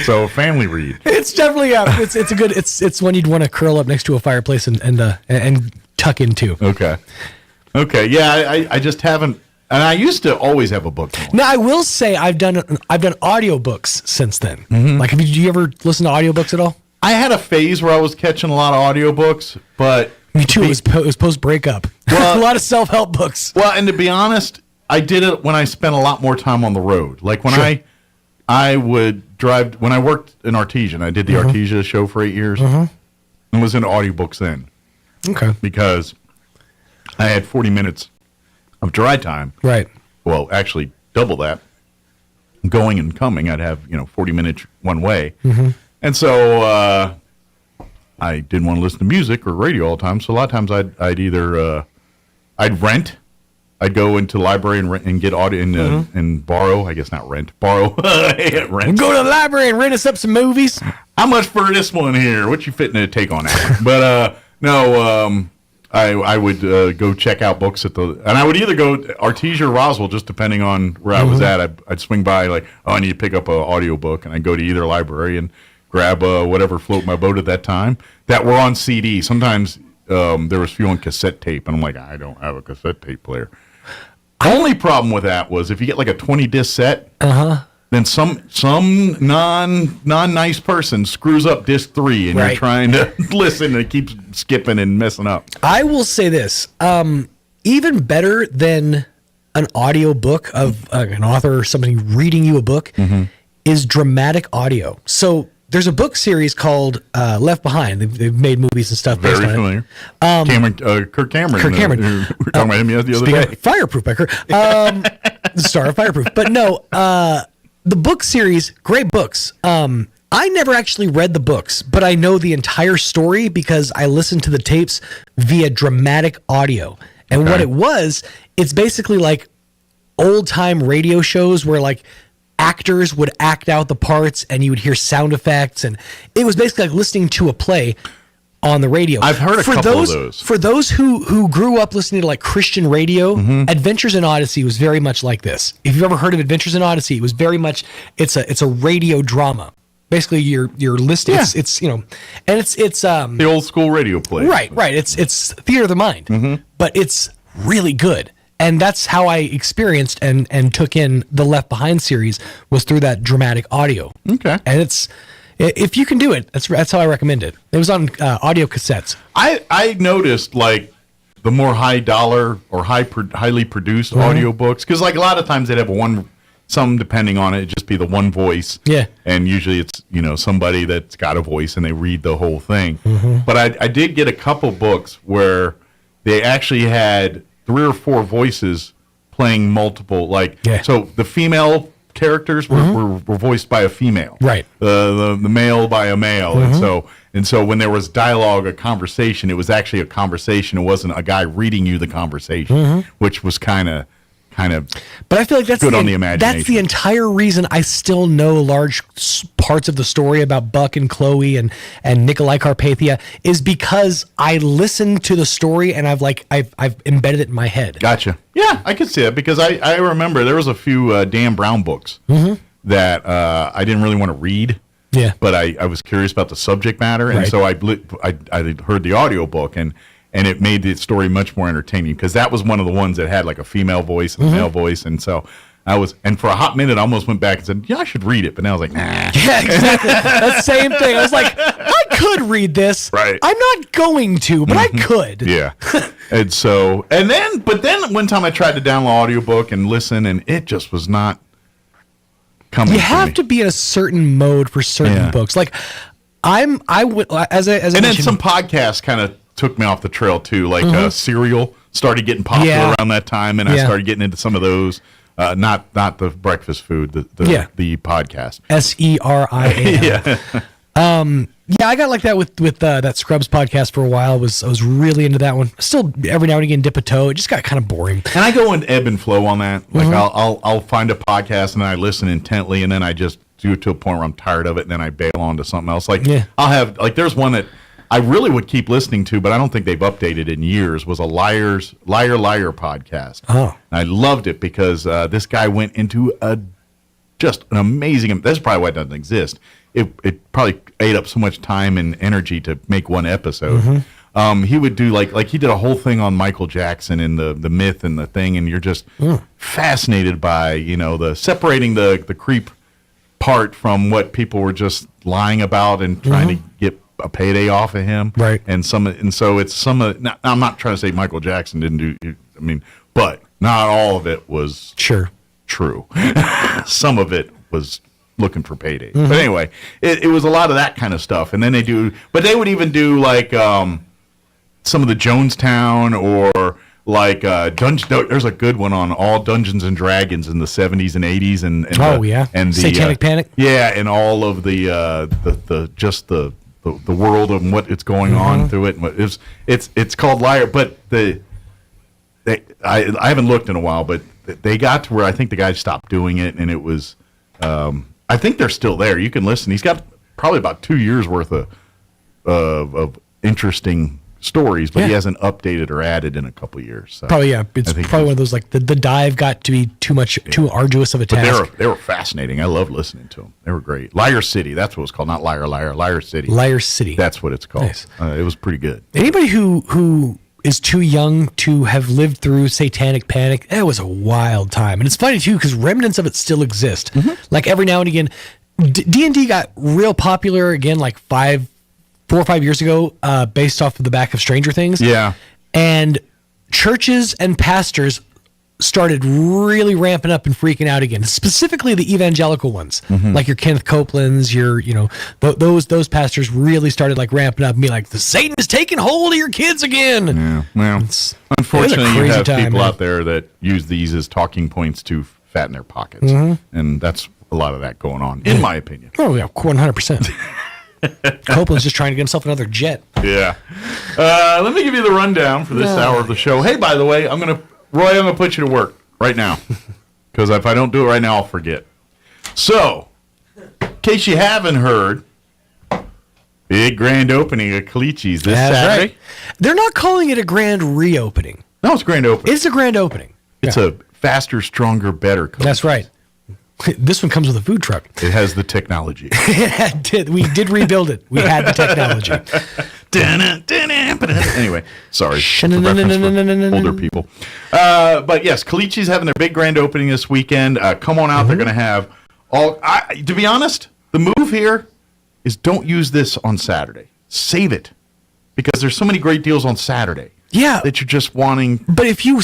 Speaker 10: So family read.
Speaker 11: It's definitely it's a good it's one you'd want to curl up next to a fireplace and tuck into.
Speaker 10: Okay. Yeah, I just haven't, and I used to always have a book.
Speaker 11: Now I will say I've done audiobooks since then. Like, do you ever listen to audiobooks at all?
Speaker 10: I had a phase where I was catching a lot of audiobooks, but
Speaker 11: me too. It was post breakup.
Speaker 10: Well,
Speaker 11: a lot of self-help books.
Speaker 10: Well, and to be honest, I did it when I spent a lot more time on the road. Like when I would drive, when I worked in Artesia, I did the Artesia show for 8 years, and was into audiobooks then.
Speaker 11: Okay.
Speaker 10: Because I had 40 minutes of dry time.
Speaker 11: Right.
Speaker 10: Well, actually, double that. Going and coming, I'd have 40 minutes one way.
Speaker 11: Mm-hmm.
Speaker 10: And so I didn't want to listen to music or radio all the time. So a lot of times I'd either I'd rent. I'd go into the library and rent and get audio and borrow. I guess not rent. Borrow. Rent.
Speaker 11: Go to the library and rent us up some movies.
Speaker 10: How much for this one here? What you fitting to take on that? But no, I would go check out books and I would either go Artesia or Roswell, just depending on where I was at. I'd swing by like, I need to pick up an audio book, and I'd go to either library and grab whatever float my boat at that time that were on CD. Sometimes there was few on cassette tape, and I'm like, I don't have a cassette tape player. Only problem with that was if you get like a 20 disc set, then some non-nice person screws up disc 3 and you're trying to listen and it keeps skipping and messing up.
Speaker 11: I will say this, even better than an audio book of an author or somebody reading you a book is dramatic audio. So there's a book series called Left Behind. They've made movies and stuff based on
Speaker 10: familiar.
Speaker 11: it.
Speaker 10: Kirk Cameron.
Speaker 11: Kirk Cameron.
Speaker 10: We were talking about him the other day.
Speaker 11: Fireproof by Kirk. The star of Fireproof. But no, the book series, great books. I never actually read the books, but I know the entire story because I listened to the tapes via dramatic audio. And what it was, it's basically like old-time radio shows where like actors would act out the parts and you would hear sound effects, and it was basically like listening to a play on the radio.
Speaker 10: I've heard a couple of those.
Speaker 11: For those who grew up listening to like Christian radio, Adventures in Odyssey was very much like this. If you've ever heard of Adventures in Odyssey, it was very much it's a radio drama. Basically, you're listening. Yeah. It's and it's
Speaker 10: the old school radio play.
Speaker 11: Right. It's theater of the mind, but it's really good. And that's how I experienced and took in the Left Behind series, was through that dramatic audio.
Speaker 10: Okay.
Speaker 11: And it's, if you can do it, that's how I recommend it. It was on audio cassettes.
Speaker 10: I noticed like the more high dollar or highly produced audiobooks, because like a lot of times they'd have some depending on it, it'd just be the one voice.
Speaker 11: Yeah.
Speaker 10: And usually it's, somebody that's got a voice and they read the whole thing. But I did get a couple books where they actually had 3 or 4 voices playing multiple, so the female characters were voiced by a female,
Speaker 11: right?
Speaker 10: The male by a male, and so when there was dialogue, a conversation, it was actually a conversation. It wasn't a guy reading you the conversation, which was kind of.
Speaker 11: But I feel like that's
Speaker 10: good on the imagination.
Speaker 11: That's the entire reason I still know large parts of the story about Buck and Chloe and Nikolai Carpathia, is because I listened to the story and I've embedded it in my head.
Speaker 10: Gotcha. Yeah, I could see it because I remember there was a few Dan Brown books that I didn't really want to read.
Speaker 11: Yeah.
Speaker 10: But I was curious about the subject matter, and so I heard the audiobook and it made the story much more entertaining because that was one of the ones that had like a female voice and a male voice, and so and for a hot minute I almost went back and said, I should read it, but now I was like, nah.
Speaker 11: Yeah, exactly. That same thing. I was like, I could read this.
Speaker 10: Right.
Speaker 11: I'm not going to, but I could.
Speaker 10: Yeah. And so, but then one time I tried to download an audiobook and listen, and it just was not coming.
Speaker 11: You have to be in a certain mode for certain books. Like I would, as I
Speaker 10: and then some podcasts kind of took me off the trail too, like Serial started getting popular around that time, and I started getting into some of those. Not the breakfast food, the podcast.
Speaker 11: SERIAM. I got like that with that Scrubs podcast for a while. I was really into that one. Still every now and again dip a toe. It just got kind of boring.
Speaker 10: And I go in ebb and flow on that. Like I'll find a podcast and then I listen intently, and then I just do it to a point where I'm tired of it, and then I bail on to something else. I'll have there's one that I really would keep listening to, but I don't think they've updated in years, was a Liar podcast.
Speaker 11: Oh.
Speaker 10: And I loved it because this guy went into just an amazing, that's probably why it doesn't exist. It probably ate up so much time and energy to make one episode. He would do he did a whole thing on Michael Jackson and the myth and the thing, and you're just fascinated by, the separating the creep part from what people were just lying about and trying to get a payday off of him,
Speaker 11: right?
Speaker 10: And so it's some of. Now, I'm not trying to say Michael Jackson didn't do. I mean, but not all of it was true. Some of it was looking for payday. But anyway, it was a lot of that kind of stuff. And then they would even do some of the Jonestown or like there's a good one on all Dungeons and Dragons in the 70s and 80s and and the
Speaker 11: Satanic Panic.
Speaker 10: Yeah, and all of the world and what it's going on through it. And it's called Liar, but I haven't looked in a while, but they got to where I think the guy stopped doing it, and it was I think they're still there. You can listen. He's got probably about 2 years worth of interesting stories, but he hasn't updated or added in a couple of years. So
Speaker 11: probably, yeah. It's probably one of those, like, the dive got to be too arduous of a task.
Speaker 10: But they were fascinating. I loved listening to them. They were great. Liar City, that's what it's called. Not Liar, Liar City.
Speaker 11: Liar City.
Speaker 10: That's what it's called.
Speaker 11: Nice.
Speaker 10: It was pretty good.
Speaker 11: Anybody who is too young to have lived through Satanic Panic, it was a wild time. And it's funny, too, because remnants of it still exist. Like, every now and again, D&D got real popular again, like 4 or 5 years ago, based off of the back of Stranger Things.
Speaker 10: Yeah.
Speaker 11: And churches and pastors started really ramping up and freaking out again, specifically the evangelical ones, like your Kenneth Copelands, those pastors really started like ramping up and be like, the Satan is taking hold of your kids again.
Speaker 10: Yeah. Well, unfortunately, you have people out there that use these as talking points to fatten their pockets. And that's a lot of that going on, in my opinion.
Speaker 11: Oh, yeah, 100%. Copeland's just trying to get himself another jet.
Speaker 10: Yeah. Let me give you the rundown for this hour of the show. Hey, by the way, I'm going to put you to work right now. Because if I don't do it right now, I'll forget. So, in case you haven't heard, big grand opening at Calichi's this Saturday.
Speaker 11: Right. They're not calling it a grand reopening.
Speaker 10: No, it's a grand opening.
Speaker 11: It's a grand opening.
Speaker 10: It's a faster, stronger, better Calichi's.
Speaker 11: That's right. This one comes with a food truck.
Speaker 10: It has the technology.
Speaker 11: We did rebuild it. We had the technology.
Speaker 10: Anyway, sorry. For older people. But yes, Calichi's having their big grand opening this weekend. Come on out. They're going to have to be honest, the move here is don't use this on Saturday. Save it. Because there's so many great deals on Saturday.
Speaker 11: Yeah,
Speaker 10: that you're just wanting.
Speaker 11: But if you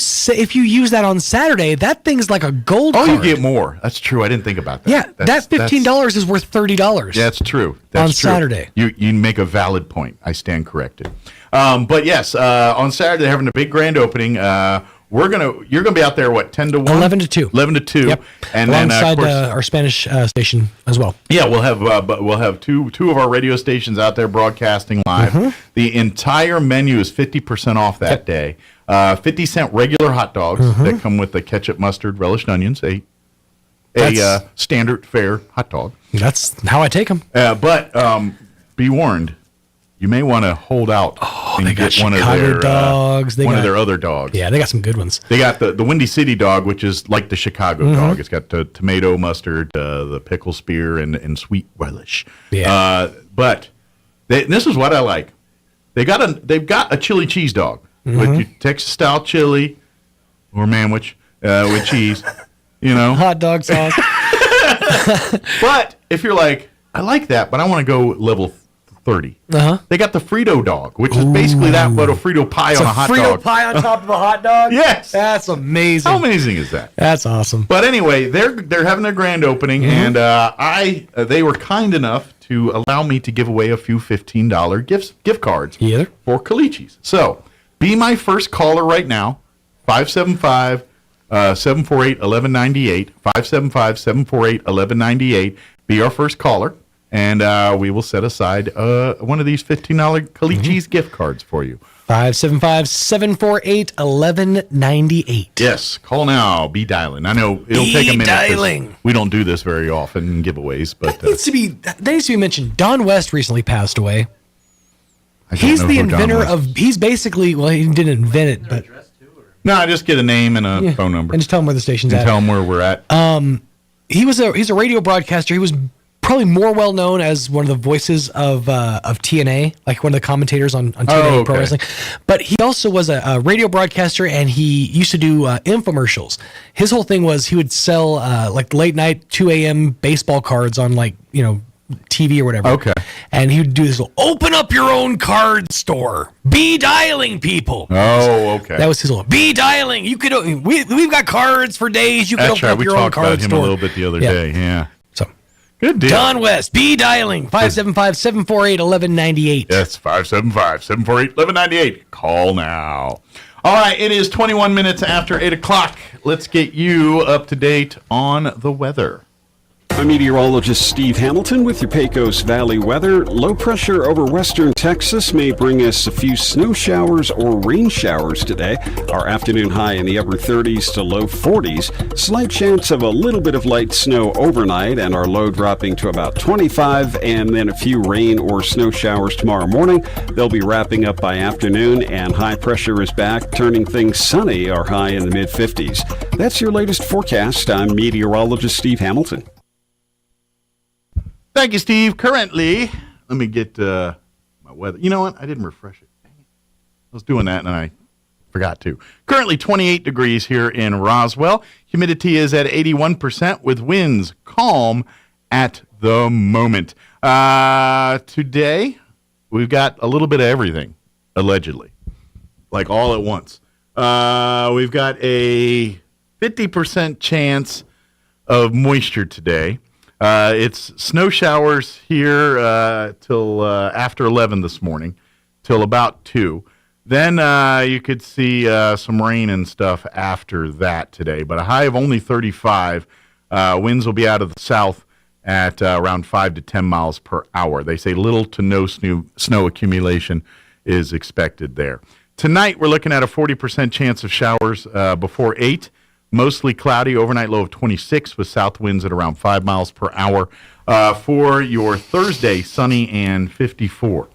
Speaker 11: use that on Saturday, that thing's like a gold card.
Speaker 10: You get more. That's true. I didn't think about that.
Speaker 11: Yeah, that $15 is worth $30.
Speaker 10: That's true.
Speaker 11: On Saturday.
Speaker 10: You make a valid point. I stand corrected. But yes, on Saturday they're having a big grand opening. You're gonna be out there 10 to 1?
Speaker 11: 11 to 2.
Speaker 10: 11 to 2.
Speaker 11: Yep.
Speaker 10: And
Speaker 11: alongside
Speaker 10: then
Speaker 11: our Spanish station as well.
Speaker 10: Yeah, we'll have two of our radio stations out there broadcasting live. The entire menu is 50% off that day. 50-cent regular hot dogs that come with the ketchup, mustard, relish, and onions. A standard fare hot dog.
Speaker 11: That's how I take them.
Speaker 10: But be warned. You may want to hold out and get one of their
Speaker 11: dogs.
Speaker 10: Of their other dogs.
Speaker 11: Yeah, they got some good ones.
Speaker 10: They got the Windy City dog, which is like the Chicago dog. It's got the tomato, mustard, the pickle spear, and sweet relish.
Speaker 11: Yeah.
Speaker 10: But this is what I like. They've got a chili cheese dog with your Texas style chili or manwich with cheese.
Speaker 11: Hot dog sauce.
Speaker 10: But if you're like, I like that, but I want to go level 30. They got the Frito dog, which is basically that, but a Frito pie on a hot dog.
Speaker 11: Frito pie on top of a hot dog?
Speaker 10: Yes.
Speaker 11: That's amazing.
Speaker 10: How amazing is that?
Speaker 11: That's awesome.
Speaker 10: But anyway, they're having their grand opening, and they were kind enough to allow me to give away a few $15 gift cards for Calichi's. So, be my first caller right now, 575-748-1198, 575-748-1198. Be our first caller. And we will set aside one of these $15 Calichi's gift cards for you.
Speaker 11: 575-748-1198.
Speaker 10: Yes, call now. Be dialing. I know it'll take a minute.
Speaker 11: Dialing.
Speaker 10: We don't do this very often, giveaways, but
Speaker 11: that needs to be mentioned. Don West recently passed away. He's the inventor of. He's basically he didn't invent it, but
Speaker 10: no, just get a name and a phone number,
Speaker 11: and just tell him where the station's at.
Speaker 10: Tell him where we're at.
Speaker 11: He's a radio broadcaster. He was probably more well known as one of the voices of TNA, like one of the commentators on TNA Pro Wrestling. But he also was a radio broadcaster, and he used to do infomercials. His whole thing was he would sell like late night 2 a.m. baseball cards on TV or whatever.
Speaker 10: Okay.
Speaker 11: And he would do this, open up your own card store. Be dialing people.
Speaker 10: Oh, okay.
Speaker 11: That was his whole, be dialing. You could, we've got cards for days. You could open up your own card store.
Speaker 10: We talked about him a little bit the other day, yeah.
Speaker 11: So,
Speaker 10: Good deal.
Speaker 11: Don West, be dialing 575-748-1198.
Speaker 10: Yes, 575-748-1198. Call now. All right, it is 21 minutes after 8 o'clock. Let's get you up to date on the weather.
Speaker 12: I'm meteorologist Steve Hamilton with your Pecos Valley weather. Low pressure over western Texas may bring us a few snow showers or rain showers today. Our afternoon high in the upper 30s to low 40s. Slight chance of a little bit of light snow overnight, and our low dropping to about 25, and then a few rain or snow showers tomorrow morning. They'll be wrapping up by afternoon, and high pressure is back, turning things sunny. Our high in the mid 50s. That's your latest forecast. I'm meteorologist Steve Hamilton.
Speaker 10: Thank you, Steve. Currently, let me get my weather. You know what? I didn't refresh it. Dang it. I was doing that, and I forgot to. Currently, 28 degrees here in Roswell. Humidity is at 81% with winds calm at the moment. Today, we've got a little bit of everything, allegedly, like all at once. We've got a 50% chance of moisture today. It's snow showers here till after 11 this morning, till about 2. Then you could see some rain and stuff after that today, but a high of only 35. Winds will be out of the south at around 5 to 10 miles per hour. They say little to no snow accumulation is expected there. Tonight, we're looking at a 40% chance of showers before 8. Mostly cloudy, overnight low of 26 with south winds at around 5 miles per hour. For your Thursday, sunny and 54.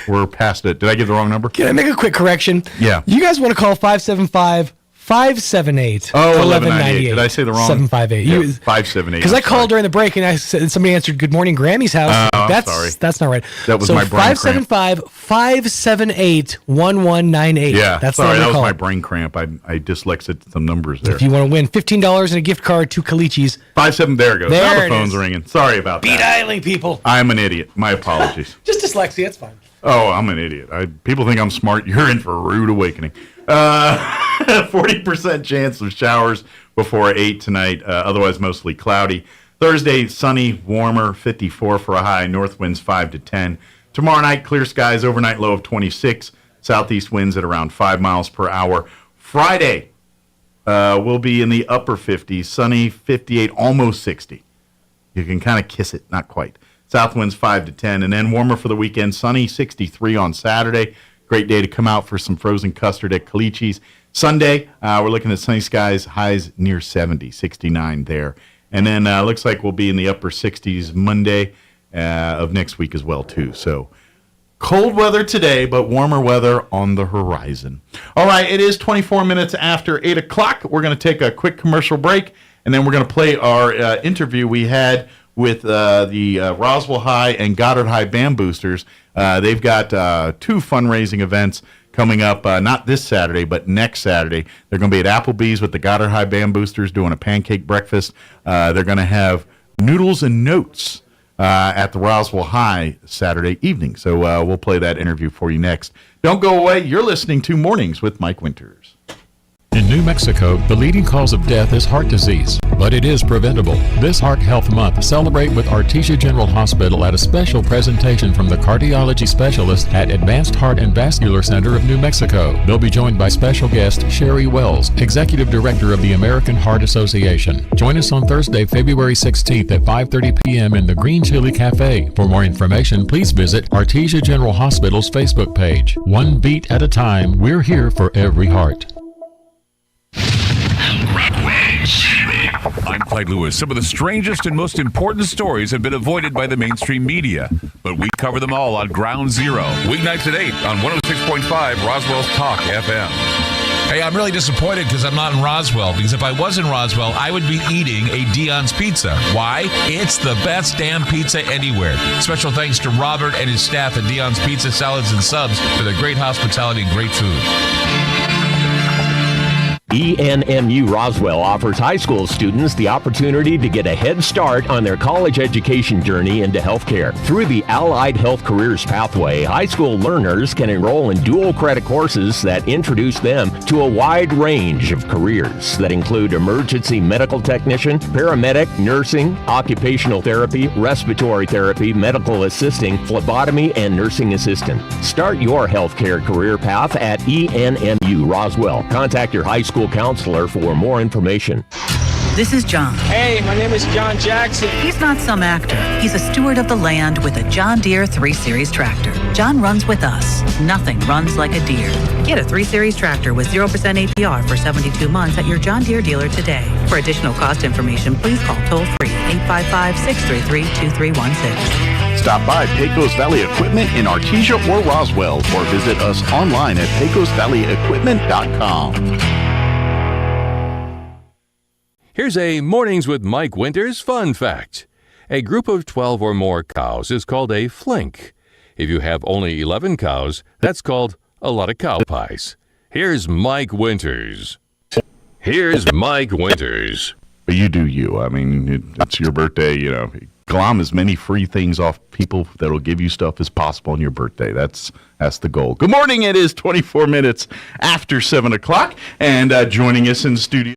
Speaker 10: We're past it. Did I give the wrong number?
Speaker 11: Can I make a quick correction?
Speaker 10: Yeah.
Speaker 11: You guys want to call 575-578.
Speaker 10: 1198. Did I say the wrong?
Speaker 11: 758.
Speaker 10: Yeah, 578.
Speaker 11: Because I called during the break and I said somebody answered "Good morning, Grammy's house."
Speaker 10: I'm sorry.
Speaker 11: That's not right.
Speaker 10: That was my brain cramp.
Speaker 11: 575-578-1198.
Speaker 10: Yeah,
Speaker 11: that's
Speaker 10: sorry. That was
Speaker 11: call.
Speaker 10: my brain cramp. I dyslexied some numbers there.
Speaker 11: If you want to win $15 and a gift card to Calichi's.
Speaker 10: 57. There it goes.
Speaker 11: There
Speaker 10: now
Speaker 11: it
Speaker 10: the phone's
Speaker 11: is.
Speaker 10: ringing. Sorry about that.
Speaker 11: Be dialing, people.
Speaker 10: I'm an idiot. My apologies.
Speaker 11: Just dyslexia. It's fine.
Speaker 10: Oh, I'm an idiot. People think I'm smart. You're in for a rude awakening. 40% chance of showers before 8 tonight. Otherwise, mostly cloudy. Thursday, sunny, warmer, 54 for a high. North winds 5 to 10. Tomorrow night, clear skies. Overnight low of 26. Southeast winds at around 5 miles per hour. Friday will be in the upper 50s. Sunny, 58, almost 60. You can kind of kiss it. Not quite. South winds 5 to 10, and then warmer for the weekend. Sunny, 63 on Saturday. Great day to come out for some frozen custard at Calichi's. Sunday, we're looking at sunny skies, highs near 70, 69 there. And then looks like we'll be in the upper 60s Monday of next week as well, too. So cold weather today, but warmer weather on the horizon. All right, it is 24 minutes after 8 o'clock. We're going to take a quick commercial break, and then we're going to play our interview we had with the Roswell High and Goddard High Band Boosters. They've got 2 fundraising events coming up, not this Saturday, but next Saturday. They're going to be at Applebee's with the Goddard High Band Boosters doing a pancake breakfast. They're going to have noodles and notes at the Roswell High Saturday evening. So we'll play that interview for you next. Don't go away. You're listening to Mornings with Mike Winters.
Speaker 13: In New Mexico, the leading cause of death is heart disease, but it is preventable. This Heart Health Month, celebrate with Artesia General Hospital at a special presentation from the cardiology specialist at Advanced Heart and Vascular Center of New Mexico. They'll be joined by special guest Sherry Wells, Executive Director of the American Heart Association. Join us on Thursday, February 16th at 5:30 p.m. in the Green Chili Cafe. For more information, please visit Artesia General Hospital's Facebook page. One beat at a time, we're here for every heart.
Speaker 14: I'm Clyde Lewis. Some of the strangest and most important stories have been avoided by the mainstream media, but we cover them all on Ground Zero. Weeknights at 8 on 106.5 Roswell Talk FM.
Speaker 15: Hey, I'm really disappointed because I'm not in Roswell, because if I was in Roswell, I would be eating a Dion's Pizza. Why? It's the best damn pizza anywhere. Special thanks to Robert and his staff at Dion's Pizza, Salads, and Subs for their great hospitality and great food.
Speaker 16: ENMU Roswell offers high school students the opportunity to get a head start on their college education journey into healthcare. Through the Allied Health Careers Pathway, high school learners can enroll in dual credit courses that introduce them to a wide range of careers that include emergency medical technician, paramedic, nursing, occupational therapy, respiratory therapy, medical assisting, phlebotomy, and nursing assistant. Start your healthcare career path at ENMU Roswell. Contact your high school counselor for more information.
Speaker 17: This is John.
Speaker 18: Hey, my name is John Jackson.
Speaker 17: He's not some actor. He's a steward of the land with a John Deere 3 Series tractor. John runs with us. Nothing runs like a deer. Get a 3 Series tractor with 0% APR for 72 months at your John Deere dealer today. For additional cost information, please call toll-free 855-633-2316.
Speaker 10: Stop by Pecos Valley Equipment in Artesia or Roswell, or visit us online at pecosvalleyequipment.com.
Speaker 9: Here's a Mornings with Mike Winters fun fact. A group of 12 or more cows is called a flink. If you have only 11 cows, that's called a lot of cow pies. Here's Mike Winters. Here's Mike Winters.
Speaker 10: But you do you. I mean, it's your birthday, you know. Glom as many free things off people that'll give you stuff as possible on your birthday. That's the goal. Good morning. It is 24 minutes after 7 o'clock. And joining us in the studio.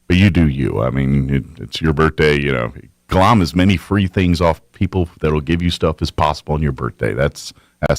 Speaker 10: But you do you. I mean, it's your birthday, you know. Glom as many free things off people that'll give you stuff as possible on your birthday. That's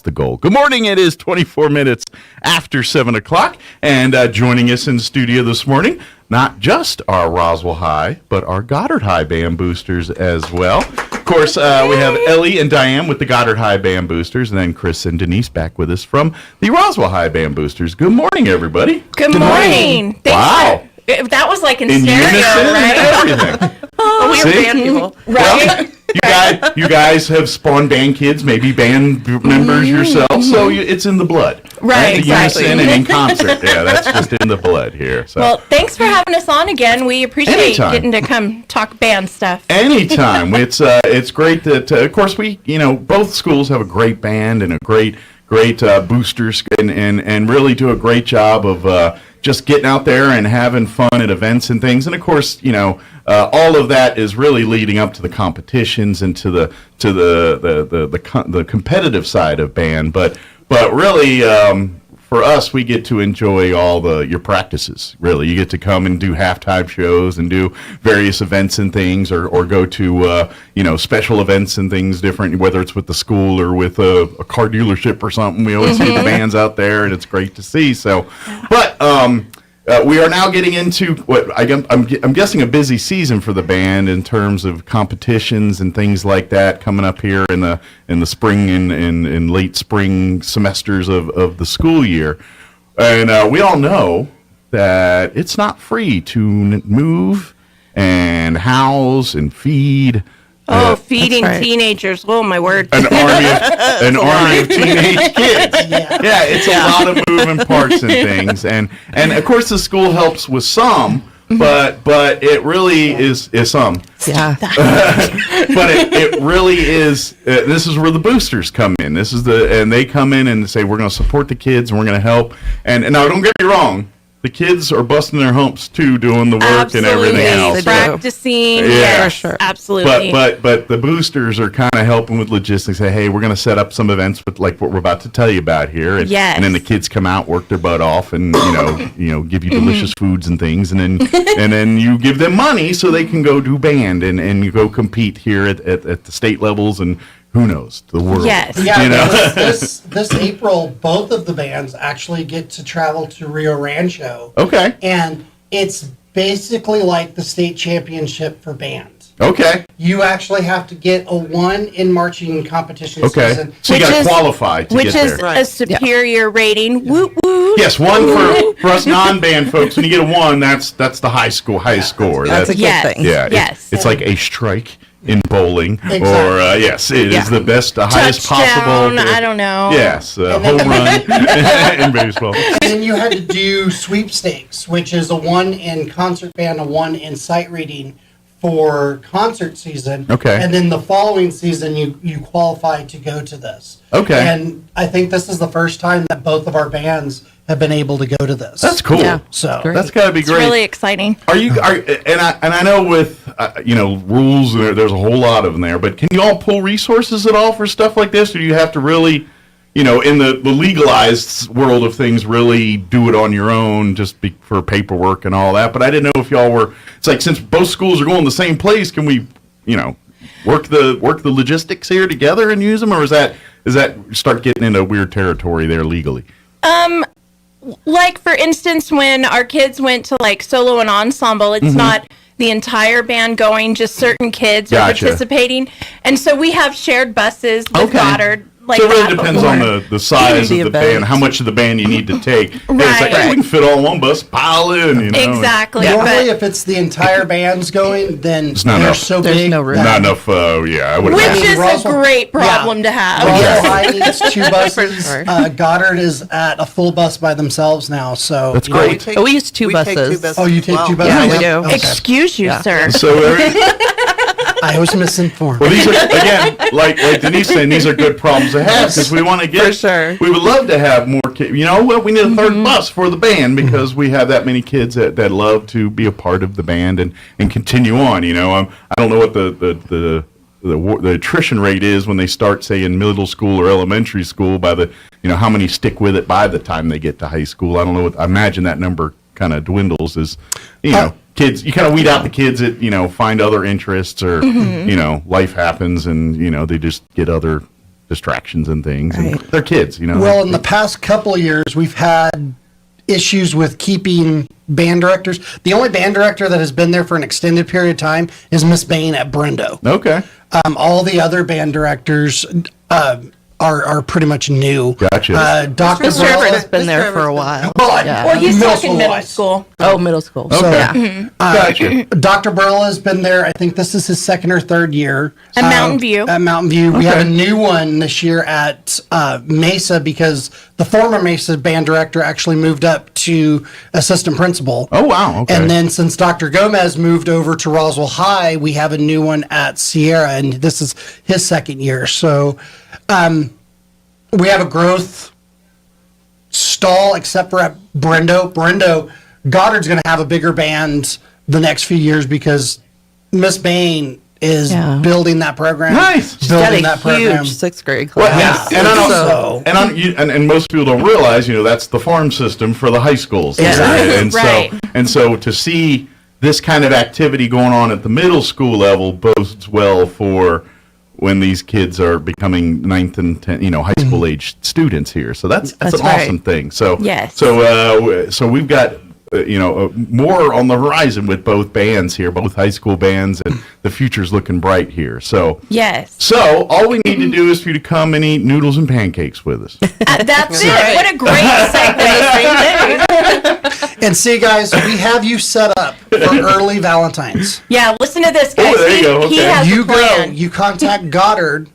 Speaker 10: the goal. Good morning. It is 24 minutes after 7 o'clock. And joining us in the studio this morning, not just our Roswell High, but our Goddard High Band Boosters as well. Of course, we have Ellie and Diane with the Goddard High Band Boosters, and then Chris and Denise back with us from the Roswell High Band Boosters. Good morning, everybody.
Speaker 19: Good morning.
Speaker 10: Wow.
Speaker 19: That was like in
Speaker 10: Unison
Speaker 19: stereo, right?
Speaker 10: and everything.
Speaker 19: Oh, we were
Speaker 10: See?
Speaker 19: band people, right?
Speaker 10: Well, you guys have spawned band kids, maybe band members yourselves, so it's in the blood.
Speaker 19: Right, exactly.
Speaker 10: Unison and in concert. Yeah, that's just in the blood here. So.
Speaker 19: Well, thanks for having us on again. We appreciate
Speaker 10: Anytime.
Speaker 19: getting to come talk band stuff.
Speaker 10: Anytime. It's great that, of course, both schools have a great band and a great boosters and really do a great job of just getting out there and having fun at events and things. And of course, all of that is really leading up to the competitions and to the competitive side of band. But really, for us, we get to enjoy all your practices. Really, you get to come and do halftime shows and do various events and things, or go to special events and things different, whether it's with the school or with a car dealership or something. We always see the bands out there, and it's great to see. So, but we are now getting into what I'm guessing a busy season for the band in terms of competitions and things like that coming up here in the spring and late spring semesters of the school year. And we all know that it's not free to move and house and feed.
Speaker 19: Feeding teenagers. Oh, my word.
Speaker 10: An army of teenage kids. Yeah, it's a lot of moving parts and things. And of course, the school helps with some, but it really is some.
Speaker 19: Yeah.
Speaker 10: But it really is, this is where the boosters come in. And they come in and say, we're going to support the kids and we're going to help. And now, don't get me wrong. The kids are busting their humps too, doing the work and everything else.
Speaker 19: Practicing, yes, for sure. Absolutely.
Speaker 10: But the boosters are kind of helping with logistics. Say, hey, we're going to set up some events with like what we're about to tell you about here, and then the kids come out, work their butt off, and give you delicious foods and things, and then you give them money so they can go do band and you go compete here at the state levels and. Who knows? The world.
Speaker 19: Yes.
Speaker 20: Yeah, this April, both of the bands actually get to travel to Rio Rancho.
Speaker 10: Okay.
Speaker 20: And it's basically like the state championship for bands.
Speaker 10: Okay.
Speaker 20: You actually have to get a 1 in marching competition season.
Speaker 10: So you got to qualify to get there.
Speaker 19: Which is a superior rating. Woot woot.
Speaker 10: Yes, one for us non-band folks. When you get a 1, that's the high score.
Speaker 3: That's a good thing.
Speaker 10: Yeah,
Speaker 19: yes.
Speaker 10: It's like a strike in bowling,
Speaker 20: Exactly.
Speaker 10: or yes, it is the best, the highest possible.
Speaker 19: I don't know.
Speaker 10: Yes, home run in baseball.
Speaker 20: And then you had to do sweepstakes, which is a 1 in concert band, a 1 in sight reading for concert season.
Speaker 10: Okay.
Speaker 20: And then the following season, you qualify to go to this.
Speaker 10: Okay.
Speaker 20: And I think this is the first time that both of our bands have been able to go to this.
Speaker 10: That's cool.
Speaker 19: Yeah.
Speaker 20: So
Speaker 10: That's got to be
Speaker 19: It's
Speaker 10: great.
Speaker 19: really exciting.
Speaker 10: And I know with rules, there's a whole lot of them there. But can you all pull resources at all for stuff like this, or do you have to really, in the legalized world of things, really do it on your own just for paperwork and all that? But I didn't know if y'all were. It's like, since both schools are going the same place, can we, work the logistics here together and use them, or is that start getting into weird territory there legally?
Speaker 19: Like, for instance, when our kids went to like solo and ensemble, it's not the entire band going, just certain kids are participating. And so we have shared buses with Goddard. Like,
Speaker 10: so it really depends on the size of the band, how much of the band you need to take. It's like, we can fit all in one bus, pile in,
Speaker 19: Exactly.
Speaker 20: Normally, if it's the entire band's going, then
Speaker 10: It's not
Speaker 20: they're
Speaker 10: enough.
Speaker 20: so
Speaker 3: There's
Speaker 20: big.
Speaker 3: no room.
Speaker 10: Not enough, I would
Speaker 19: Which
Speaker 10: imagine.
Speaker 19: is
Speaker 20: Roswell-
Speaker 19: a great problem to have.
Speaker 20: Roswell High needs 2 buses. Goddard is at a full bus by themselves now, so
Speaker 10: That's great.
Speaker 3: We use 2 buses.
Speaker 20: Oh, you take 2 buses?
Speaker 3: Yeah, we do.
Speaker 20: Okay.
Speaker 19: Excuse you, sir.
Speaker 10: So
Speaker 20: I was misinformed.
Speaker 10: Well, these are, again, like Denise saying, these are good problems to have, because we want to get.
Speaker 3: For sure.
Speaker 10: We would love to have more kids. We need a third bus for the band, because we have that many kids that love to be a part of the band and continue on. I don't know what the attrition rate is when they start, say, in middle school or elementary school, by the how many stick with it by the time they get to high school. I don't know. I imagine that number kind of dwindles as kids. You kind of weed out the kids that find other interests, or life happens and they just get other distractions and things. And they're kids.
Speaker 20: Well, in the past couple of years, we've had issues with keeping band directors. The only band director that has been there for an extended period of time is Miss Bain at Brendo.
Speaker 10: Okay.
Speaker 20: All the other band directors are pretty much new.
Speaker 10: Gotcha.
Speaker 20: Dr.
Speaker 3: Mr. Everett's been there for a while.
Speaker 19: Well, he's talking middle school.
Speaker 3: Oh, middle school.
Speaker 10: Okay. Gotcha.
Speaker 20: Dr. Burla has been there. I think this is his 2nd or 3rd year.
Speaker 19: At Mountain View.
Speaker 20: At Mountain View. We have a new one this year at Mesa, because the former Mesa band director actually moved up to assistant principal.
Speaker 10: Oh, wow. Okay.
Speaker 20: And then since Dr. Gomez moved over to Roswell High, we have a new one at Sierra, and this is his 2nd year. So we have a growth stall, except for at Brendo. Goddard's going to have a bigger band the next few years, because Miss Bain is building that program.
Speaker 10: Nice.
Speaker 20: Building that program.
Speaker 3: Huge 6th grade class.
Speaker 10: And most people don't realize, that's the farm system for the high schools.
Speaker 19: Right.
Speaker 10: And so to see this kind of activity going on at the middle school level bodes well for when these kids are becoming 9th and 10th, high school age students here. So that's an awesome thing. So
Speaker 19: Yes.
Speaker 10: So we've got more on the horizon with both bands here, both high school bands, and the future's looking bright here. So
Speaker 19: Yes.
Speaker 10: So all we need to do is for you to come and eat noodles and pancakes with us.
Speaker 19: That's it. What a great segue.
Speaker 20: And see, guys, we have you set up for early Valentine's.
Speaker 19: Yeah, listen to this, guys.
Speaker 10: there you go.
Speaker 19: He
Speaker 10: Okay.
Speaker 19: has
Speaker 20: You
Speaker 19: a plan.
Speaker 20: go, you contact Goddard,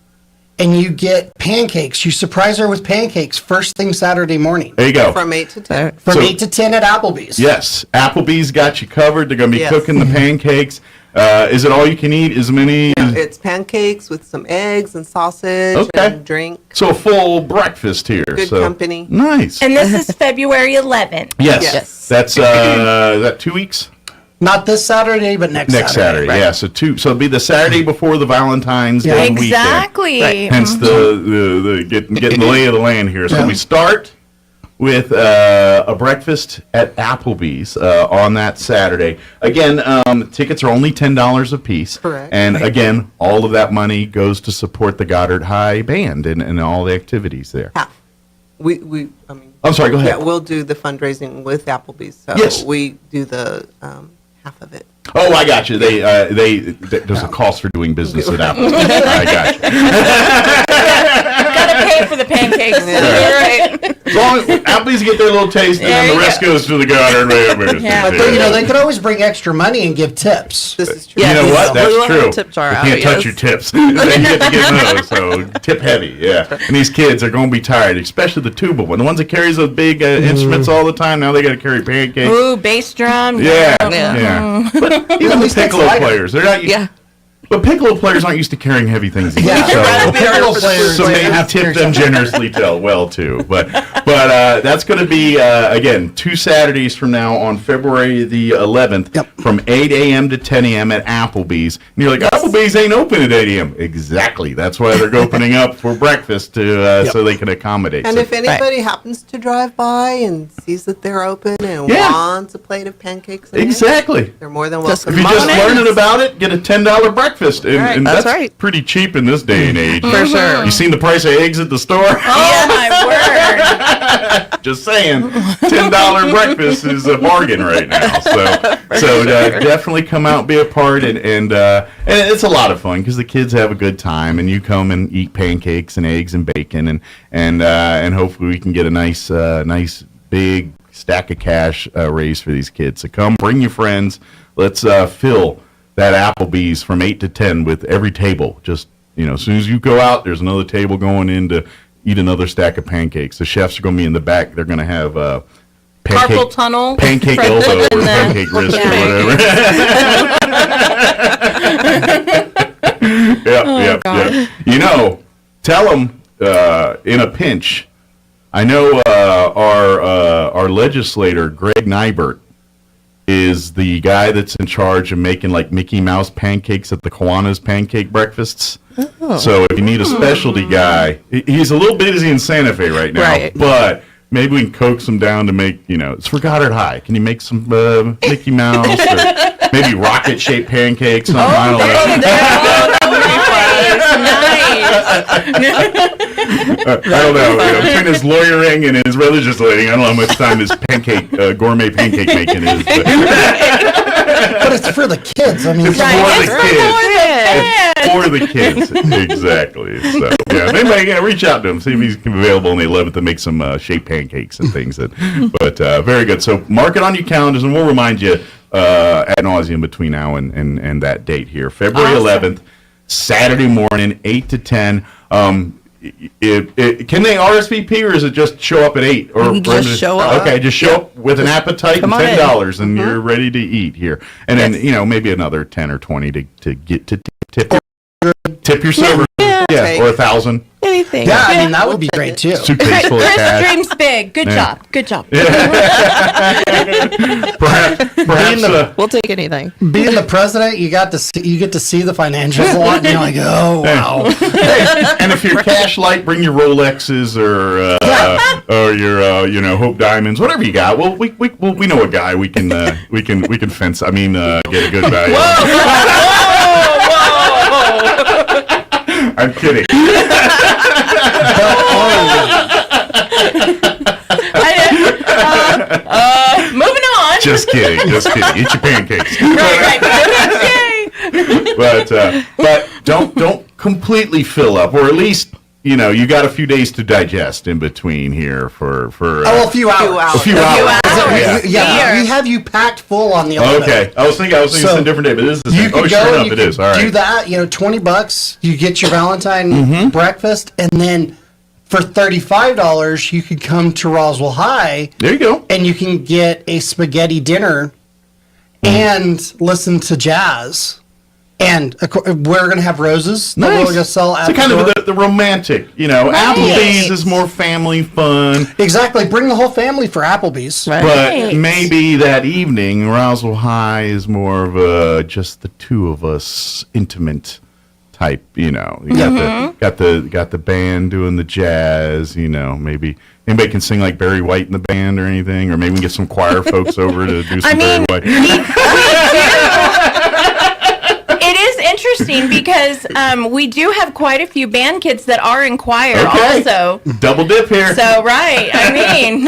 Speaker 20: and you get pancakes. You surprise her with pancakes first thing Saturday morning.
Speaker 10: There you go.
Speaker 3: From 8 to 10.
Speaker 20: From 8 to 10 at Applebee's.
Speaker 10: Yes, Applebee's got you covered. They're going to be cooking the pancakes. Is it all you can eat? As many?
Speaker 4: It's pancakes with some eggs and sausage and drink.
Speaker 10: So a full breakfast here.
Speaker 4: Good company.
Speaker 10: Nice.
Speaker 19: And this is February 11th.
Speaker 10: Yes. That's is that 2 weeks?
Speaker 20: Not this Saturday, but next
Speaker 10: Saturday.
Speaker 20: Right.
Speaker 10: Yeah. So it'll be the Saturday before the Valentine's Day weekend.
Speaker 19: Exactly. Right.
Speaker 10: Hence the getting the lay of the land here. So we start with a breakfast at Applebee's on that Saturday. Again, tickets are only $10 a piece.
Speaker 4: Correct.
Speaker 10: And again, all of that money goes to support the Goddard High Band and all the activities there.
Speaker 4: Half.
Speaker 10: I'm sorry, go ahead.
Speaker 4: Yeah, we'll do the fundraising with Applebee's. So
Speaker 10: Yes.
Speaker 4: we do the half of it.
Speaker 10: Oh, I got you. There's a cost for doing business at Applebee's. I got you.
Speaker 19: Gotta pay for the pancakes.
Speaker 4: Right.
Speaker 10: As long as Applebee's get their little taste, and then the rest goes to the garden.
Speaker 19: Yeah.
Speaker 20: But they could always bring extra money and give tips.
Speaker 4: This is true.
Speaker 10: You know what? That's true.
Speaker 3: Tips are
Speaker 10: You
Speaker 3: out,
Speaker 10: can't touch
Speaker 3: yes.
Speaker 10: your tips. They get to give those, so tip heavy, yeah. And these kids are going to be tired, especially the tuba one. The ones that carries those big instruments all the time, now they got to carry pancakes.
Speaker 19: Ooh, bass drum.
Speaker 10: Yeah.
Speaker 3: Yeah.
Speaker 10: But even the piccolo players, they're not. But piccolo players aren't used to carrying heavy things either.
Speaker 20: Yeah. Piccolo players.
Speaker 10: So maybe tip them generously well too. But that's going to be again 2 Saturdays from now on February the 11th from 8 a.m. to 10 a.m. at Applebee's. And you're like, Applebee's ain't open at 8 a.m. Exactly. That's why they're opening up for breakfast to so they can accommodate.
Speaker 4: And
Speaker 10: So-
Speaker 4: if anybody happens to drive by and sees that they're open and wants a plate of pancakes, and
Speaker 10: Exactly.
Speaker 4: eggs, they're more than welcome.
Speaker 10: If you're just learning about it, get a $10 breakfast. And
Speaker 3: That's
Speaker 10: that's
Speaker 3: right.
Speaker 10: pretty cheap in this day and age.
Speaker 3: For sure.
Speaker 10: You seen the price of eggs at the store?
Speaker 19: Oh, my word.
Speaker 10: Just saying, $10 breakfast is a bargain right now. So definitely come out, be a part, and it's a lot of fun because the kids have a good time, and you come and eat pancakes and eggs and bacon, and hopefully we can get a nice big stack of cash raised for these kids. So come, bring your friends. Let's fill that Applebee's from 8 to 10 with every table. Just, as soon as you go out, there's another table going in to eat another stack of pancakes. The chefs are going to be in the back. They're going to have
Speaker 19: Carpal tunnel.
Speaker 10: pancake elbow or pancake wrist or whatever. Yeah. Tell them in a pinch. I know our legislator, Greg Nybert, is the guy that's in charge of making like Mickey Mouse pancakes at the Kiwanis pancake breakfasts. Oh. So if you need a specialty guy, he's a little busy in Santa Fe right now, but maybe we can coax him down to make, it's for Goddard High. Can you make some Mickey Mouse or maybe rocket-shaped pancakes? I don't know. Between his lawyering and his legislating, I don't know how much time his gourmet pancake making is.
Speaker 20: But it's for the kids. I mean,
Speaker 10: it's for the kids. Exactly. So maybe reach out to him, see if he's available on the 11th to make some shaped pancakes and things. But very good. So mark it on your calendars, and we'll remind you ad nauseum between now and that date here, February 11th, Saturday morning, 8 to 10. Can they RSVP, or is it just show up at 8? Or
Speaker 3: just show up.
Speaker 10: Okay, just show up with an appetite and $10, and you're ready to eat here. And then maybe another 10 or 20 to get to tip your server. Or 1,000.
Speaker 3: Anything.
Speaker 20: Yeah, I mean that would be great too.
Speaker 10: Suitcase full of
Speaker 19: Chris
Speaker 10: cash.
Speaker 19: dreams big. Good job. Good job.
Speaker 10: Perhaps
Speaker 3: we'll take anything.
Speaker 20: Being the president, you get to see the financials a lot, and you're like, oh wow.
Speaker 10: And if you're cash light, bring your Rolexes or your Hope Diamonds, whatever you got. Well, we know a guy we can fence. I mean, get a good value. I'm kidding.
Speaker 19: Moving on.
Speaker 10: Just kidding. Eat your pancakes.
Speaker 19: Right.
Speaker 10: But don't completely fill up, or at least you got a few days to digest in between here for
Speaker 20: a few hours.
Speaker 10: A few hours.
Speaker 20: Yeah, we have you packed full on the 11th.
Speaker 10: Okay, I was thinking it's a different day, but this is
Speaker 20: you could go.
Speaker 10: Sure enough, it is. All right.
Speaker 20: Do that. $20. You get your Valentine breakfast, and then for $35, you could come to Roswell High.
Speaker 10: There you go.
Speaker 20: And you can get a spaghetti dinner and listen to jazz. And we're going to have roses that we're going to sell at
Speaker 10: so kind of the romantic, Applebee's is more family fun.
Speaker 20: Exactly. Bring the whole family for Applebee's.
Speaker 10: Right. But maybe that evening, Roswell High is more of a just the two of us intimate type, You got the band doing the jazz, Maybe anybody can sing like Barry White in the band or anything, or maybe we can get some choir folks over to do some Barry White.
Speaker 19: It is interesting because we do have quite a few band kids that are in choir also.
Speaker 10: Double dip here.
Speaker 19: So, right. I mean,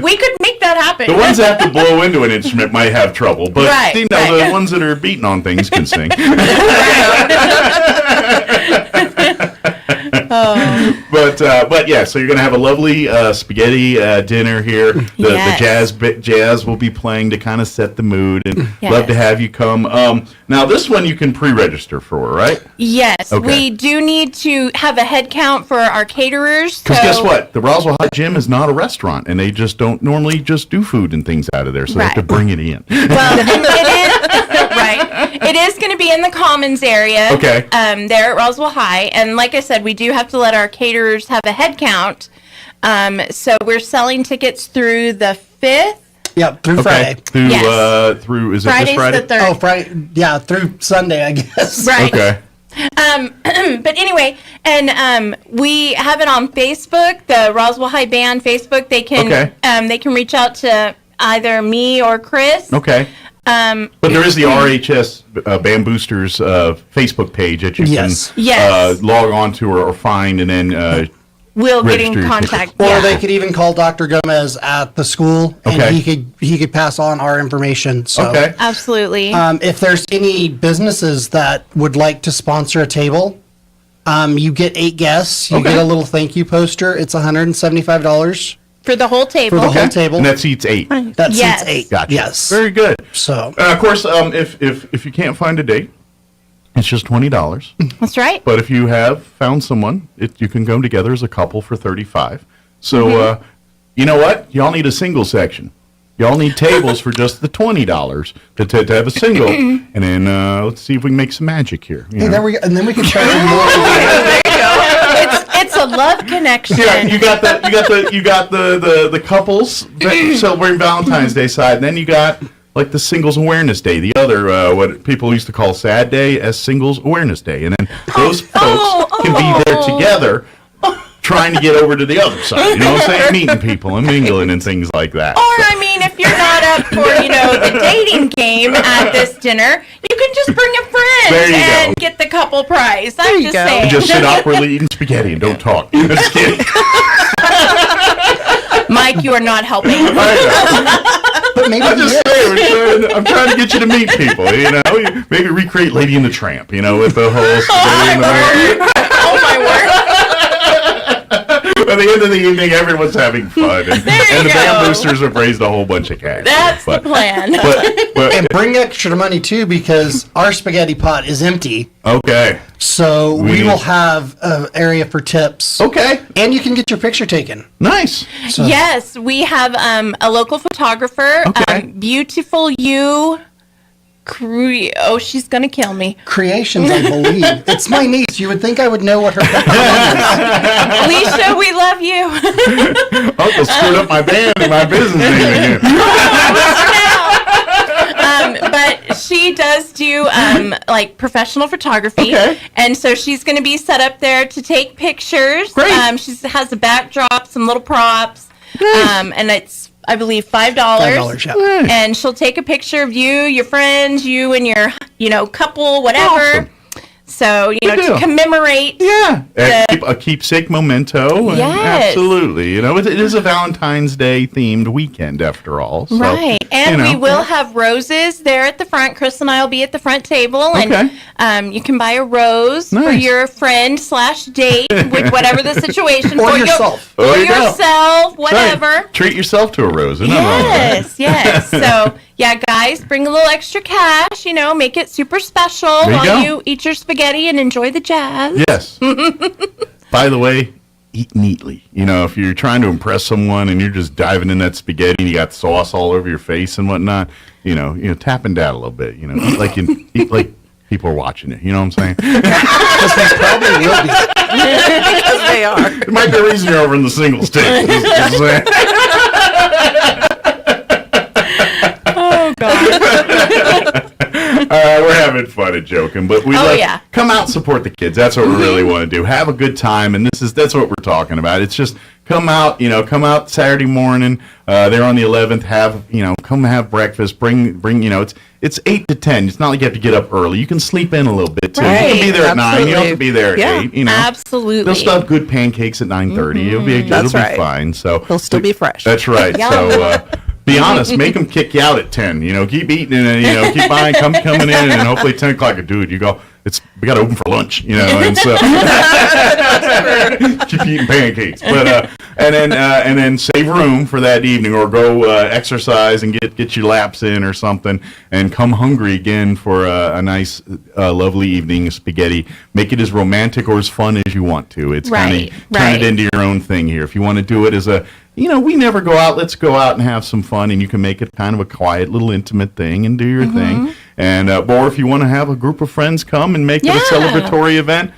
Speaker 19: we could make that happen.
Speaker 10: The ones that have to blow into an instrument might have trouble, but the ones that are beating on things can sing. But yeah, so you're going to have a lovely spaghetti dinner here. The jazz will be playing to kind of set the mood, and love to have you come. Now this one you can pre-register for, right?
Speaker 19: Yes, we do need to have a head count for our caterers.
Speaker 10: Because guess what? The Roswell High Gym is not a restaurant, and they just don't normally just do food and things out of there, so they have to bring it in.
Speaker 19: Well, it is right. It is going to be in the Commons area.
Speaker 10: Okay.
Speaker 19: There at Roswell High, and like I said, we do have to let our caterers have a head count. So we're selling tickets through the 5th.
Speaker 20: Yep, through Friday.
Speaker 10: Through is
Speaker 19: Friday's
Speaker 10: it this Friday?
Speaker 19: the 3rd.
Speaker 20: Oh, Friday. Yeah, through Sunday, I guess.
Speaker 19: Right.
Speaker 10: Okay.
Speaker 19: But anyway, and we have it on Facebook, the Roswell High Band Facebook. They can reach out to either me or Chris.
Speaker 10: Okay. But there is the RHS Band Boosters Facebook page that you can log on to or find, and then
Speaker 19: we'll get in contact.
Speaker 20: Or they could even call Dr. Gomez at the school, and he could pass on our information. So
Speaker 19: absolutely.
Speaker 20: If there's any businesses that would like to sponsor a table, you get 8 guests. You get a little thank you poster. It's $175.
Speaker 19: For the whole table.
Speaker 20: For the whole table.
Speaker 10: And that seats 8.
Speaker 20: That seats 8.
Speaker 10: Gotcha.
Speaker 20: Yes.
Speaker 10: Very good.
Speaker 20: So,
Speaker 10: of course, if you can't find a date, it's just $20.
Speaker 19: That's right.
Speaker 10: But if you have found someone, you can come together as a couple for $35. So, you know what? Y'all need a single section. Y'all need tables for just the $20 to have a single, and then let's see if we can make some magic here.
Speaker 20: Hey, there we go. And then we can charge them more.
Speaker 19: There you go. It's a love connection.
Speaker 10: Yeah, you got the couples that celebrating Valentine's Day side, and then you got like the Singles Awareness Day, the other what people used to call Sad Day as Singles Awareness Day, and then those folks can be there together, trying to get over to the other side. You know what I'm saying? Meeting people and mingling and things like that.
Speaker 19: Or, I mean, if you're not up for, the dating game at this dinner, you can just bring a friend and get the couple prize. I'm just saying.
Speaker 10: And just sit awkwardly eating spaghetti and don't talk. Just kidding.
Speaker 19: Mike, you are not helping.
Speaker 20: But maybe
Speaker 10: I'm just saying, I'm trying to get you to meet people, Maybe recreate Lady and the Tramp, with the whole spaghetti in the morning.
Speaker 19: Oh, my word.
Speaker 10: At the end of the evening, everyone's having fun, and the Band Boosters have raised a whole bunch of cash.
Speaker 19: That's the plan.
Speaker 20: And bring extra money too, because our spaghetti pot is empty.
Speaker 10: Okay.
Speaker 20: So we will have an area for tips.
Speaker 10: Okay.
Speaker 20: And you can get your picture taken.
Speaker 10: Nice.
Speaker 20: So.
Speaker 19: Yes, we have a local photographer.
Speaker 10: Okay.
Speaker 19: Beautiful You. She's gonna kill me.
Speaker 20: Creations, I believe. It's my niece. You would think I would know what her name is.
Speaker 19: Alicia, we love you.
Speaker 10: Uncle screwed up my band and my business name again.
Speaker 19: But she does do like professional photography, and so she's going to be set up there to take pictures.
Speaker 10: Great.
Speaker 19: She has a backdrop, some little props, and it's, I believe, $5.
Speaker 20: $5, yeah.
Speaker 19: And she'll take a picture of you, your friends, you and your couple, whatever.
Speaker 10: Awesome.
Speaker 19: So, to commemorate.
Speaker 10: Yeah. A keepsake memento. And absolutely. It is a Valentine's Day themed weekend after all. So,
Speaker 19: right. And we will have roses there at the front. Chris and I will be at the front table. And you can buy a rose for your friend/date, with whatever the situation.
Speaker 20: Or yourself.
Speaker 19: Or yourself, whatever.
Speaker 10: Right. Treat yourself to a rose.
Speaker 19: Yes. So, yeah, guys, bring a little extra cash, make it super special while you eat your spaghetti and enjoy the jazz.
Speaker 10: Yes. By the way, eat neatly. If you're trying to impress someone and you're just diving in that spaghetti and you got sauce all over your face and whatnot, tap and down a little bit. Eat like people are watching it. You know what I'm saying?
Speaker 20: Because they probably will be.
Speaker 4: Because they are.
Speaker 10: It might be a reason you're over in the singles table. Just saying.
Speaker 19: Oh, God.
Speaker 10: We're having fun and joking, but we come out and support the kids. That's what we really want to do. Have a good time, and that's what we're talking about. It's just come out Saturday morning. They're on the 11th. Come have breakfast. Bring. It's 8 to 10. It's not like you have to get up early. You can sleep in a little bit too.
Speaker 19: Right.
Speaker 10: You can be there at 9. You don't have to be there at 8.
Speaker 19: Absolutely.
Speaker 10: They'll still have good pancakes at 9:30. It'll be fine. So
Speaker 4: they'll still be fresh.
Speaker 10: That's right. So. Be honest, make them kick you out at 10. Keep eating and keep buying, coming in, and hopefully 10 o'clock, dude, we got to open for lunch, and so keep eating pancakes. But and then save room for that evening, or go exercise and get your laps in or something, and come hungry again for a nice, lovely evening of spaghetti. Make it as romantic or as fun as you want to. It's kind of turn it into your own thing here. If you want to do it as a we never go out. Let's go out and have some fun, and you can make it kind of a quiet, little intimate thing and do your thing. And or if you want to have a group of friends come and make it a celebratory event,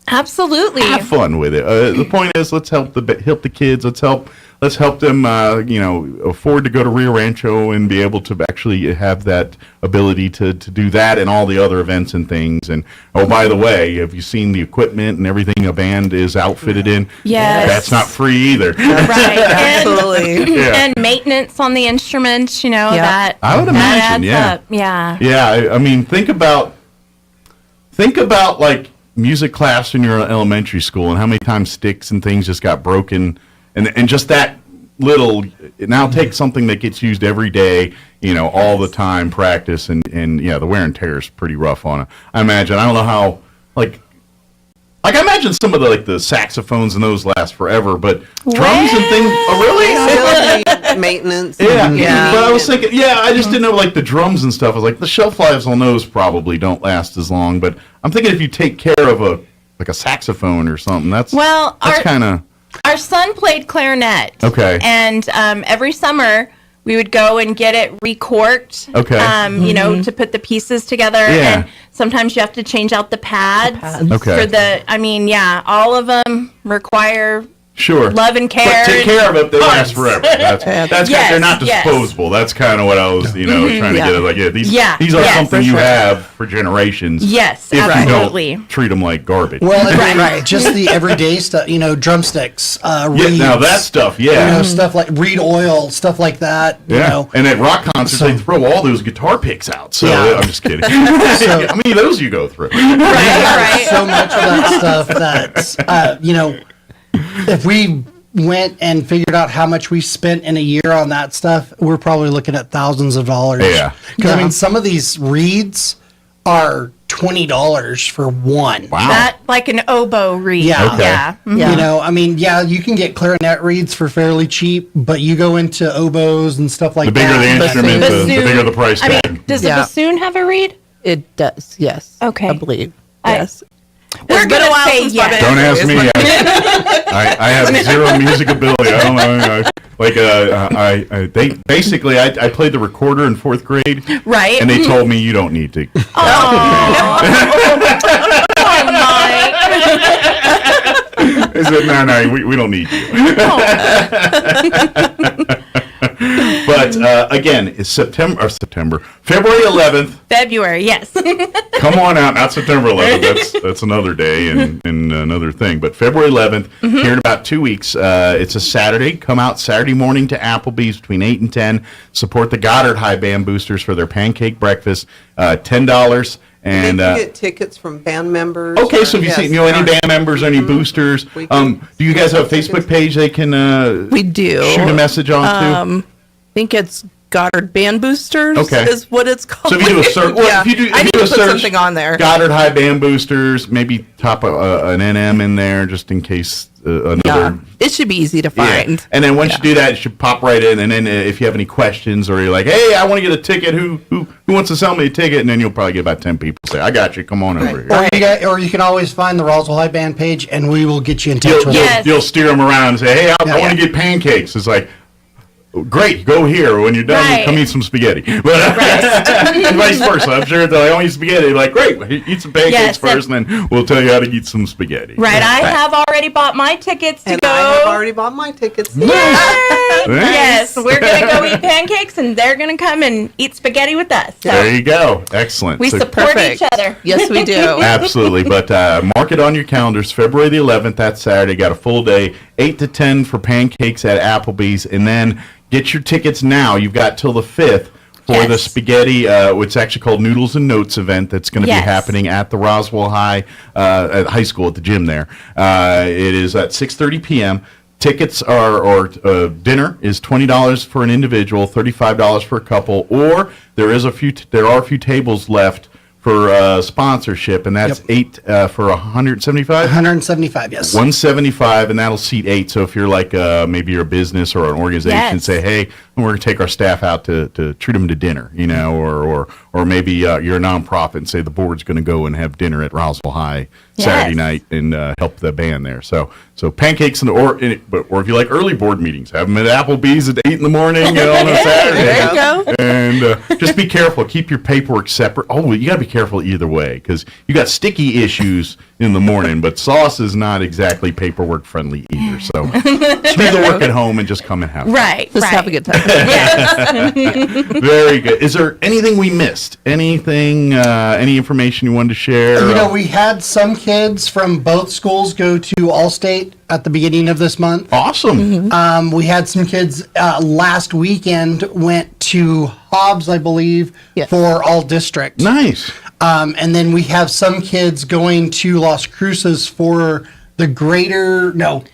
Speaker 19: absolutely
Speaker 10: have fun with it. The point is, let's help the kids. Let's help them, afford to go to Rio Rancho and be able to actually have that ability to do that and all the other events and things. And by the way, have you seen the equipment and everything a band is outfitted in?
Speaker 19: Yes.
Speaker 10: That's not free either.
Speaker 19: Right.
Speaker 4: Absolutely.
Speaker 19: And maintenance on the instruments, that
Speaker 10: I would imagine,
Speaker 19: adds up. Yeah.
Speaker 10: Yeah, I mean, think about like music class in your elementary school and how many times sticks and things just got broken. And just that little, now take something that gets used every day, all the time, practice, and the wear and tear is pretty rough on it. I imagine. I don't know how, like I imagine some of the saxophones and those last forever, but drums and things, really?
Speaker 4: Maintenance.
Speaker 10: Yeah. But I was thinking, I just didn't know the drums and stuff. I was like, the shelf lives on those probably don't last as long, but I'm thinking if you take care of a saxophone or something, that's kind of...
Speaker 19: Our son played clarinet.
Speaker 10: Okay.
Speaker 19: And every summer we would go and get it recorked.
Speaker 10: Okay.
Speaker 19: To put the pieces together.
Speaker 10: Yeah.
Speaker 19: And sometimes you have to change out the pads.
Speaker 10: Okay.
Speaker 19: For all of them require love and care.
Speaker 10: But take care of it, they last forever. They're not disposable. That's kind of what I was, trying to get at. These are something you have for generations.
Speaker 19: Yes,
Speaker 10: if
Speaker 19: absolutely.
Speaker 10: You don't treat them like garbage.
Speaker 20: Well, just the everyday stuff, drumsticks, reeds.
Speaker 10: Now that stuff,
Speaker 20: stuff like reed oil, stuff like that.
Speaker 10: And at rock concerts, they throw all those guitar picks out. So I'm just kidding. How many of those you go through?
Speaker 20: Right. So much of that stuff that, if we went and figured out how much we spent in a year on that stuff, we're probably looking at thousands of dollars.
Speaker 10: Yeah.
Speaker 20: Because, some of these reeds are $20 for one.
Speaker 10: Wow.
Speaker 19: That like an oboe reed.
Speaker 20: Yeah.
Speaker 10: Okay.
Speaker 19: Yeah.
Speaker 20: Mm-hmm. You can get clarinet reeds for fairly cheap, but you go into oboes and stuff like
Speaker 10: that. The bigger the instrument, the bigger the price tag.
Speaker 19: Does the bassoon have a reed?
Speaker 3: It does, yes.
Speaker 19: Okay.
Speaker 3: I believe. Yes.
Speaker 19: We're going to say yes.
Speaker 10: Don't ask me. I have zero music ability. I don't know. I played the recorder in 4th grade.
Speaker 19: Right.
Speaker 10: And they told me you don't need to. I said, no, we don't need you. But again, it's February 11th.
Speaker 19: February, yes.
Speaker 10: Come on out, not September 11th. That's another day and another thing. But February 11th, here in about 2 weeks, it's a Saturday. Come out Saturday morning to Applebee's between 8 and 10. Support the Goddard High Band Boosters for their pancake breakfast, $10. And
Speaker 4: you can get tickets from band members.
Speaker 10: Okay, so if you see any band members, any boosters, do you guys have a Facebook page they can
Speaker 3: we do
Speaker 10: shoot a message on to?
Speaker 3: I think it's Goddard Band Boosters is what it's called.
Speaker 10: So if you do a search, if you do a search,
Speaker 3: something on there.
Speaker 10: Goddard High Band Boosters, maybe top an NM in there just in case another.
Speaker 3: Yeah, it should be easy to find.
Speaker 10: Yeah. And then once you do that, it should pop right in. And then if you have any questions or you're like, hey, I want to get a ticket, who wants to sell me a ticket? And then you'll probably get about 10 people say, I got you, come on over here.
Speaker 20: Or you can always find the Roswell High Band page, and we will get you in touch with them.
Speaker 10: You'll steer them around and say, hey, I want to get pancakes. It's like, great, go here. When you're done, come eat some spaghetti. But vice versa. I'm sure if they want to eat spaghetti, like, great, eat some pancakes first, and then we'll tell you how to eat some spaghetti.
Speaker 19: Right, I have already bought my tickets to go.
Speaker 4: I have already bought my tickets.
Speaker 19: Yes, we're going to go eat pancakes, and they're going to come and eat spaghetti with us. So
Speaker 10: there you go. Excellent.
Speaker 19: We support each other.
Speaker 3: Yes, we do.
Speaker 10: Absolutely. But mark it on your calendars. February the 11th, that's Saturday. Got a full day, 8 to 10 for pancakes at Applebee's, and then get your tickets now. You've got till the 5th for the spaghetti, what's actually called Noodles and Notes event that's going to be happening at the Roswell High at high school at the gym there. It is at 6:30 p.m. Tickets or dinner is $20 for an individual, $35 for a couple, or there are a few tables left for sponsorship, and that's 8 for 175.
Speaker 20: 175, yes.
Speaker 10: 175, and that'll seat 8. So if you're like maybe you're a business or an organization, say, hey, we're going to take our staff out to treat them to dinner, or maybe you're a nonprofit and say the board's going to go and have dinner at Roswell High Saturday night and help the band there. So pancakes or if you like early board meetings, have them at Applebee's at 8 in the morning on a Saturday.
Speaker 3: There you go.
Speaker 10: And just be careful. Keep your paperwork separate. Oh, you got to be careful either way because you got sticky issues in the morning, but sauce is not exactly paperwork friendly either. So do the work at home and just come and have
Speaker 3: Right. Just have a good time.
Speaker 10: Very good. Is there anything we missed? Anything, any information you wanted to share?
Speaker 20: We had some kids from both schools go to Allstate at the beginning of this month.
Speaker 10: Awesome.
Speaker 20: We had some kids last weekend went to Hobbs, I believe, for all district.
Speaker 10: Nice.
Speaker 20: And then we have some kids going to Las Cruces for the Great
Speaker 3: American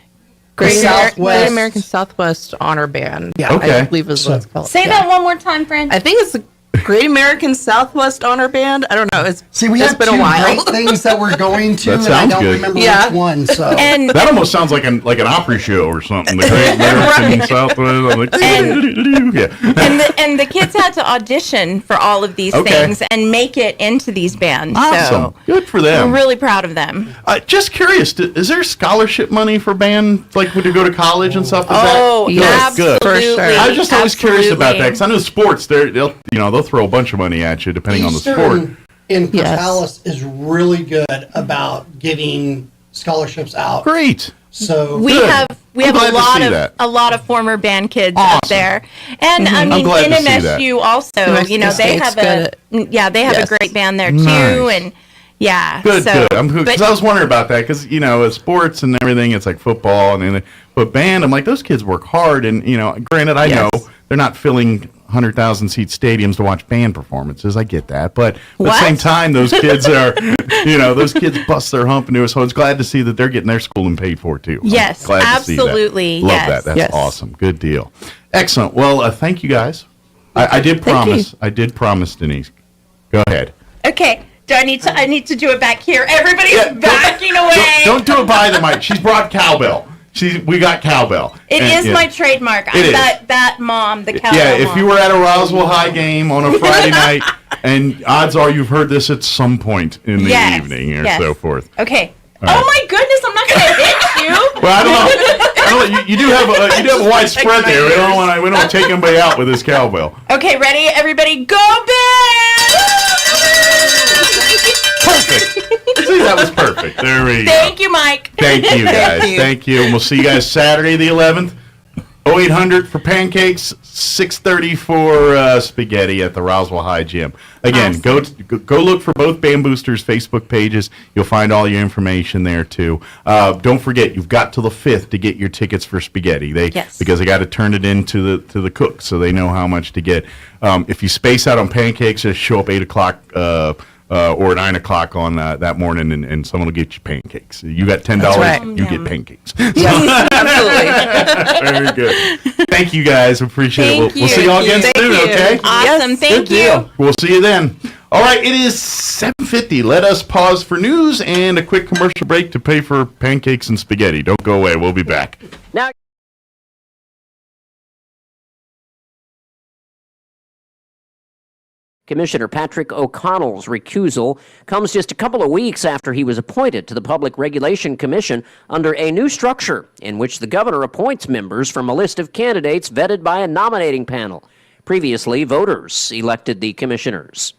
Speaker 3: Southwest Honor Band.
Speaker 20: Yeah,
Speaker 3: I believe is what it's called.
Speaker 19: Say that one more time, friend.
Speaker 3: I think it's the Great American Southwest Honor Band. I don't know. It's
Speaker 20: we
Speaker 3: it's
Speaker 20: have
Speaker 3: been
Speaker 20: two
Speaker 3: a while.
Speaker 20: great things that we're going to,
Speaker 10: That
Speaker 20: and I
Speaker 10: sounds
Speaker 20: don't
Speaker 10: good.
Speaker 20: remember which one. So
Speaker 10: that almost sounds like an Opry show or something. The Great American Southwest. I'm like,
Speaker 19: and the kids had to audition for all of these things and make it into these bands.
Speaker 10: Awesome.
Speaker 19: So
Speaker 10: Good for them.
Speaker 19: we're really proud of them.
Speaker 10: Just curious, is there scholarship money for band, like when you go to college and stuff?
Speaker 19: Yes,
Speaker 10: Good.
Speaker 19: for sure.
Speaker 10: I was just always curious about that because I know sports, they'll throw a bunch of money at you depending on the sport.
Speaker 20: in Portales is really good about getting scholarships out.
Speaker 10: Great.
Speaker 20: So
Speaker 19: we have a lot of former band kids out there, and I mean NMSU also. They have a great band there too, and
Speaker 10: Good. I'm because I was wondering about that because sports and everything, it's like football but band. I'm like those kids work hard, and granted I know they're not filling 100,000 seat stadiums to watch band performances. I get that, but at the same time, those kids are, those kids bust their hump and do it. So I was glad to see that they're getting their schooling paid for too.
Speaker 19: Yes, absolutely.
Speaker 10: Love that. That's awesome. Good deal. Excellent. Well, thank you guys. I did promise. I did promise, Denise. Go ahead.
Speaker 19: Okay. I need to do it back here. Everybody's backing away.
Speaker 10: Don't do it by the mic. She's brought cowbell. We got cowbell.
Speaker 19: It is my trademark. I'm that mom, the cowbell.
Speaker 10: Yeah, if you were at a Roswell High game on a Friday night, and odds are you've heard this at some point in the evening or so forth.
Speaker 19: Okay. Right. Oh my goodness, I'm not going to hit you.
Speaker 10: Well, I don't know. You do have a wide spread there. We don't take anybody out with this cowbell.
Speaker 19: Okay, ready? Everybody, go big!
Speaker 10: Perfect. See, that was perfect. There we go.
Speaker 19: Thank you, Mike.
Speaker 10: Thank you, guys. Thank you. And we'll see you guys Saturday the 11th. 0800 for pancakes, 6:30 for spaghetti at the Roswell High Gym. Again, go look for both Band Boosters Facebook pages. You'll find all your information there too. Don't forget, you've got till the 5th to get your tickets for spaghetti. Because they got to turn it in to the cook so they know how much to get. If you space out on pancakes, just show up 8 o'clock. Or 9 o'clock on that morning, and someone will get you pancakes. You got $10, you get pancakes.
Speaker 3: Yes, absolutely.
Speaker 10: Very good. Thank you guys. Appreciate it. We'll see you all again soon, okay?
Speaker 19: Awesome.
Speaker 3: Yes,
Speaker 19: Thank you.
Speaker 10: We'll see you then. All right, it is 7:50. Let us pause for news and a quick commercial break to pay for pancakes and spaghetti. Don't go away. We'll be back.
Speaker 1: Now. Commissioner Patrick O'Connell's recusal comes just a couple of weeks after he was appointed to the Public Regulation Commission under a new structure in which the governor appoints members from a list of candidates vetted by a nominating panel. Previously, voters elected the commissioners.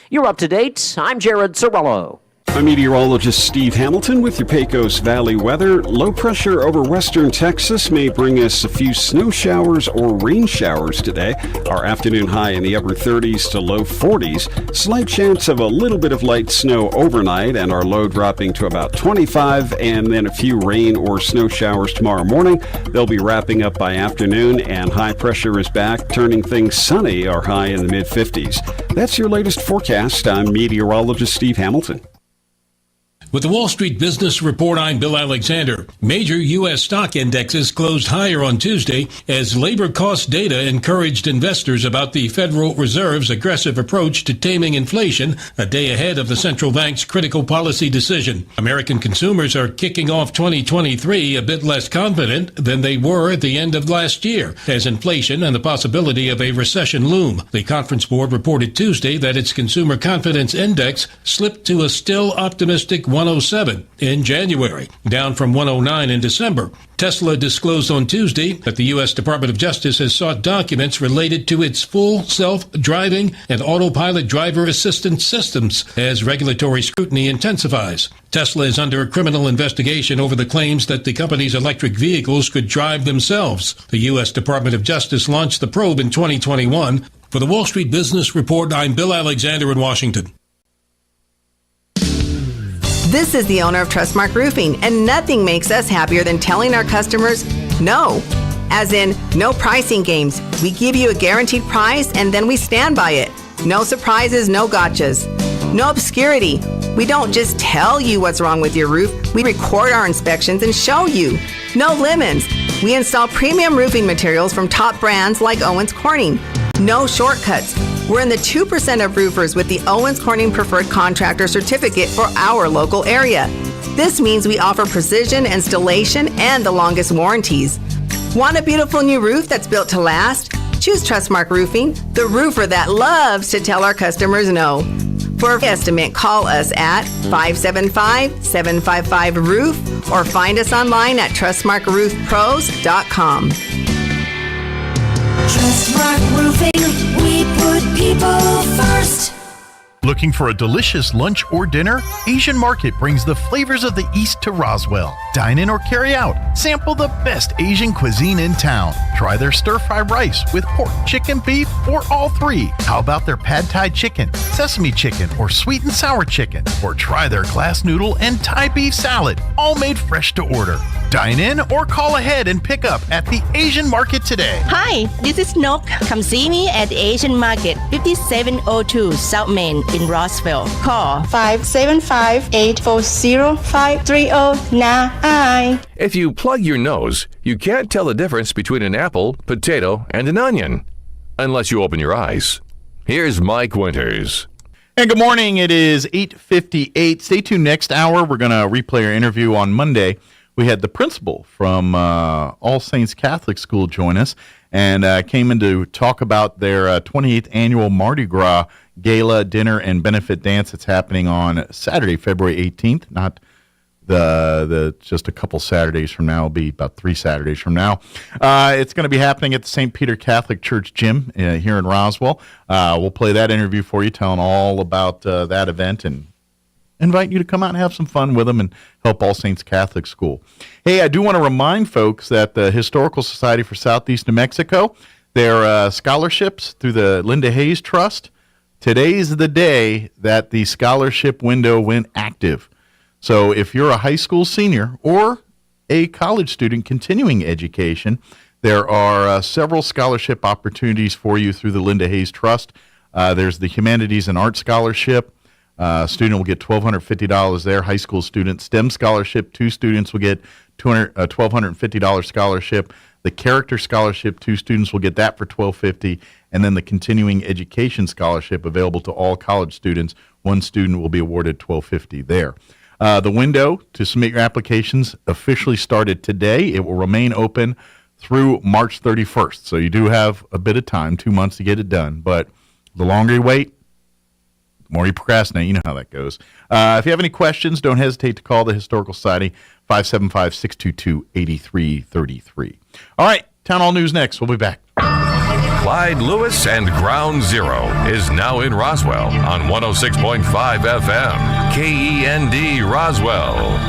Speaker 1: You're up to date. I'm Jared Sorello.
Speaker 12: I'm meteorologist Steve Hamilton with your Pecos Valley weather. Low pressure over western Texas may bring us a few snow showers or rain showers today. Our afternoon high in the upper 30s to low 40s. Slight chance of a little bit of light snow overnight, and our low dropping to about 25, and then a few rain or snow showers tomorrow morning. They'll be wrapping up by afternoon, and high pressure is back, turning things sunny. Our high in the mid 50s. That's your latest forecast. I'm meteorologist Steve Hamilton.
Speaker 5: With the Wall Street Business Report, I'm Bill Alexander. Major U.S. stock indexes closed higher on Tuesday as labor cost data encouraged investors about the Federal Reserve's aggressive approach to taming inflation a day ahead of the central bank's critical policy decision. American consumers are kicking off 2023 a bit less confident than they were at the end of last year, as inflation and the possibility of a recession loom. The Conference Board reported Tuesday that its consumer confidence index slipped to a still optimistic 107 in January, down from 109 in December. Tesla disclosed on Tuesday that the U.S. Department of Justice has sought documents related to its full self-driving and autopilot driver assistance systems as regulatory scrutiny intensifies. Tesla is under a criminal investigation over the claims that the company's electric vehicles could drive themselves. The U.S. Department of Justice launched the probe in 2021. For the Wall Street Business Report, I'm Bill Alexander in Washington.
Speaker 6: This is the owner of Trustmark Roofing, and nothing makes us happier than telling our customers no. As in, no pricing games. We give you a guaranteed price, and then we stand by it. No surprises, no gotchas. No obscurity. We don't just tell you what's wrong with your roof. We record our inspections and show you. No lemons. We install premium roofing materials from top brands like Owens Corning. No shortcuts. We're in the 2% of roofers with the Owens Corning Preferred Contractor Certificate for our local area. This means we offer precision installation and the longest warranties. Want a beautiful new roof that's built to last? Choose Trustmark Roofing, the roofer that loves to tell our customers no. For an estimate, call us at 575-755-ROOF or find us online at trustmarkroofpros.com.
Speaker 21: Trustmark Roofing, we put people first.
Speaker 22: Looking for a delicious lunch or dinner? Asian Market brings the flavors of the East to Roswell. Dine in or carry out. Sample the best Asian cuisine in town. Try their stir-fry rice with pork, chicken, beef, or all three. How about their pad thai chicken, sesame chicken, or sweet and sour chicken? Or try their glass noodle and Thai beef salad, all made fresh to order. Dine in or call ahead and pick up at the Asian Market today.
Speaker 23: Hi, this is Nok. Come see me at the Asian Market, 5702 South Main in Roswell. Call 575-840-5309.
Speaker 9: If you plug your nose, you can't tell the difference between an apple, potato, and an onion. Unless you open your eyes. Here's Mike Winters.
Speaker 10: And good morning. It is 8:58. Stay tuned next hour. We're going to replay our interview on Monday. We had the principal from All Saints Catholic School join us and came in to talk about their 28th annual Mardi Gras Gala, Dinner, and Benefit Dance that's happening on Saturday, February 18th. Not the just a couple Saturdays from now. It'll be about 3 Saturdays from now. It's going to be happening at the St. Peter Catholic Church Gym here in Roswell. We'll play that interview for you, telling all about that event and invite you to come out and have some fun with them and help All Saints Catholic School. Hey, I do want to remind folks that the Historical Society for Southeast New Mexico, their scholarships through the Linda Hayes Trust, today's the day that the scholarship window went active. So if you're a high school senior or a college student continuing education, there are several scholarship opportunities for you through the Linda Hayes Trust. There's the Humanities and Arts Scholarship. Student will get $1,250 there. High school student. STEM Scholarship, 2 students will get $1,250 scholarship. The Character Scholarship, 2 students will get that for $1,250. And then the Continuing Education Scholarship, available to all college students. 1 student will be awarded $1,250 there. The window to submit your applications officially started today. It will remain open through March 31st. So you do have a bit of time, 2 months to get it done. But the longer you wait, the more you procrastinate. You know how that goes. If you have any questions, don't hesitate to call the Historical Society, 575-622-8333. All right, Town Hall News next. We'll be back.
Speaker 9: Clyde Lewis and Ground Zero is now in Roswell on 106.5 FM. KEND Roswell.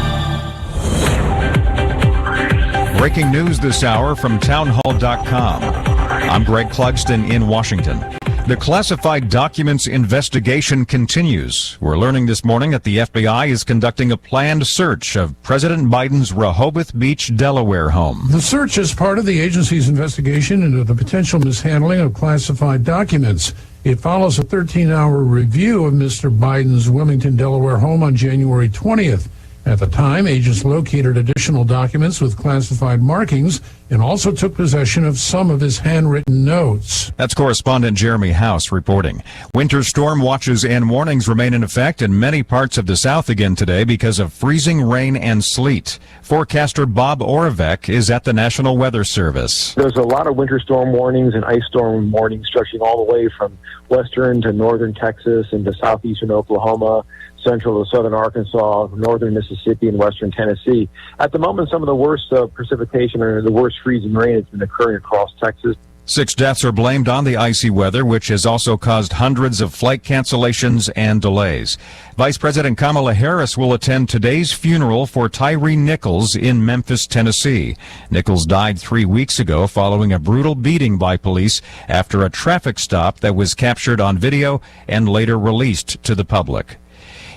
Speaker 2: Breaking news this hour from townhall.com. I'm Greg Clugston in Washington. The classified documents investigation continues. We're learning this morning that the FBI is conducting a planned search of President Biden's Rehoboth Beach, Delaware home.
Speaker 24: The search is part of the agency's investigation into the potential mishandling of classified documents.
Speaker 7: It follows a 13-hour review of Mr. Biden's Wilmington, Delaware home on January 20th. At the time, agents located additional documents with classified markings and also took possession of some of his handwritten notes.
Speaker 2: That's correspondent Jeremy House reporting. Winter storm watches and warnings remain in effect in many parts of the South again today because of freezing rain and sleet. Forecaster Bob Oravec is at the National Weather Service.
Speaker 8: There's a lot of winter storm warnings and ice storm warnings stretching all the way from western to northern Texas into southeastern Oklahoma, central to southern Arkansas, northern Mississippi, and western Tennessee. At the moment, some of the worst precipitation or the worst freezing rain has been occurring across Texas.
Speaker 2: 6 deaths are blamed on the icy weather, which has also caused hundreds of flight cancellations and delays. Vice President Kamala Harris will attend today's funeral for Tyree Nichols in Memphis, Tennessee. Nichols died 3 weeks ago following a brutal beating by police after a traffic stop that was captured on video and later released to the public.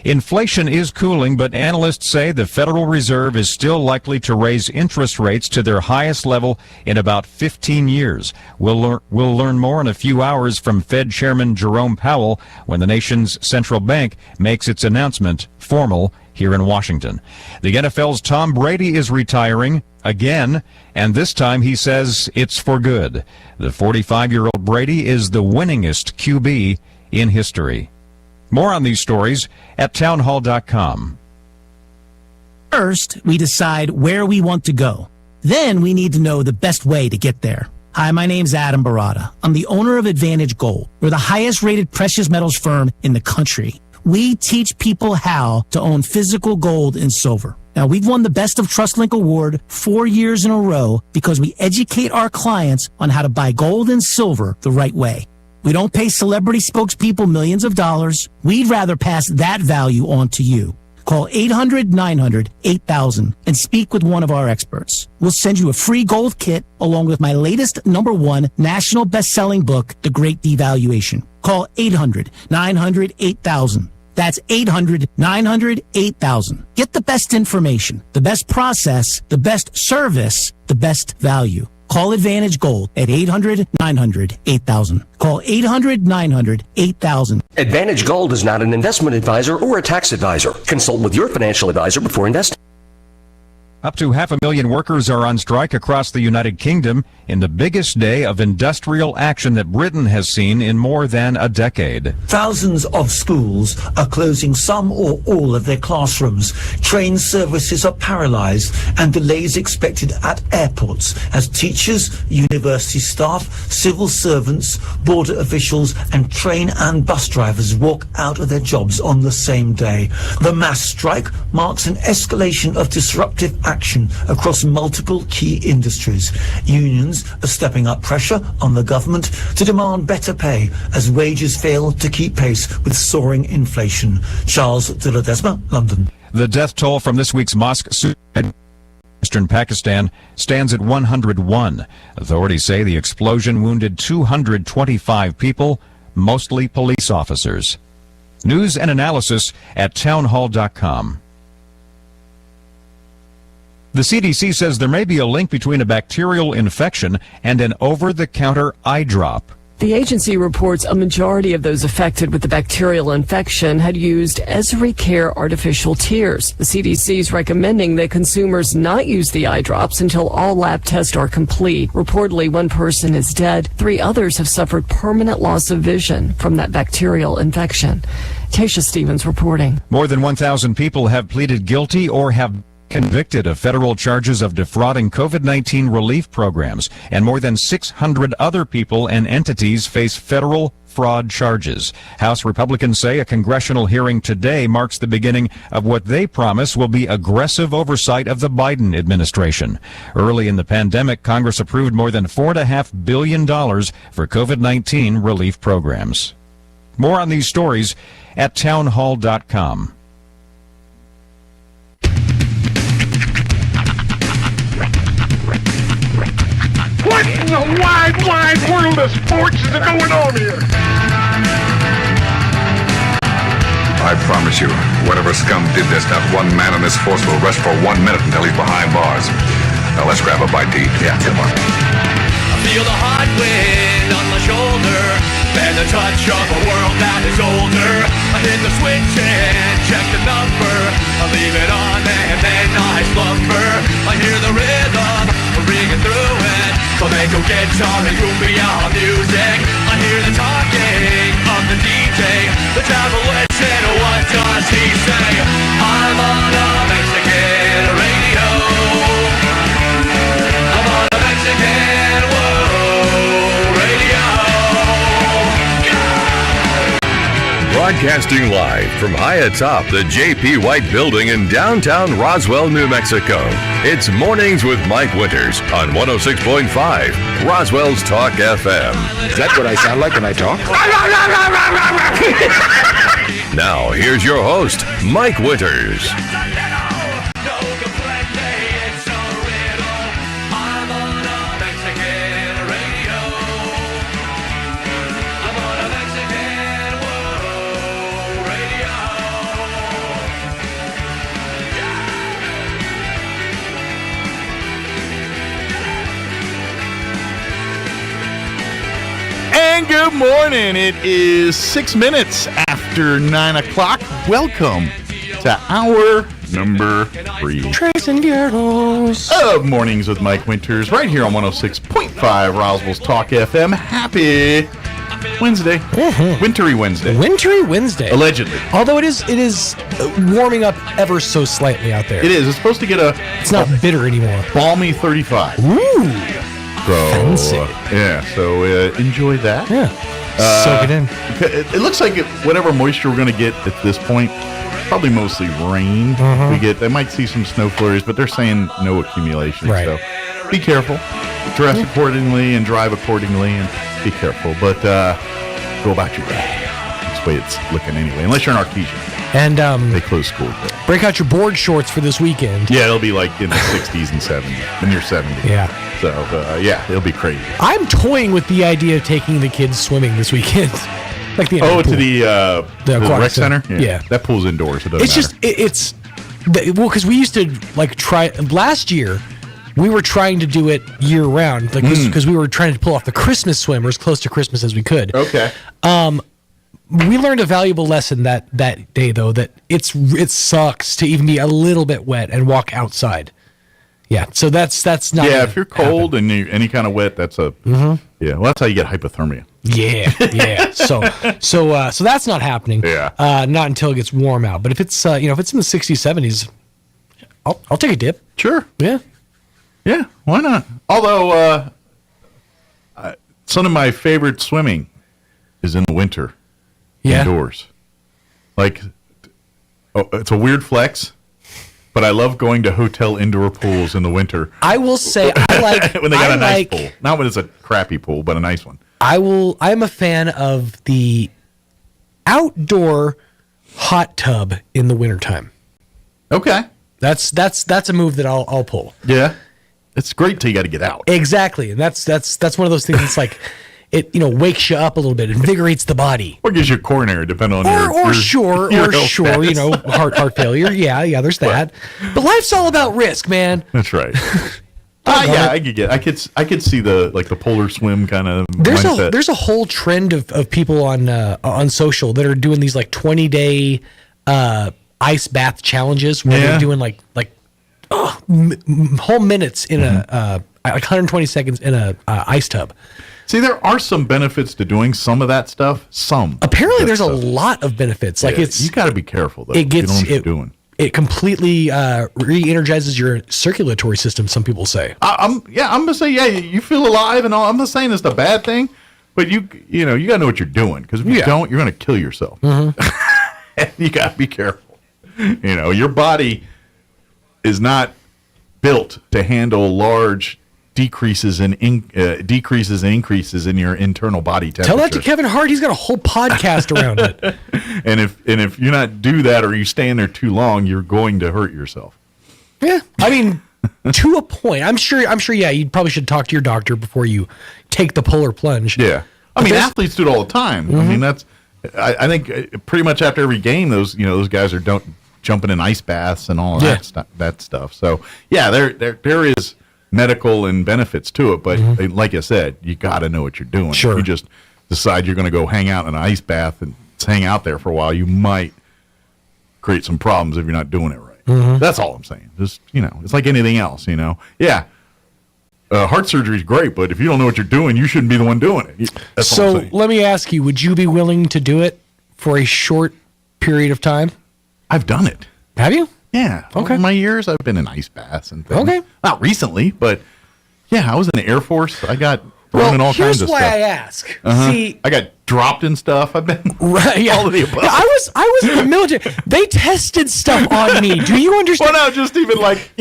Speaker 2: Inflation is cooling, but analysts say the Federal Reserve is still likely to raise interest rates to their highest level in about 15 years. We'll learn more in a few hours from Fed Chairman Jerome Powell when the nation's central bank makes its announcement formal here in Washington. The NFL's Tom Brady is retiring again, and this time he says it's for good. The 45-year-old Brady is the winningest QB in history. More on these stories at townhall.com.
Speaker 11: First, we decide where we want to go. Then we need to know the best way to get there. Hi, my name's Adam Barada. I'm the owner of Advantage Gold. We're the highest rated precious metals firm in the country. We teach people how to own physical gold and silver. Now, we've won the Best of TrustLink Award 4 years in a row because we educate our clients on how to buy gold and silver the right way. We don't pay celebrity spokespeople millions of dollars. We'd rather pass that value on to you. Call 800-900-8000 and speak with one of our experts. We'll send you a free gold kit along with my latest #1 national best-selling book, The Great Devaluation. Call 800-900-8000. That's 800-900-8000. Get the best information, the best process, the best service, the best value. Call Advantage Gold at 800-900-8000. Call 800-900-8000.
Speaker 24: Advantage Gold is not an investment advisor or a tax advisor. Consult with your financial advisor before investing.
Speaker 2: Up to 500,000 workers are on strike across the United Kingdom in the biggest day of industrial action that Britain has seen in more than a decade.
Speaker 25: Thousands of schools are closing some or all of their classrooms. Train services are paralyzed and delays expected at airports as teachers, university staff, civil servants, border officials and train and bus drivers walk out of their jobs on the same day. The mass strike marks an escalation of disruptive action across multiple key industries. Unions are stepping up pressure on the government to demand better pay as wages fail to keep pace with soaring inflation. Charles de la Desma, London.
Speaker 2: The death toll from this week's mosque suicide in eastern Pakistan stands at 101. Authorities say the explosion wounded 225 people, mostly police officers. News and analysis at townhall.com. The CDC says there may be a link between a bacterial infection and an over-the-counter eye drop.
Speaker 26: The agency reports a majority of those affected with the bacterial infection had used Esri Care artificial tears. The CDC is recommending that consumers not use the eye drops until all lab tests are complete. Reportedly, 1 person is dead. 3 others have suffered permanent loss of vision from that bacterial infection. Tasha Stevens reporting.
Speaker 2: More than 1,000 people have pleaded guilty or have convicted of federal charges of defrauding COVID-19 relief programs, and more than 600 other people and entities face federal fraud charges. House Republicans say a congressional hearing today marks the beginning of what they promise will be aggressive oversight of the Biden administration. Early in the pandemic, Congress approved more than $4.5 billion for COVID-19 relief programs. More on these stories at townhall.com.
Speaker 27: What in the wide, wide world of sports is going on here?
Speaker 28: I promise you, whatever scum did this, not one man in this force will rest for 1 minute until he's behind bars. Now let's grab a bite to eat. Yeah, come on.
Speaker 4: feel the hot wind on my shoulder and the touch of a world that is older. I hit the switch and check the number. I leave it on and then I slumber. I hear the rhythm ringing through it. Flamenco guitar and cumbia music. I hear the talking of the DJ. The travel witch and what does he say? I'm on a Mexican radio. I'm on a Mexican radio.
Speaker 9: Broadcasting live from high atop the J.P. White Building in downtown Roswell, New Mexico. It's Mornings with Mike Winters on 106.5 Roswell's Talk FM.
Speaker 28: Is that what I sound like when I talk?
Speaker 9: Now, here's your host, Mike Winters.
Speaker 10: And good morning. It is 6 minutes after 9 o'clock. Welcome to hour number 3.
Speaker 13: Tracing Girls
Speaker 10: of Mornings with Mike Winters, right here on 106.5 Roswell's Talk FM. Happy Wednesday. Wintry Wednesday.
Speaker 13: Wintry Wednesday.
Speaker 10: Allegedly.
Speaker 13: Although it is warming up ever so slightly out there.
Speaker 10: It is. It's supposed to get
Speaker 13: It's not bitter anymore.
Speaker 10: Balmy 35.
Speaker 13: Ooh.
Speaker 10: So,
Speaker 13: fancy.
Speaker 10: So enjoy that.
Speaker 13: Yeah. Soak it in.
Speaker 10: It looks like whatever moisture we're going to get at this point, probably mostly rain. They might see some snow flurries, but they're saying no accumulation.
Speaker 13: Right.
Speaker 10: So be careful. Dress accordingly and drive accordingly and be careful. But go about your day. That's the way it's looking anyway, unless you're an Artesian.
Speaker 13: And
Speaker 10: they close school today.
Speaker 13: Break out your board shorts for this weekend.
Speaker 10: Yeah, it'll be like in the 60s and 70s, near 70.
Speaker 13: Yeah.
Speaker 10: So, it'll be crazy.
Speaker 13: I'm toying with the idea of taking the kids swimming this weekend. Like the
Speaker 10: to the rec center?
Speaker 13: Yeah.
Speaker 10: That pool's indoors. It doesn't
Speaker 13: matter. Because we used to try last year. We were trying to do it year round, because we were trying to pull off the Christmas swim, or as close to Christmas as we could.
Speaker 10: Okay.
Speaker 13: We learned a valuable lesson that day, though, that it sucks to even be a little bit wet and walk outside. Yeah, so that's not.
Speaker 10: Yeah, if you're cold and you're any kind of wet, that's a. Yeah, well, that's how you get hypothermia.
Speaker 13: Yeah. So that's not happening.
Speaker 10: Yeah.
Speaker 13: Not until it gets warm out. But if it's if it's in the 60s, 70s, I'll take a dip.
Speaker 10: Sure.
Speaker 13: Yeah.
Speaker 10: Yeah. Why not? Although some of my favorite swimming is in the winter.
Speaker 13: Yeah.
Speaker 10: Indoors. It's a weird flex, but I love going to hotel indoor pools in the winter.
Speaker 13: I will say I like
Speaker 10: when they got a nice pool. Not when it's a crappy pool, but a nice one.
Speaker 13: I'm a fan of the outdoor hot tub in the wintertime.
Speaker 10: Okay.
Speaker 13: That's a move that I'll pull.
Speaker 10: Yeah. It's great till you got to get out.
Speaker 13: Exactly. And that's one of those things that's like it wakes you up a little bit, invigorates the body.
Speaker 10: Or gives you coronary, depending on your
Speaker 13: heart failure. Yeah, there's that. But life's all about risk, man.
Speaker 10: That's right. I could see the polar swim kind of mindset.
Speaker 13: There's a whole trend of people on social that are doing these 20-day ice bath challenges where they're doing whole minutes in a 120 seconds in a ice tub.
Speaker 10: See, there are some benefits to doing some of that stuff.
Speaker 13: Apparently, there's a lot of benefits.
Speaker 10: You got to be careful though.
Speaker 13: It gets
Speaker 10: you know what you're doing.
Speaker 13: It completely re-energizes your circulatory system. Some people say.
Speaker 10: I'm gonna say you feel alive and all. I'm not saying it's a bad thing, but you gotta know what you're doing, because if you don't, you're gonna kill yourself. You gotta be careful. Your body is not built to handle large decreases and increases in your internal body temperature.
Speaker 13: Tell that to Kevin Hart. He's got a whole podcast around it.
Speaker 10: And if you not do that, or you stay in there too long, you're going to hurt yourself.
Speaker 13: Yeah, I mean, to a point. I'm sure. Yeah, you probably should talk to your doctor before you take the polar plunge.
Speaker 10: Yeah, I mean, athletes do it all the time. I mean, I think pretty much after every game, those guys are jumping in ice baths and all that stuff. So yeah, there is medical and benefits to it, but like I said, you got to know what you're doing.
Speaker 13: Sure.
Speaker 10: If you just decide you're going to go hang out in an ice bath and hang out there for a while, you might create some problems if you're not doing it right. That's all I'm saying. Just, it's like anything else, Yeah, heart surgery is great, but if you don't know what you're doing, you shouldn't be the one doing it. That's all I'm
Speaker 13: So
Speaker 10: saying.
Speaker 13: let me ask you, would you be willing to do it for a short period of time?
Speaker 10: I've done it.
Speaker 13: Have you?
Speaker 10: Yeah.
Speaker 13: Okay.
Speaker 10: Over my years, I've been in ice baths and things.
Speaker 13: Okay.
Speaker 10: Not recently, but yeah, I was in the Air Force. I got thrown in all kinds of stuff.
Speaker 13: Here's why I ask. See,
Speaker 10: I got dropped in stuff. I've been
Speaker 13: yeah.
Speaker 10: all of the above.
Speaker 13: I was in the military. They tested stuff on me. Do you understand?
Speaker 10: Well, no, just even like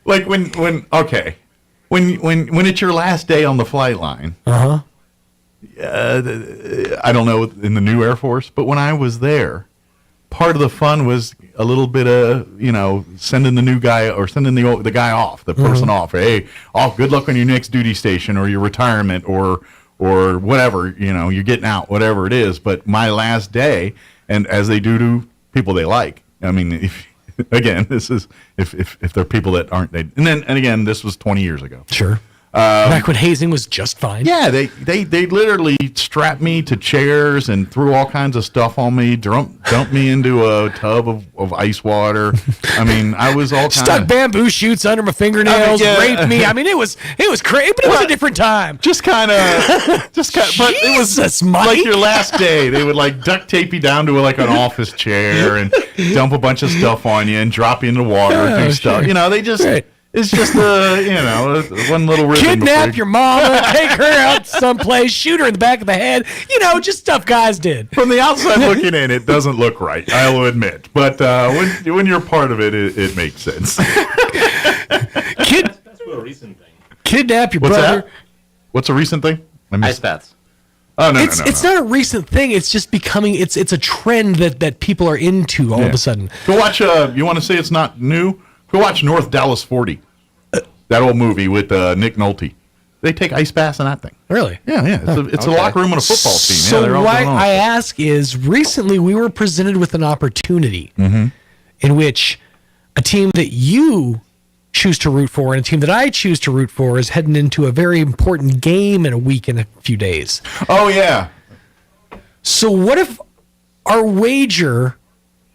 Speaker 10: like when it's your last day on the flight line. I don't know in the new Air Force, but when I was there, part of the fun was a little bit of sending the new guy or sending the guy off, the person off. Hey, good luck on your next duty station or your retirement or whatever. You're getting out, whatever it is. But my last day, and as they do to people they like. I mean, this is if they're people that aren't. And again, this was 20 years ago.
Speaker 13: Sure. Back when hazing was just fine.
Speaker 10: Yeah, they literally strapped me to chairs and threw all kinds of stuff on me, dumped me into a tub of ice water. I mean, I was all
Speaker 13: stuck bamboo shoots under my fingernails, raped me. I mean, it was crazy, but it was a different time.
Speaker 10: But it was like your last day. They would like duct tape you down to like an office chair and dump a bunch of stuff on you and drop you in the water and do stuff. They just. Right. It's just one little ribbon.
Speaker 13: Kidnap your mama, take her out someplace, shoot her in the back of the head. Just stuff guys did.
Speaker 10: From the outside looking in, it doesn't look right, I'll admit. But when you're part of it, it makes sense.
Speaker 3: That's a recent thing.
Speaker 13: Kidnap your brother.
Speaker 10: That? What's a recent thing?
Speaker 3: Ice baths.
Speaker 10: Oh, no,
Speaker 13: it's not a recent thing. It's just becoming. It's a trend that people are into all of a sudden.
Speaker 10: Go watch. You want to say it's not new? Go watch North Dallas 40. That old movie with Nick Nolte. They take ice baths in that thing.
Speaker 13: Really?
Speaker 10: Yeah. It's a locker room on a football team.
Speaker 13: So why I ask is, recently we were presented with an opportunity in which a team that you choose to root for and a team that I choose to root for is heading into a very important game in a week and a few days.
Speaker 10: Oh, yeah.
Speaker 13: So what if our wager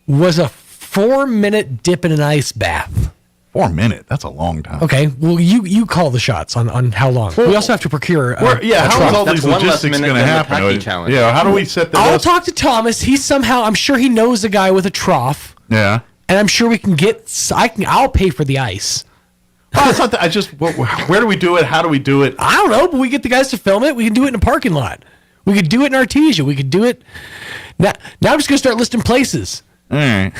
Speaker 13: was a 4-minute dip in an ice bath?
Speaker 10: 4 minutes? That's a long time.
Speaker 13: Okay, well, you call the shots on how long. We also have to procure
Speaker 10: how is all these logistics going to happen? Yeah, how do we set that up?
Speaker 13: I'll talk to Thomas. I'm sure he knows a guy with a trough.
Speaker 10: Yeah.
Speaker 13: And I'm sure we can I'll pay for the ice.
Speaker 10: Well, it's not that, where do we do it? How do we do it?
Speaker 13: I don't know, but we get the guys to film it. We can do it in a parking lot. We could do it in Artesia. We could do it. Now I'm just going to start listing places.
Speaker 10: All right.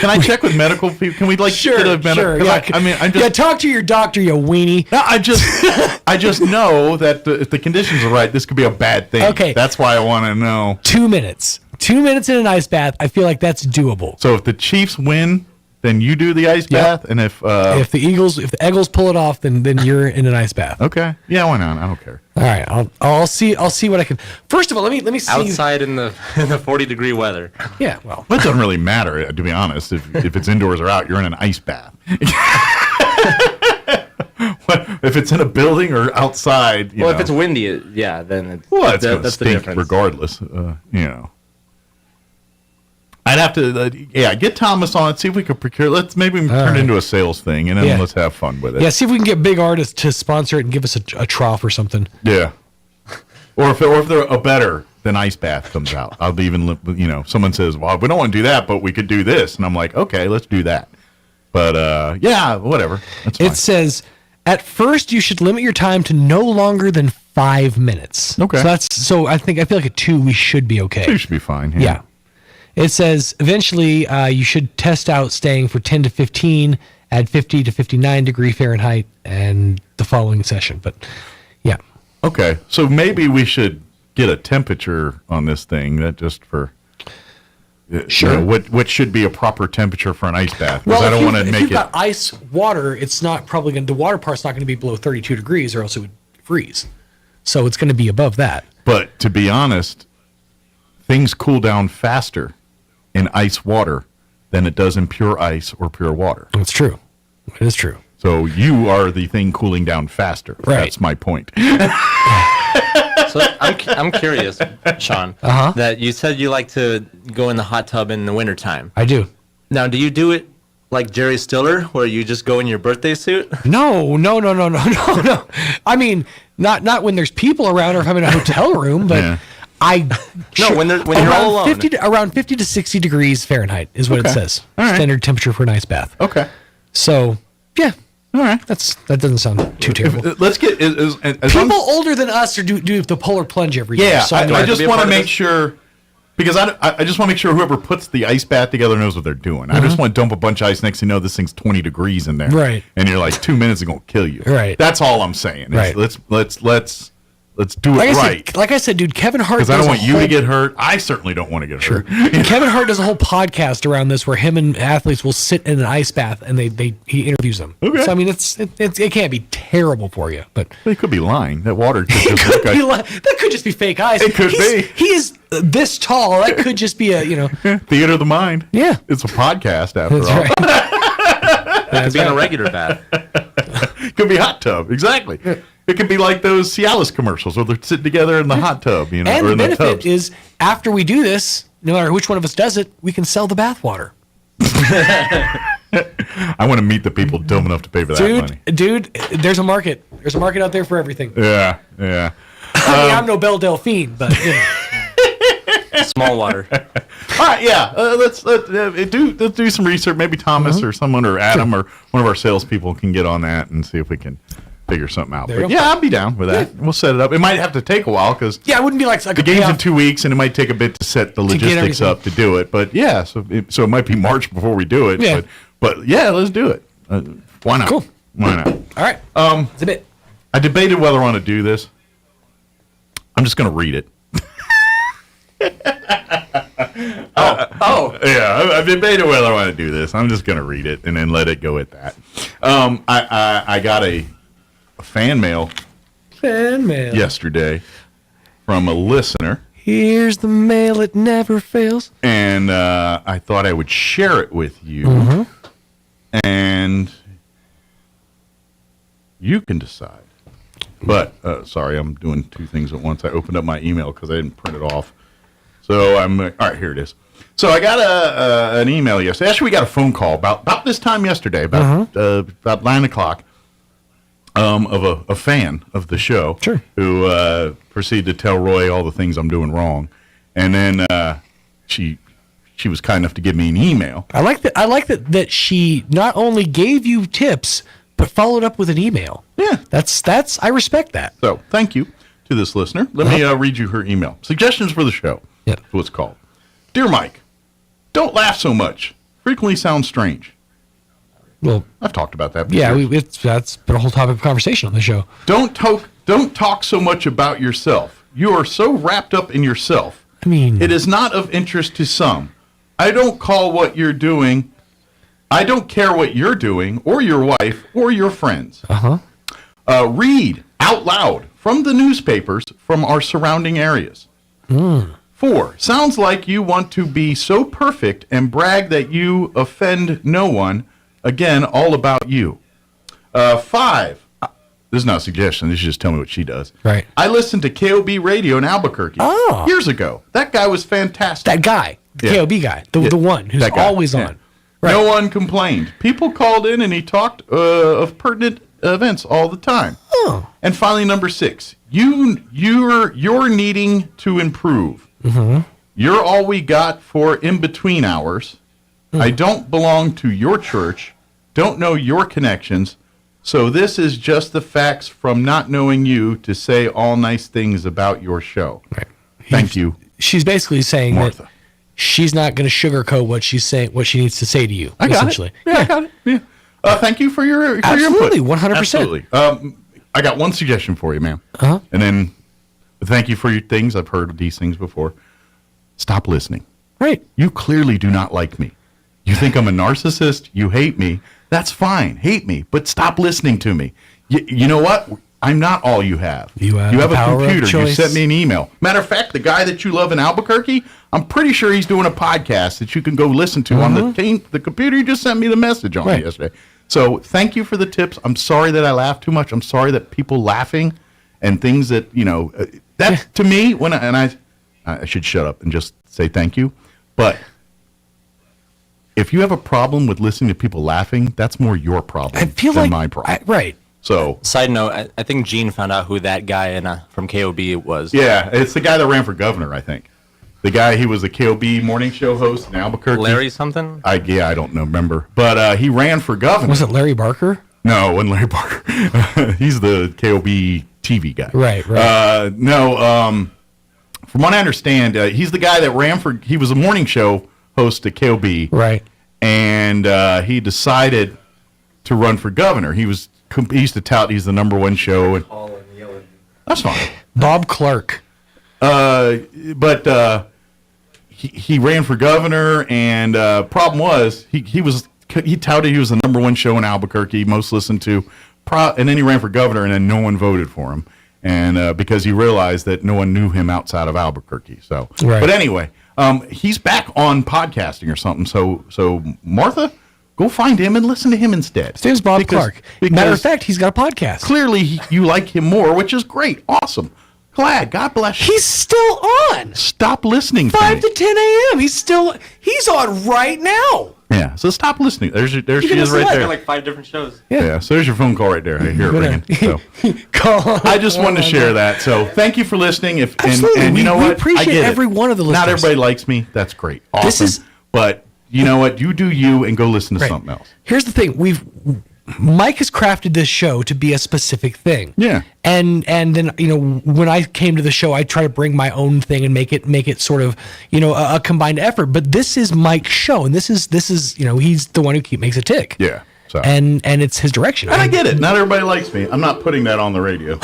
Speaker 10: Can I check with medical people? Can we get a medical?
Speaker 13: Sure. Yeah, talk to your doctor, you weenie.
Speaker 10: No, I just know that if the conditions are right, this could be a bad thing.
Speaker 13: Okay.
Speaker 10: That's why I want to know.
Speaker 13: 2 minutes. 2 minutes in an ice bath. I feel like that's doable.
Speaker 10: So if the Chiefs win, then you do the ice bath, and if
Speaker 13: the Eagles pull it off, then you're in an ice bath.
Speaker 10: Okay. Yeah, why not? I don't care.
Speaker 13: All right. I'll see what I can. First of all, let me see
Speaker 3: outside in the 40-degree weather.
Speaker 13: Yeah. Well,
Speaker 10: it doesn't really matter, to be honest. If it's indoors or out, you're in an ice bath. If it's in a building or outside,
Speaker 3: if it's windy, then
Speaker 10: that's
Speaker 3: the
Speaker 10: stink
Speaker 3: difference.
Speaker 10: Regardless, I'd have to, get Thomas on it, see if we could procure. Maybe turn it into a sales thing, and then let's have fun with it.
Speaker 13: Yeah, see if we can get big artists to sponsor it and give us a trough or something.
Speaker 10: Yeah. Or if they're a better than ice bath comes out, I'll be even, someone says, well, we don't want to do that, but we could do this. And I'm like, okay, let's do that. But, whatever. That's fine.
Speaker 13: It says, at first, you should limit your time to no longer than 5 minutes.
Speaker 10: Okay.
Speaker 13: So I feel like a 2, we should be okay.
Speaker 10: 2 should be fine.
Speaker 13: Yeah. It says, eventually, you should test out staying for 10 to 15 at 50 to 59 degree Fahrenheit and the following session. But, yeah.
Speaker 10: Okay. So maybe we should get a temperature on this thing, that just for...
Speaker 13: Sure.
Speaker 10: What should be a proper temperature for an ice bath?
Speaker 13: Well,
Speaker 10: I don't want to make it...
Speaker 13: If you've got ice water, it's not probably going to... The water part's not going to be below 32 degrees or else it would freeze. So it's going to be above that.
Speaker 10: But to be honest, things cool down faster in ice water than it does in pure ice or pure water.
Speaker 13: That's true. It is true.
Speaker 10: So you are the thing cooling down faster.
Speaker 13: Right.
Speaker 10: That's my point.
Speaker 3: So I'm curious, Sean, that you said you like to go in the hot tub in the wintertime.
Speaker 13: I do.
Speaker 3: Now, do you do it like Jerry Stiller, where you just go in your birthday suit?
Speaker 13: No. I mean, not when there's people around or if I'm in a hotel room, but when you're all alone. Around 50 to 60 degrees Fahrenheit is what it says.
Speaker 10: All right.
Speaker 13: Standard temperature for an ice bath.
Speaker 10: Okay.
Speaker 13: So, yeah.
Speaker 10: All right.
Speaker 13: That doesn't sound too terrible.
Speaker 10: Let's get
Speaker 13: people older than us do the polar plunge every year.
Speaker 10: Yeah,
Speaker 13: So
Speaker 10: I just want to make sure, because I just want to make sure whoever puts the ice bath together knows what they're doing. I just want to dump a bunch of ice next thing you know this thing's 20 degrees in there.
Speaker 13: Right.
Speaker 10: And you're like 2 minutes is going to kill you.
Speaker 13: Right.
Speaker 10: That's all I'm saying.
Speaker 13: Right.
Speaker 10: Let's do it right.
Speaker 13: Like I said, dude, Kevin Hart.
Speaker 10: Because I don't want you to get hurt. I certainly don't want to get hurt.
Speaker 13: Kevin Hart does a whole podcast around this where him and athletes will sit in an ice bath and he interviews them.
Speaker 10: Okay.
Speaker 13: So I mean, it can't be terrible for you, but
Speaker 10: they could be lying. That water could just look like
Speaker 13: that could just be fake ice.
Speaker 10: It could be.
Speaker 13: He is this tall. That could just be a
Speaker 10: theater of the mind.
Speaker 13: Yeah,
Speaker 10: it's a podcast after
Speaker 13: That's
Speaker 10: all.
Speaker 13: Right.
Speaker 3: It could be in a regular bath.
Speaker 10: Could be hot tub. Exactly. It could be like those Cialis commercials where they're sitting together in the hot tub,
Speaker 13: And
Speaker 10: or
Speaker 13: the
Speaker 10: in the
Speaker 13: benefit
Speaker 10: tubs.
Speaker 13: is after we do this, no matter which one of us does it, we can sell the bath water.
Speaker 10: I want to meet the people dumb enough to pay for that money.
Speaker 13: Dude, there's a market. There's a market out there for everything.
Speaker 10: Yeah.
Speaker 13: I mean, I'm no Belle Delphine, but
Speaker 3: small water.
Speaker 10: All right, yeah. Let's do some research. Maybe Thomas or someone or Adam or one of our salespeople can get on that and see if we can figure something out. But yeah, I'll be down with that. We'll set it up. It might have to take a while because
Speaker 13: it wouldn't be like
Speaker 10: the game's in 2 weeks, and it might take a bit to set the logistics up to do it. But yeah, so it might be March before we do it.
Speaker 13: Yeah.
Speaker 10: But yeah, let's do it. Why not?
Speaker 13: Cool.
Speaker 10: Why not?
Speaker 13: All right. It's a bit.
Speaker 10: I debated whether I want to do this. I'm just going to read it. Yeah, I debated whether I want to do this. I'm just going to read it and then let it go at that. I got a fan mail yesterday from a listener.
Speaker 13: Here's the mail, it never fails.
Speaker 10: And I thought I would share it with you. And you can decide. But, sorry, I'm doing two things at once. I opened up my email because I didn't print it off. So all right, here it is. So I got an email yesterday. Actually, we got a phone call about this time yesterday, about 9 o'clock, of a fan of the show who proceeded to tell Roy all the things I'm doing wrong. And then she was kind enough to give me an email.
Speaker 13: I like that she not only gave you tips, but followed up with an email.
Speaker 10: Yeah.
Speaker 13: That's I respect that.
Speaker 10: So thank you to this listener. Let me read you her email. Suggestions for the show.
Speaker 13: Yeah.
Speaker 10: That's what it's called. Dear Mike, don't laugh so much. Frequently sounds strange.
Speaker 13: Well,
Speaker 10: I've talked about that before.
Speaker 13: Yeah, that's been a whole topic of conversation on the show.
Speaker 10: Don't talk so much about yourself. You are so wrapped up in yourself.
Speaker 13: I mean,
Speaker 10: it is not of interest to some. I don't care what you're doing, or your wife, or your friends. Read out loud from the newspapers from our surrounding areas. 4, sounds like you want to be so perfect and brag that you offend no one. Again, all about you. 5, this is not a suggestion. This is just tell me what she does.
Speaker 13: Right.
Speaker 10: I listened to KOB radio in Albuquerque years ago. That guy was fantastic.
Speaker 13: That guy, the KOB guy, the one who's always on. Right.
Speaker 10: No one complained. People called in and he talked of pertinent events all the time. And finally, number 6, you're needing to improve. You're all we got for in between hours. I don't belong to your church. Don't know your connections. So this is just the facts from not knowing you to say all nice things about your show.
Speaker 13: Right.
Speaker 10: Thank you.
Speaker 13: She's basically saying
Speaker 10: Martha.
Speaker 13: that she's not going to sugarcoat what she's saying, what she needs to say to you.
Speaker 10: I got
Speaker 13: essentially.
Speaker 10: it. Yeah, I got it. Yeah. Thank you for your input.
Speaker 13: Absolutely, 100%.
Speaker 10: Absolutely. I got one suggestion for you, ma'am. And then thank you for your things. I've heard these things before. Stop listening.
Speaker 13: Right.
Speaker 10: You clearly do not like me. You think I'm a narcissist. You hate me. That's fine. Hate me. But stop listening to me. You know what? I'm not all you have. You have a computer. You sent me an email. Matter of fact, the guy that you love in Albuquerque, I'm pretty sure he's doing a podcast that you can go listen to on the computer you just sent me the message on yesterday. So thank you for the tips. I'm sorry that I laughed too much. I'm sorry that people laughing and things that, that to me, I should shut up and just say thank you. But if you have a problem with listening to people laughing, that's more your problem than my problem.
Speaker 13: Right.
Speaker 10: So,
Speaker 3: side note, I think Gene found out who that guy from KOB was.
Speaker 10: Yeah, it's the guy that ran for governor, I think. The guy, he was a KOB morning show host in Albuquerque.
Speaker 3: Larry something?
Speaker 10: I don't remember. But he ran for governor.
Speaker 13: Was it Larry Barker?
Speaker 10: No, it wasn't Larry Barker. He's the KOB TV guy.
Speaker 13: Right.
Speaker 10: From what I understand, he's the guy that he was a morning show host at KOB.
Speaker 13: Right.
Speaker 10: And he decided to run for governor. He used to tout he's the number one show. And, that's fine.
Speaker 13: Bob Clark.
Speaker 10: But he ran for governor, and problem was he touted he was the number one show in Albuquerque, most listened to, and then he ran for governor, and then no one voted for him, and because he realized that no one knew him outside of Albuquerque. So,
Speaker 13: right.
Speaker 10: But anyway, he's back on podcasting or something. So Martha, go find him and listen to him instead.
Speaker 13: His name's Bob Clark. Matter of fact, he's got a podcast.
Speaker 10: Clearly, you like him more, which is great, awesome. Glad. God bless you.
Speaker 13: He's still on.
Speaker 10: Stop listening.
Speaker 13: 5 to 10 a.m. He's on right now.
Speaker 10: Yeah. So stop listening. There she is right there.
Speaker 3: Like 5 different shows.
Speaker 10: Yeah. So there's your phone call right there. I hear it ringing. So I just wanted to share that. So thank you for listening.
Speaker 13: Absolutely.
Speaker 10: And you know
Speaker 13: we
Speaker 10: what?
Speaker 13: appreciate every one of the listeners.
Speaker 10: Not everybody likes me. That's great. Awesome. But you know what? You do you and go listen to something else.
Speaker 13: Here's the thing. Mike has crafted this show to be a specific thing.
Speaker 10: Yeah.
Speaker 13: And then, when I came to the show, I try to bring my own thing and make it sort of, a combined effort. But this is Mike's show, and this is he's the one who makes it tick.
Speaker 10: Yeah. So.
Speaker 13: And it's his direction.
Speaker 10: And I get it. Not everybody likes me. I'm not putting that on the radio.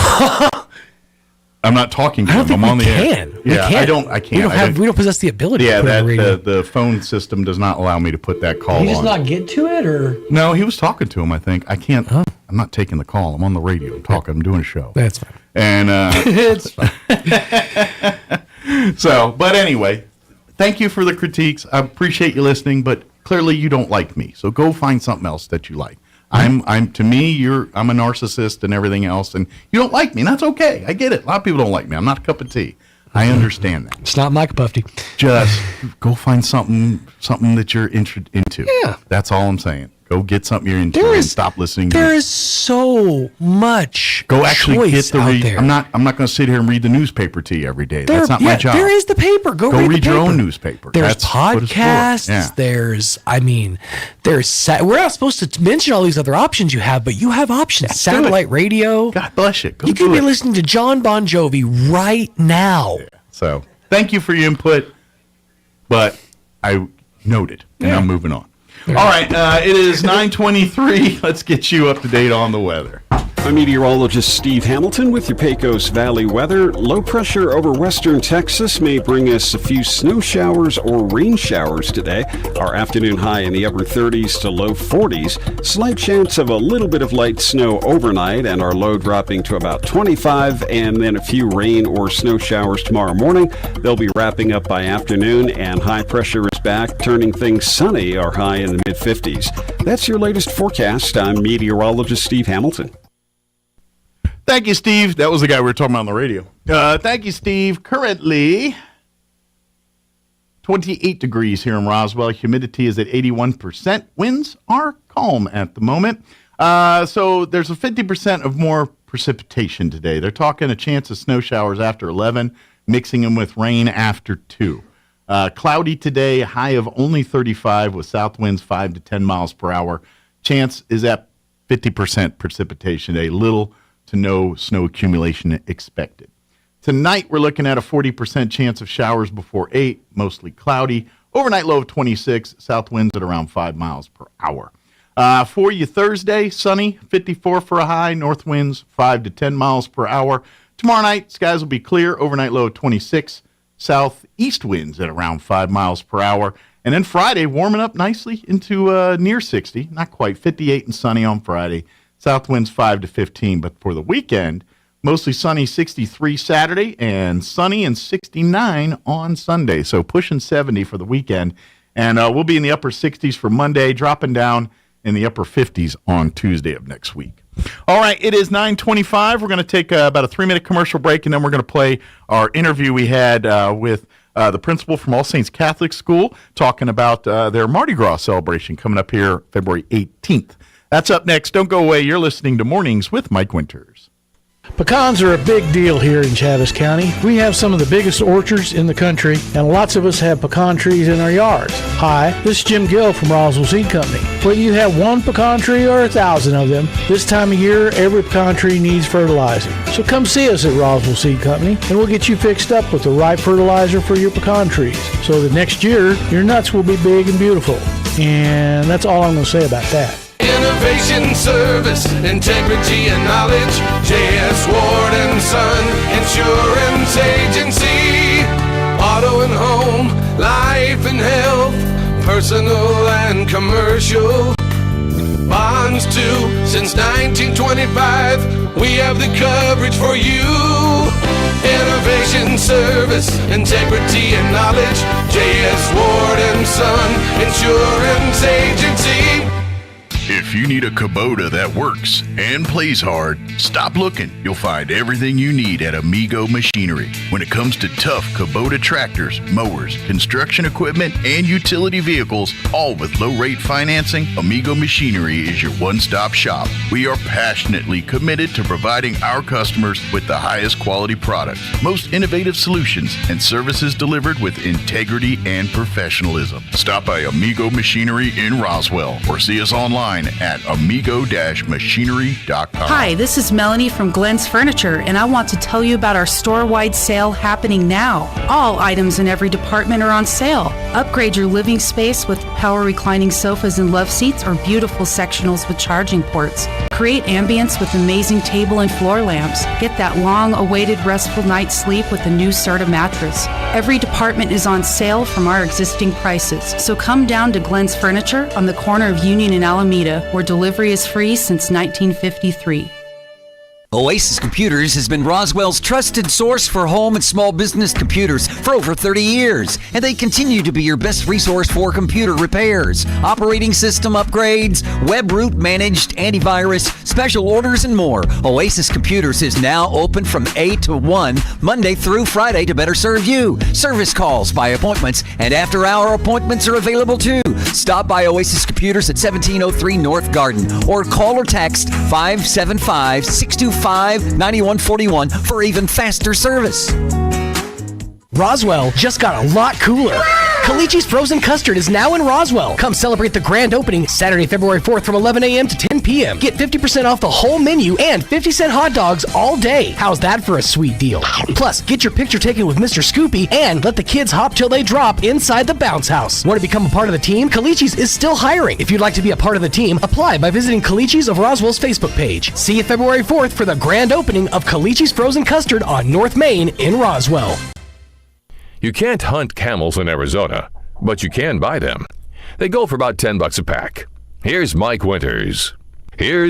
Speaker 10: I'm not talking to him. I'm on the air. Yeah, I can't.
Speaker 13: We don't possess the ability to put it on the radio.
Speaker 10: The phone system does not allow me to put that call on.
Speaker 13: You just not get to it, or?
Speaker 10: No, he was talking to him, I think. I can't. Huh? I'm not taking the call. I'm on the radio. I'm talking. I'm doing a show.
Speaker 13: That's fine.
Speaker 10: And
Speaker 13: it's fine.
Speaker 10: So, but anyway, thank you for the critiques. I appreciate you listening, but clearly you don't like me. So go find something else that you like. I'm a narcissist and everything else, and you don't like me, and that's okay. I get it. A lot of people don't like me. I'm not a cup of tea. I understand that.
Speaker 13: It's not my cup of tea.
Speaker 10: Just go find something that you're into.
Speaker 13: Yeah.
Speaker 10: That's all I'm saying. Go get something you're into and stop listening to
Speaker 13: There is so much
Speaker 10: Go actually
Speaker 13: choice
Speaker 10: get the
Speaker 13: out there.
Speaker 10: I'm not going to sit here and read the newspaper to you every day. That's not my job.
Speaker 13: There is the paper. Go
Speaker 10: read your own newspaper.
Speaker 13: There's
Speaker 10: That's what it's for.
Speaker 13: podcasts.
Speaker 10: Yeah.
Speaker 13: We're not supposed to mention all these other options you have, but you have options. Satellite radio.
Speaker 10: God bless you.
Speaker 13: You could be listening to John Bon Jovi right now.
Speaker 10: Yeah. So thank you for your input, but I noted, and I'm moving on. All right, it is 9:23. Let's get you up to date on the weather.
Speaker 12: I'm meteorologist Steve Hamilton with your Pecos Valley weather. Low pressure over western Texas may bring us a few snow showers or rain showers today. Our afternoon high in the upper 30s to low 40s. Slight chance of a little bit of light snow overnight, and our low dropping to about 25, and then a few rain or snow showers tomorrow morning. They'll be wrapping up by afternoon, and high pressure is back, turning things sunny. Our high in the mid-50s. That's your latest forecast. I'm meteorologist Steve Hamilton.
Speaker 10: Thank you, Steve. That was the guy we were talking about on the radio. Thank you, Steve. Currently 28 degrees here in Roswell. Humidity is at 81%. Winds are calm at the moment. So there's a 50% of more precipitation today. They're talking a chance of snow showers after 11, mixing them with rain after 2. Cloudy today, high of only 35 with south winds 5 to 10 miles per hour. Chance is at 50% precipitation today. Little to no snow accumulation expected. Tonight, we're looking at a 40% chance of showers before 8, mostly cloudy. Overnight low of 26, south winds at around 5 miles per hour. For you Thursday, sunny, 54 for a high, north winds 5 to 10 miles per hour. Tomorrow night, skies will be clear, overnight low of 26, southeast winds at around 5 miles per hour. And then Friday, warming up nicely into near 60, not quite, 58 and sunny on Friday. South winds 5 to 15, but for the weekend, mostly sunny 63 Saturday and sunny and 69 on Sunday. So pushing 70 for the weekend. And we'll be in the upper 60s for Monday, dropping down in the upper 50s on Tuesday of next week. All right, it is 9:25. We're going to take about a 3-minute commercial break, and then we're going to play our interview we had with the principal from All Saints Catholic School, talking about their Mardi Gras celebration coming up here February 18th. That's up next. Don't go away. You're listening to Mornings with Mike Winters.
Speaker 1: Pecans are a big deal here in Chaves County. We have some of the biggest orchards in the country, and lots of us have pecan trees in our yards. Hi, this is Jim Gill from Roswell Seed Company. Whether you have one pecan tree or 1,000 of them, this time of year, every pecan tree needs fertilizer. So come see us at Roswell Seed Company, and we'll get you fixed up with the right fertilizer for your pecan trees, so that next year, your nuts will be big and beautiful. And that's all I'm going to say about that.
Speaker 4: Innovation, service, integrity, and knowledge. J.S. Ward and Son Insurance Agency. Auto and home, life and health, personal and commercial. Bonds too, since 1925. We have the coverage for you. Innovation, service, integrity, and knowledge. J.S. Ward and Son Insurance Agency.
Speaker 22: If you need a Kubota that works and plays hard, stop looking. You'll find everything you need at Amigo Machinery. When it comes to tough Kubota tractors, mowers, construction equipment, and utility vehicles, all with low-rate financing, Amigo Machinery is your one-stop shop. We are passionately committed to providing our customers with the highest quality products, most innovative solutions, and services delivered with integrity and professionalism. Stop by Amigo Machinery in Roswell or see us online at amigo-machinery.com.
Speaker 14: Hi, this is Melanie from Glenn's Furniture, and I want to tell you about our store-wide sale happening now. All items in every department are on sale. Upgrade your living space with power reclining sofas and love seats or beautiful sectionals with charging ports. Create ambience with amazing table and floor lamps. Get that long-awaited restful night's sleep with a new Serta mattress. Every department is on sale from our existing prices, so come down to Glenn's Furniture on the corner of Union and Alameda, where delivery is free since 1953.
Speaker 15: Oasis Computers has been Roswell's trusted source for home and small business computers for over 30 years, and they continue to be your best resource for computer repairs, operating system upgrades, web root managed antivirus, special orders, and more. Oasis Computers is now open from 8 to 1, Monday through Friday to better serve you. Service calls by appointments and after-hour appointments are available too. Stop by Oasis Computers at 1703 North Garden or call or text 575-625-9141 for even faster service.
Speaker 13: Roswell just got a lot cooler. Calici's Frozen Custard is now in Roswell. Come celebrate the grand opening Saturday, February 4th from 11 a.m. to 10 p.m. Get 50% off the whole menu and 50-cent hot dogs all day. How's that for a sweet deal? Plus, get your picture taken with Mr. Scoopy and let the kids hop till they drop inside the bounce house. Want to become a part of the team? Calici's is still hiring. If you'd like to be a part of the team, apply by visiting Calici's of Roswell's Facebook page. See you February 4th for the grand opening of Calici's Frozen Custard on North Main in Roswell.
Speaker 9: You can't hunt camels in Arizona, but you can buy them. They go for about $10 a pack. Here's Mike Winters. And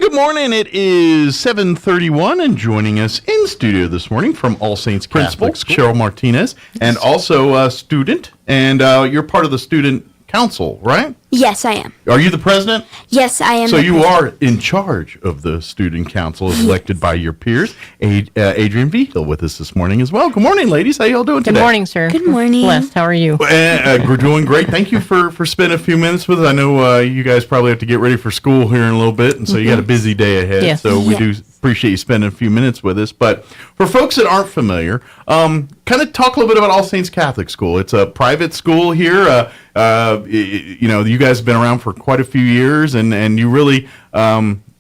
Speaker 10: good morning. It is 7:31, and joining us in studio this morning from All Saints Catholic School, Cheryl Martinez, and also a student, and you're part of the student council, right?
Speaker 16: Yes, I am.
Speaker 10: Are you the president?
Speaker 16: Yes, I am.
Speaker 10: So you are in charge of the student council as elected by your peers. Adrian Vigil with us this morning as well. Good morning, ladies. How y'all doing today?
Speaker 17: Good morning, sir.
Speaker 16: Good morning.
Speaker 17: Blessed. How are you?
Speaker 10: We're doing great. Thank you for spending a few minutes with us. I know you guys probably have to get ready for school here in a little bit, and so you got a busy day ahead.
Speaker 17: Yes.
Speaker 10: So we do appreciate you spending a few minutes with us. But for folks that aren't familiar, kind of talk a little bit about All Saints Catholic School. It's a private school here. You guys have been around for quite a few years, and you really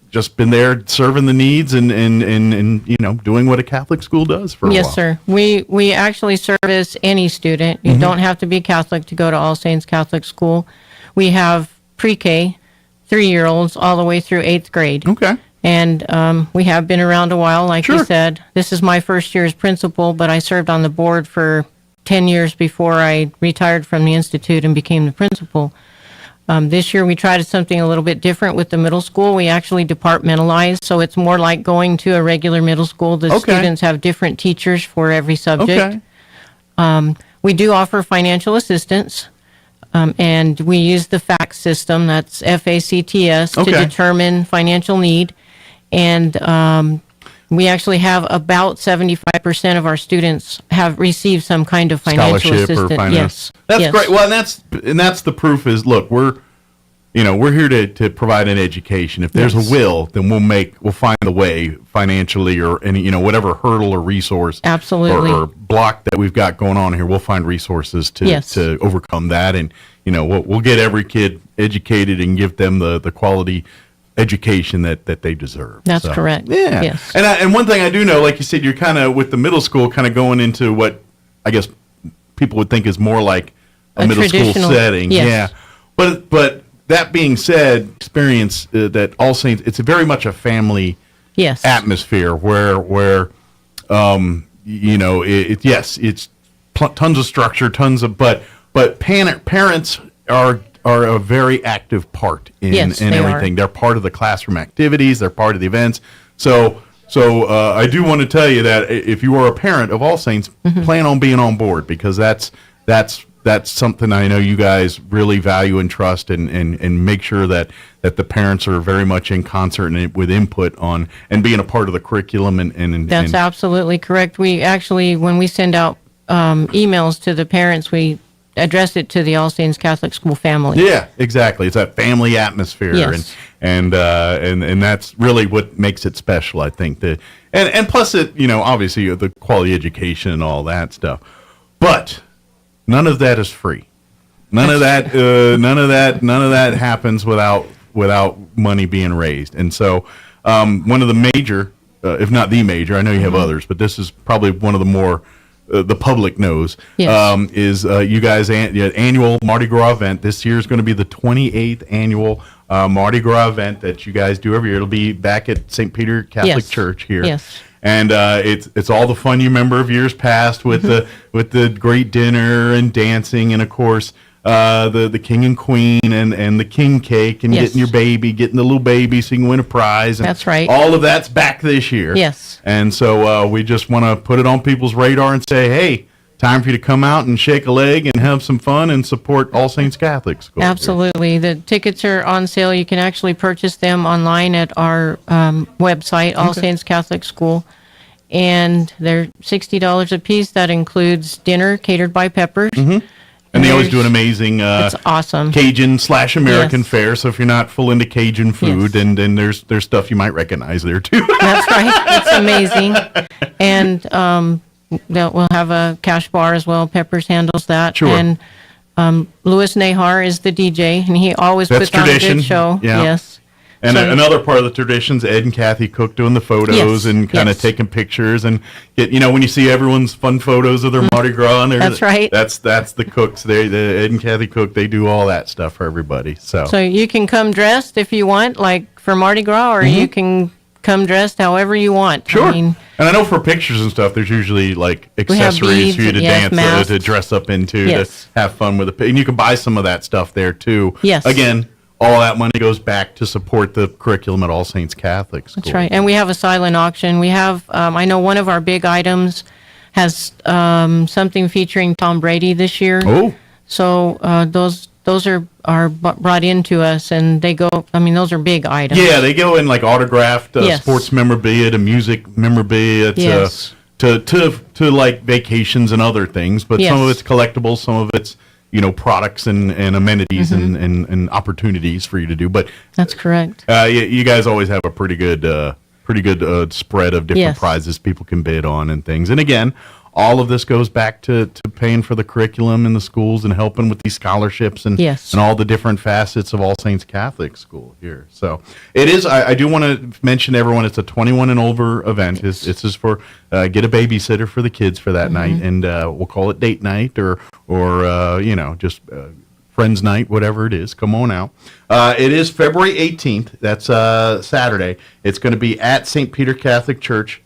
Speaker 10: just been there serving the needs and doing what a Catholic school does for a while.
Speaker 17: Yes, sir. We actually service any student. You don't have to be Catholic to go to All Saints Catholic School. We have pre-K, 3-year-olds, all the way through 8th grade.
Speaker 10: Okay.
Speaker 17: And we have been around a while, like you said. This is my first year as principal, but I served on the board for 10 years before I retired from the Institute and became the principal. This year we tried something a little bit different with the middle school. We actually departmentalized, so it's more like going to a regular middle school. The students have different teachers for every subject. We do offer financial assistance. And we use the FACTS system, that's FACTS, to determine financial need. And we actually have about 75% of our students have received some kind of financial
Speaker 10: scholarship
Speaker 17: assistance.
Speaker 10: or finance.
Speaker 17: Yes.
Speaker 10: That's great. Well, and that's the proof is, look, we're here to provide an education. If there's a will, then we'll find a way financially or any, whatever hurdle or resource or block that we've got going on here, we'll find resources to overcome that. And, we'll get every kid educated and give them the quality education that they deserve.
Speaker 17: That's correct.
Speaker 10: Yeah.
Speaker 17: Yes.
Speaker 10: And one thing I do know, like you said, you're kind of with the middle school kind of going into what I guess people would think is more like a middle school setting.
Speaker 17: Yes.
Speaker 10: Yeah. But that being said, experience that All Saints, it's very much a family atmosphere where it's tons of structure, but parents are a very active part in everything. They're part of the classroom activities. They're part of the events. So I do want to tell you that if you are a parent of All Saints, plan on being on board, because that's something I know you guys really value and trust, and make sure that the parents are very much in concert and with input on and being a part of the curriculum.
Speaker 17: That's absolutely correct. We actually, when we send out emails to the parents, we address it to the All Saints Catholic School family.
Speaker 10: Yeah, exactly. It's that family atmosphere, and that's really what makes it special, I think. And plus it, obviously the quality education and all that stuff, but none of that is free. None of that happens without money being raised. And so one of the major, if not the major, I know you have others, but this is probably one of the more the public knows, is you guys' annual Mardi Gras event. This year is going to be the 28th annual Mardi Gras event that you guys do every year. It'll be back at St. Peter Catholic Church here.
Speaker 17: Yes.
Speaker 10: And it's all the fun you remember of years past with the great dinner and dancing, and of course the king and queen and the king cake, and getting the little baby so you can win a prize. And
Speaker 17: that's right.
Speaker 10: All of that's back this year.
Speaker 17: Yes.
Speaker 10: And so we just want to put it on people's radar and say, hey, time for you to come out and shake a leg and have some fun and support All Saints Catholic School.
Speaker 17: Absolutely. The tickets are on sale. You can actually purchase them online at our website, All Saints Catholic School. And they're $60 a piece. That includes dinner catered by Peppers.
Speaker 10: And they always do an amazing
Speaker 17: it's awesome.
Speaker 10: Cajun/American fare. So if you're not full into Cajun food, then there's stuff you might recognize there too.
Speaker 17: That's right. It's amazing. And we'll have a cash bar as well. Peppers handles that.
Speaker 10: Sure.
Speaker 17: And Louis Nahar is the DJ, and he always puts on a good show.
Speaker 10: Yeah.
Speaker 17: Yes.
Speaker 10: And another part of the traditions, Ed and Kathy Cook doing the photos and kind of taking pictures, and when you see everyone's fun photos of their Mardi Gras, and
Speaker 17: that's right.
Speaker 10: That's the cooks. The Ed and Kathy Cook, they do all that stuff for everybody. So
Speaker 17: you can come dressed if you want, like for Mardi Gras, or you can come dressed however you want.
Speaker 10: Sure. And I know for pictures and stuff, there's usually like accessories for you to dance, to dress up into, to have fun with it. And you can buy some of that stuff there too.
Speaker 17: Yes.
Speaker 10: Again, all that money goes back to support the curriculum at All Saints Catholic School.
Speaker 17: That's right. And we have a silent auction. We have, I know one of our big items has something featuring Tom Brady this year.
Speaker 10: Oh.
Speaker 17: So those are brought into us, and they go, those are big items.
Speaker 10: Yeah, they go in like autographed sports memorabilia to music memorabilia to like vacations and other things. But some of it's collectibles, some of it's products and amenities and opportunities for you to do. But
Speaker 17: that's correct.
Speaker 10: You guys always have a pretty good spread of different prizes people can bid on and things. And again, all of this goes back to paying for the curriculum in the schools and helping with these scholarships and all the different facets of All Saints Catholic School here. So it is. I do want to mention to everyone, it's a 21 and over event. It's just for get a babysitter for the kids for that night, and we'll call it date night or just friends night, whatever it is. Come on out. It is February 18th. That's Saturday. It's going to be at St. Peter Catholic Church.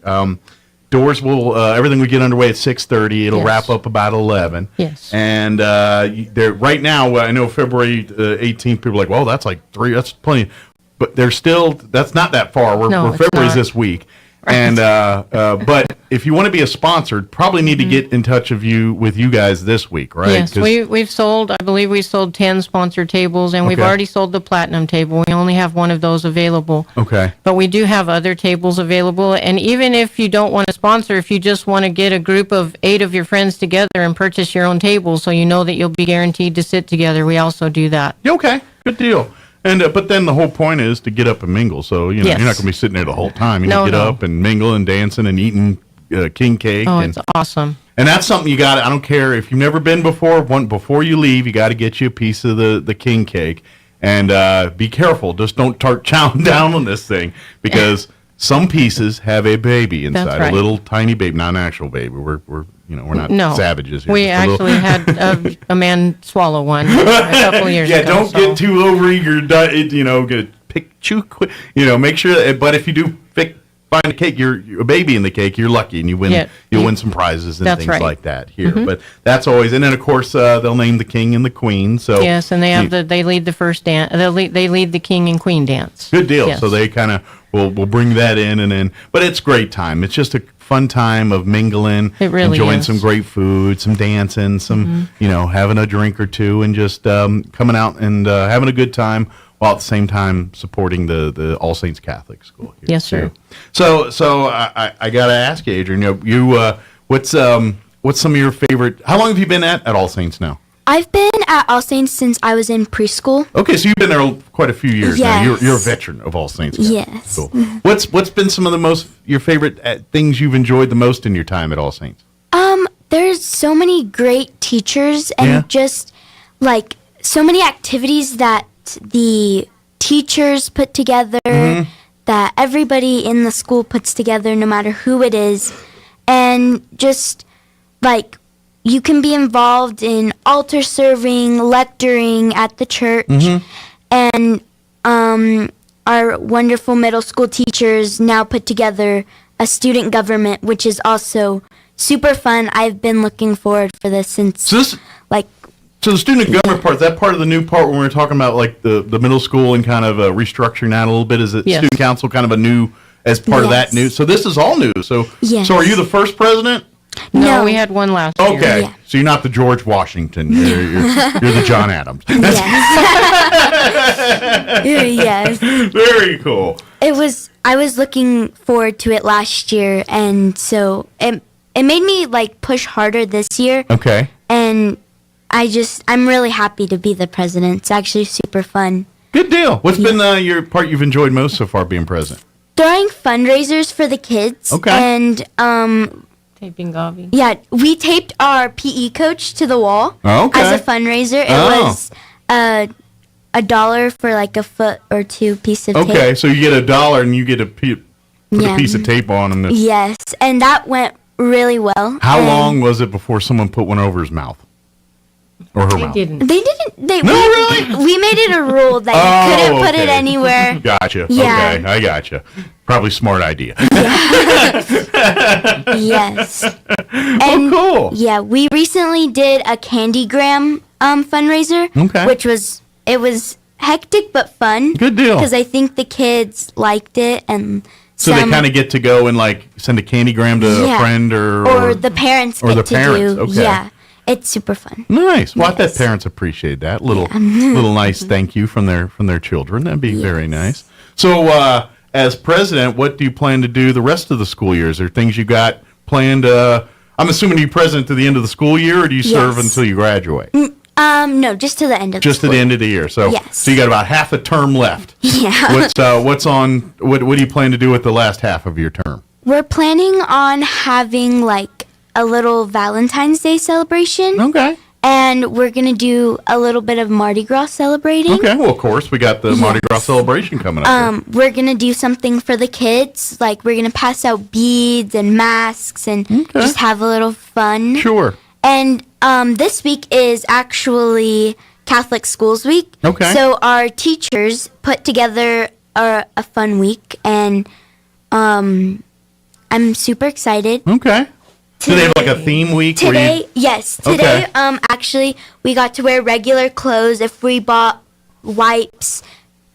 Speaker 10: Doors will everything will get underway at 6:30. It'll wrap up about 11.
Speaker 17: Yes.
Speaker 10: And right now, I know February 18th. People are like, well, that's like 3. That's plenty. But there's still, that's not that far. We're February's this week. And but if you want to be a sponsor, probably need to get in touch with you guys this week, right?
Speaker 17: Yes, we've sold. I believe we sold 10 sponsored tables, and we've already sold the platinum table. We only have one of those available.
Speaker 10: Okay.
Speaker 17: But we do have other tables available, and even if you don't want to sponsor, if you just want to get a group of 8 of your friends together and purchase your own table, so you know that you'll be guaranteed to sit together, we also do that.
Speaker 10: Okay, good deal. And but then the whole point is to get up and mingle. So you're not going to be sitting there the whole time. You get up and mingle and dancing and eating king cake.
Speaker 17: Oh, it's awesome.
Speaker 10: And that's something you got. I don't care if you've never been before. Before you leave, you got to get you a piece of the king cake. And be careful. Just don't start chowing down on this thing, because some pieces have a baby inside,
Speaker 17: That's right.
Speaker 10: a little tiny baby, not an actual baby. We're not savages here.
Speaker 17: We actually had a man swallow one a couple years ago.
Speaker 10: Yeah, don't get too overeager. Make sure that, but if you do find a cake, you're a baby in the cake, you're lucky, and you win. You'll win some prizes and things like that here. Mm-hmm. But that's always, and then of course they'll name the king and the queen. So
Speaker 17: yes, and they lead the first dance. They lead the king and queen dance.
Speaker 10: Good deal.
Speaker 17: Yes.
Speaker 10: So they kind of will bring that in, and then, but it's a great time. It's just a fun time of mingling,
Speaker 17: it really
Speaker 10: enjoying
Speaker 17: is.
Speaker 10: some great food, some dancing, some having a drink or two, and just coming out and having a good time, while at the same time supporting the All Saints Catholic School here.
Speaker 17: Yes, sir.
Speaker 10: So I got to ask you, Adrian, what's some of your favorite? How long have you been at All Saints now?
Speaker 5: I've been at All Saints since I was in preschool.
Speaker 10: Okay, so you've been there quite a few years now.
Speaker 5: Yes.
Speaker 10: You're a veteran of All Saints.
Speaker 5: Yes.
Speaker 10: Cool. What's been some of your favorite things you've enjoyed the most in your time at All Saints?
Speaker 5: There's so many great teachers and just like so many activities that the teachers put together, that everybody in the school puts together, no matter who it is, and just like you can be involved in altar serving, lecturing at the church, and our wonderful middle school teachers now put together a student government, which is also super fun. I've been looking forward for this since
Speaker 10: So the student government part, is that part of the new part when we were talking about like the middle school and kind of restructuring that a little bit? Is it student council kind of a new, as part of that new? So this is all new. So are you the first president?
Speaker 17: No, we had one last year.
Speaker 10: Okay,
Speaker 17: Yeah.
Speaker 10: so you're not the George Washington. You're the John Adams.
Speaker 5: Yes.
Speaker 10: Very cool.
Speaker 5: I was looking forward to it last year, and so it made me like push harder this year.
Speaker 10: Okay.
Speaker 5: And I'm really happy to be the president. It's actually super fun.
Speaker 10: Good deal. What's been your part you've enjoyed most so far being president?
Speaker 5: Throwing fundraisers for the kids.
Speaker 10: Okay.
Speaker 5: And
Speaker 17: taping Gavi.
Speaker 5: Yeah, we taped our PE coach to the wall
Speaker 10: Okay.
Speaker 5: as a fundraiser. It was $1 for like a foot or two piece of tape.
Speaker 10: Okay, so you get $1 and you get to put a piece of tape on them.
Speaker 5: Yes, and that went really well.
Speaker 10: How long was it before someone put one over his mouth? Or her mouth?
Speaker 5: They didn't.
Speaker 10: Really?
Speaker 5: We made it a rule that you couldn't put it anywhere.
Speaker 10: Gotcha.
Speaker 5: Yeah.
Speaker 10: Okay, I gotcha. Probably smart idea.
Speaker 5: Yes. And,
Speaker 10: cool.
Speaker 5: Yeah, we recently did a Candygram fundraiser.
Speaker 10: Okay.
Speaker 5: Which was hectic but fun.
Speaker 10: Good deal.
Speaker 5: Because I think the kids liked it, and
Speaker 10: So they kind of get to go and like send a candygram to a friend or
Speaker 5: the parents
Speaker 10: or
Speaker 5: get
Speaker 10: the
Speaker 5: to
Speaker 10: parents.
Speaker 5: do.
Speaker 10: Okay.
Speaker 5: Yeah, it's super fun.
Speaker 10: Nice. Well, I bet parents appreciate that little nice thank you from their children. That'd be very nice. So, as president, what do you plan to do the rest of the school year? Is there things you got planned? I'm assuming you're president to the end of the school year, or do you serve until you graduate?
Speaker 5: No, just to the end of
Speaker 10: Just
Speaker 5: the
Speaker 10: to the end of the year. So,
Speaker 5: Yes.
Speaker 10: so you got about half a term left.
Speaker 5: Yeah.
Speaker 10: What do you plan to do with the last half of your term?
Speaker 5: We're planning on having like a little Valentine's Day celebration.
Speaker 10: Okay.
Speaker 5: And we're going to do a little bit of Mardi Gras celebrating.
Speaker 10: Okay, well, of course, we got the Mardi Gras celebration coming up.
Speaker 5: We're going to do something for the kids. Like, we're going to pass out beads and masks and just have a little fun.
Speaker 10: Sure.
Speaker 5: And this week is actually Catholic Schools Week.
Speaker 10: Okay.
Speaker 5: So our teachers put together a fun week, and I'm super excited.
Speaker 10: Okay. Do they have like a theme week?
Speaker 5: Today, yes. Today, actually, we got to wear regular clothes. If we bought wipes,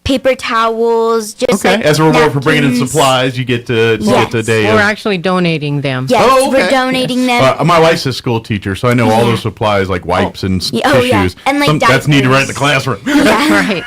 Speaker 5: paper towels, just
Speaker 10: Okay,
Speaker 5: like
Speaker 10: as a reward for bringing in
Speaker 5: napkins.
Speaker 10: supplies, you get to get a day.
Speaker 17: We're actually donating them.
Speaker 5: Yes,
Speaker 10: Oh, okay.
Speaker 5: we're donating them.
Speaker 10: My wife's a school teacher, so I know all those supplies like wipes and tissues.
Speaker 5: And like
Speaker 10: that's needed right in the
Speaker 5: diapers.
Speaker 10: classroom.
Speaker 5: Right.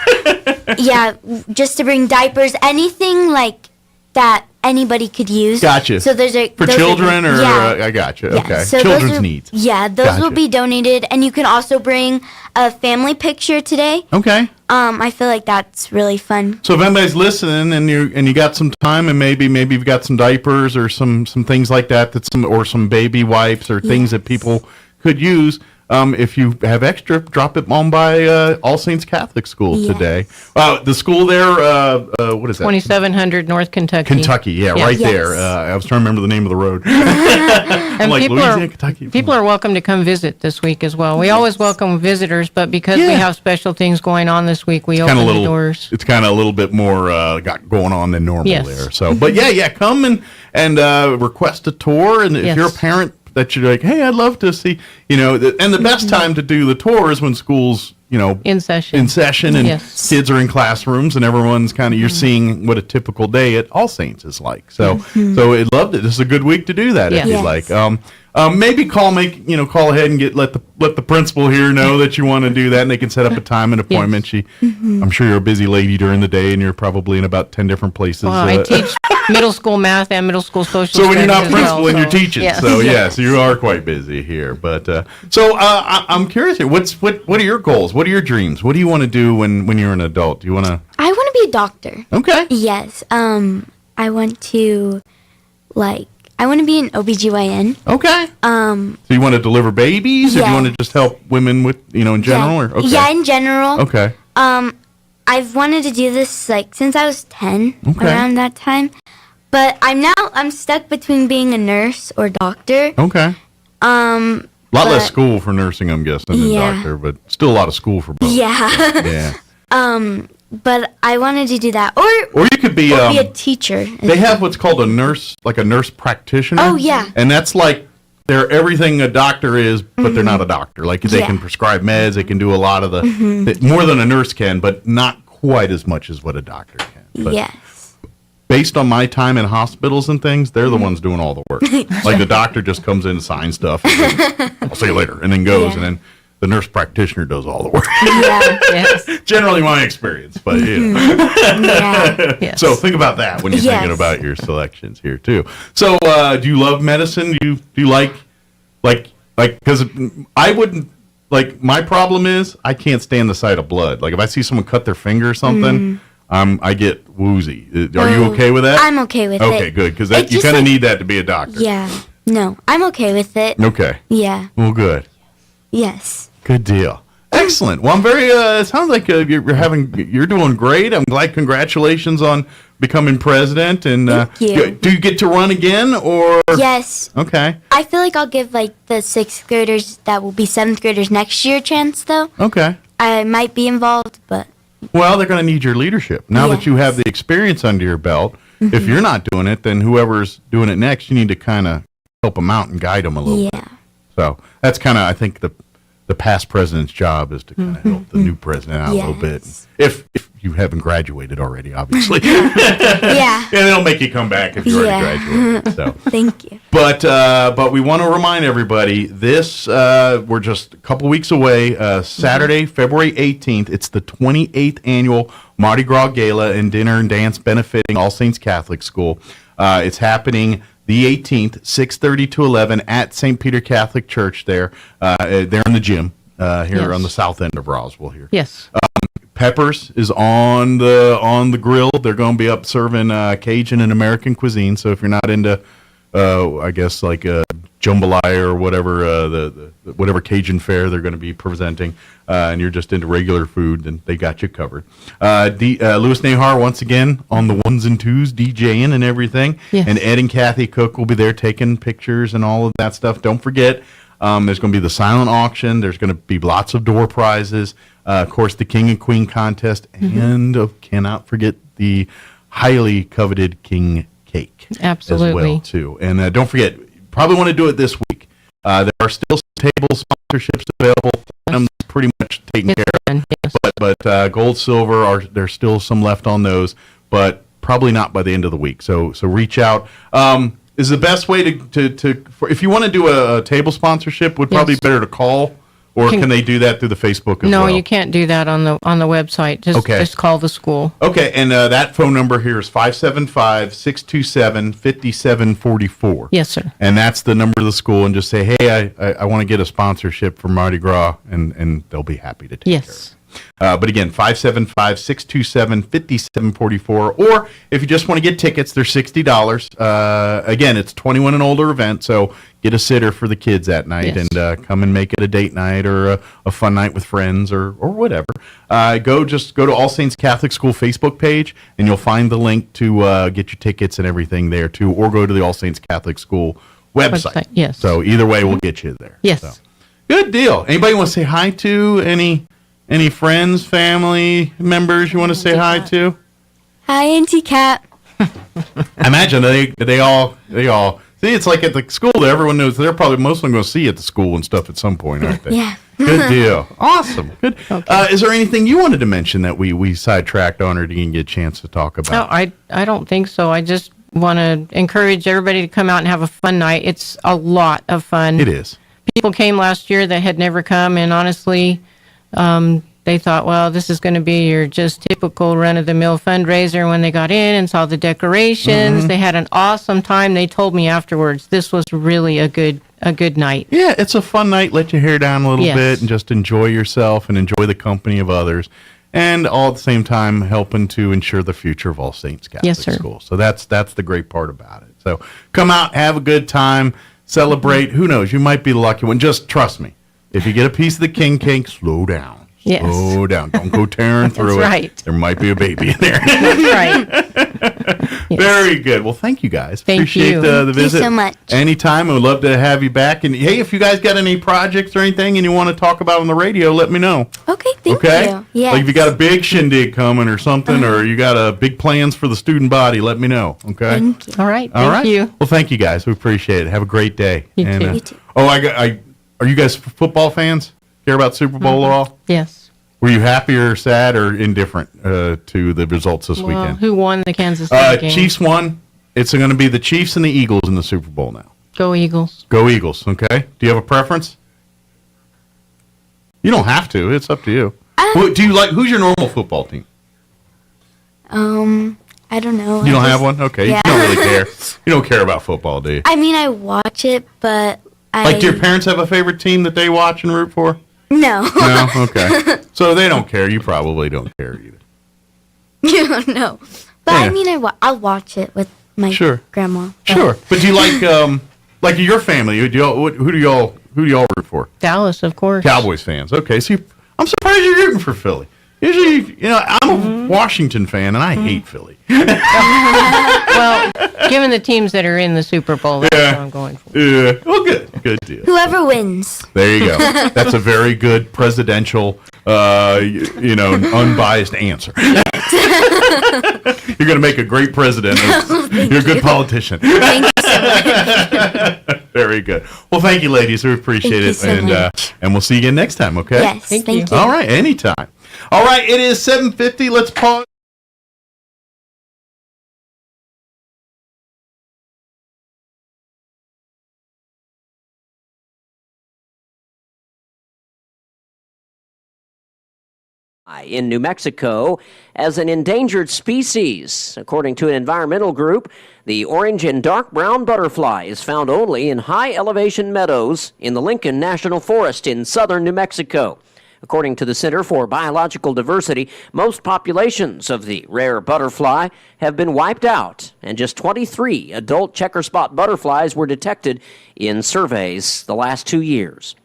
Speaker 5: Yeah, just to bring diapers, anything like that anybody could use.
Speaker 10: Gotcha.
Speaker 5: So there's a
Speaker 10: For
Speaker 5: those
Speaker 10: children, or
Speaker 5: yeah.
Speaker 10: I gotcha.
Speaker 5: Yeah,
Speaker 10: Okay,
Speaker 5: so those
Speaker 10: children's
Speaker 5: are-
Speaker 10: needs.
Speaker 5: Yeah, those
Speaker 10: Gotcha.
Speaker 5: will be donated, and you can also bring a family picture today.
Speaker 10: Okay.
Speaker 5: I feel like that's really fun.
Speaker 10: So if anybody's listening and you got some time and maybe you've got some diapers or some things like that or some baby wipes or things that people could use. If you have extra, drop it on by All Saints Catholic School today. The school there, what is that?
Speaker 17: 2700 North Kentucky.
Speaker 10: Kentucky, yeah, right there. I was trying to remember the name of the road. I'm like, Louisiana, Kentucky.
Speaker 17: People are welcome to come visit this week as well. We always welcome visitors, but because we have special things going on this week, we open the doors.
Speaker 10: It's kind of a little bit more got going on than normal there. So, but come and request a tour, and if you're a parent that you're like, hey, I'd love to see, and the best time to do the tour is when school's,
Speaker 17: in session
Speaker 10: and kids are in classrooms and everyone's kind of, you're seeing what a typical day at All Saints is like. So, so it loved it. This is a good week to do that if you'd like. Maybe call ahead and let the principal here know that you want to do that, and they can set up a time and appointment. I'm sure you're a busy lady during the day, and you're probably in about 10 different places.
Speaker 17: Well, I teach middle school math and middle school social
Speaker 10: So when you're not
Speaker 17: studies as
Speaker 10: principal and
Speaker 17: well,
Speaker 10: you're teaching, so you are quite busy here. But I'm curious here. What are your goals? What are your dreams? What do you want to do when you're an adult? Do you want to?
Speaker 5: I want to be a doctor.
Speaker 10: Okay.
Speaker 5: Yes. I want to be an OBGYN.
Speaker 10: Okay. So you want to deliver babies, or do you want to just help women with, in general? Or okay.
Speaker 5: Yeah, in general.
Speaker 10: Okay.
Speaker 5: I've wanted to do this since I was 10, around that time. But I'm stuck between being a nurse or doctor.
Speaker 10: Okay. A lot less school for nursing, I'm guessing, than doctor, but still a lot of school for both.
Speaker 5: Yeah.
Speaker 10: Yeah.
Speaker 5: But I wanted to do that,
Speaker 10: or you could be
Speaker 5: a teacher.
Speaker 10: They have what's called a nurse practitioner.
Speaker 5: Oh yeah.
Speaker 10: And that's like they're everything a doctor is, but they're not a doctor. Like they can prescribe meds, they can do a lot of the more than a nurse can, but not quite as much as what a doctor can. But based on my time in hospitals and things, they're the ones doing all the work. Like the doctor just comes in and signs stuff. And then, I'll see you later, and then goes, and then the nurse practitioner does all the work. Generally my experience, but So think about that when you're thinking about your selections here too. So do you love medicine? Do you like because I wouldn't, like, my problem is I can't stand the sight of blood. Like if I see someone cut their finger or something, I get woozy. Are you okay with that?
Speaker 5: I'm okay with it.
Speaker 10: Okay, good, because you kind of need that to be a doctor.
Speaker 5: Yeah. No, I'm okay with it.
Speaker 10: Okay.
Speaker 5: Yeah.
Speaker 10: Well, good.
Speaker 5: Yes.
Speaker 10: Good deal. Excellent. Well, I'm very. It sounds like you're doing great. I'm glad. Congratulations on becoming president. And
Speaker 5: Thank you.
Speaker 10: Do you get to run again, or?
Speaker 5: Yes.
Speaker 10: Okay.
Speaker 5: I feel like I'll give the 6th graders that will be 7th graders next year a chance, though.
Speaker 10: Okay.
Speaker 5: I might be involved, but.
Speaker 10: Well, they're going to need your leadership now that you have the experience under your belt. If you're not doing it, then whoever's doing it next, you need to kind of help them out and guide them a little bit. So that's kind of, I think, the past president's job is to kind of help the new president out a little bit. If you haven't graduated already, obviously. And it'll make you come back if you already graduated. So
Speaker 5: thank you.
Speaker 10: But we want to remind everybody this we're just a couple weeks away. Saturday, February 18th. It's the 28th annual Mardi Gras Gala and Dinner and Dance benefiting All Saints Catholic School. It's happening the 18th, 6:30 to 11 at St. Peter Catholic Church there. They're in the gym here on the south end of Roswell here.
Speaker 17: Yes.
Speaker 10: Peppers is on the grill. They're going to be up serving Cajun and American cuisine. So if you're not into, I guess, like jambalaya or whatever, the whatever Cajun fare they're going to be presenting, and you're just into regular food, then they got you covered. Louis Nahar, once again, on the ones and twos, DJing and everything.
Speaker 17: Yes.
Speaker 10: And Ed and Kathy Cook will be there taking pictures and all of that stuff. Don't forget, there's going to be the silent auction. There's going to be lots of door prizes. Of course, the King and Queen contest. And cannot forget the highly coveted King Cake.
Speaker 17: Absolutely.
Speaker 10: As well, too. And don't forget, you probably want to do it this week. There are still table sponsorships available. Platinum's pretty much taken care of.
Speaker 17: Yes.
Speaker 10: But gold, silver, there's still some left on those, but probably not by the end of the week. So reach out. Is the best way to if you want to do a table sponsorship, would probably be better to call, or can they do that through the Facebook as well?
Speaker 17: No, you can't do that on the website. Just call the school.
Speaker 10: Okay, and that phone number here is 575-627-5744.
Speaker 17: Yes, sir.
Speaker 10: And that's the number of the school, and just say, hey, I want to get a sponsorship for Mardi Gras, and they'll be happy to take care of it. But again, 575-627-5744. Or if you just want to get tickets, they're $60. Again, it's 21 and older event, so get a sitter for the kids that night and come and make it a date night or a fun night with friends or whatever. Go to All Saints Catholic School Facebook page, and you'll find the link to get your tickets and everything there too, or go to the All Saints Catholic School website.
Speaker 17: Yes.
Speaker 10: So either way, we'll get you there.
Speaker 17: Yes.
Speaker 10: So, good deal. Anybody want to say hi to any friends, family members you want to say hi to?
Speaker 5: Hi, Auntie Kat.
Speaker 10: I imagine they all see. It's like at the school that everyone knows they're probably most of them going to see you at the school and stuff at some point, aren't they?
Speaker 5: Yeah.
Speaker 10: Good deal. Awesome. Good. Okay. Is there anything you wanted to mention that we sidetracked on, or didn't get a chance to talk about?
Speaker 17: No, I don't think so. I just want to encourage everybody to come out and have a fun night. It's a lot of fun.
Speaker 10: It is.
Speaker 17: People came last year that had never come, and honestly, they thought, well, this is going to be your just typical run-of-the-mill fundraiser. When they got in and saw the decorations, they had an awesome time. They told me afterwards, this was really a good night.
Speaker 10: Yeah, it's a fun night. Let your hair down a little bit and just enjoy yourself and enjoy the company of others. And all at the same time, helping to ensure the future of All Saints Catholic School. So that's the great part about it. So come out, have a good time, celebrate. Who knows? You might be the lucky one. Just trust me. If you get a piece of the king cake, slow down.
Speaker 17: Yes.
Speaker 10: Slow down. Don't go tearing through it.
Speaker 17: Right.
Speaker 10: There might be a baby in there.
Speaker 17: That's right. Yes.
Speaker 10: Very good. Well, thank you guys. Appreciate the visit.
Speaker 5: Thank you so much.
Speaker 10: Anytime. I would love to have you back. And hey, if you guys got any projects or anything and you want to talk about on the radio, let me know.
Speaker 5: Okay, thank you. Yeah.
Speaker 10: Like if you got a big shindig coming or something, or you got big plans for the student body, let me know. Okay.
Speaker 5: Thank you.
Speaker 17: All right. Thank you.
Speaker 10: Well, thank you guys. We appreciate it. Have a great day.
Speaker 17: You too.
Speaker 5: You too.
Speaker 10: Oh, are you guys football fans? Care about Super Bowl at all?
Speaker 17: Yes.
Speaker 10: Were you happy or sad or indifferent to the results this weekend?
Speaker 17: Who won the Kansas City game?
Speaker 10: Chiefs won. It's going to be the Chiefs and the Eagles in the Super Bowl now.
Speaker 17: Go Eagles.
Speaker 10: Go Eagles, okay? Do you have a preference? You don't have to. It's up to you. Who's your normal football team?
Speaker 5: I don't know.
Speaker 10: You don't have one? Okay.
Speaker 5: Yeah.
Speaker 10: You don't really care. You don't care about football, do you?
Speaker 5: I mean, I watch it, but
Speaker 10: do your parents have a favorite team that they watch and root for?
Speaker 5: No.
Speaker 10: No? Okay. So they don't care. You probably don't care either.
Speaker 5: No. But I mean, I'll watch it with my grandma.
Speaker 10: Sure. But do you like your family? Who do y'all root for?
Speaker 17: Dallas, of course.
Speaker 10: Cowboys fans. Okay. So I'm surprised you're rooting for Philly. Usually, I'm a Washington fan, and I hate Philly.
Speaker 17: Well, given the teams that are in the Super Bowl, that's what I'm going for.
Speaker 10: Yeah. Well, good deal.
Speaker 5: Whoever wins.
Speaker 10: There you go. That's a very good presidential, unbiased answer. You're going to make a great president. You're a good politician.
Speaker 5: Thank you so much.
Speaker 10: Very good. Well, thank you, ladies. We appreciate it, and we'll see you again next time. Okay.
Speaker 5: Yes. Thank you.
Speaker 10: All right. Anytime. All right. It is 7:50. Let's pause.
Speaker 6: In New Mexico as an endangered species. According to an environmental group, the orange and dark brown butterfly is found only in high elevation meadows in the Lincoln National Forest in southern New Mexico. According to the Center for Biological Diversity, most populations of the rare butterfly have been wiped out, and just 23 adult checker spot butterflies were detected in surveys the last 2 years.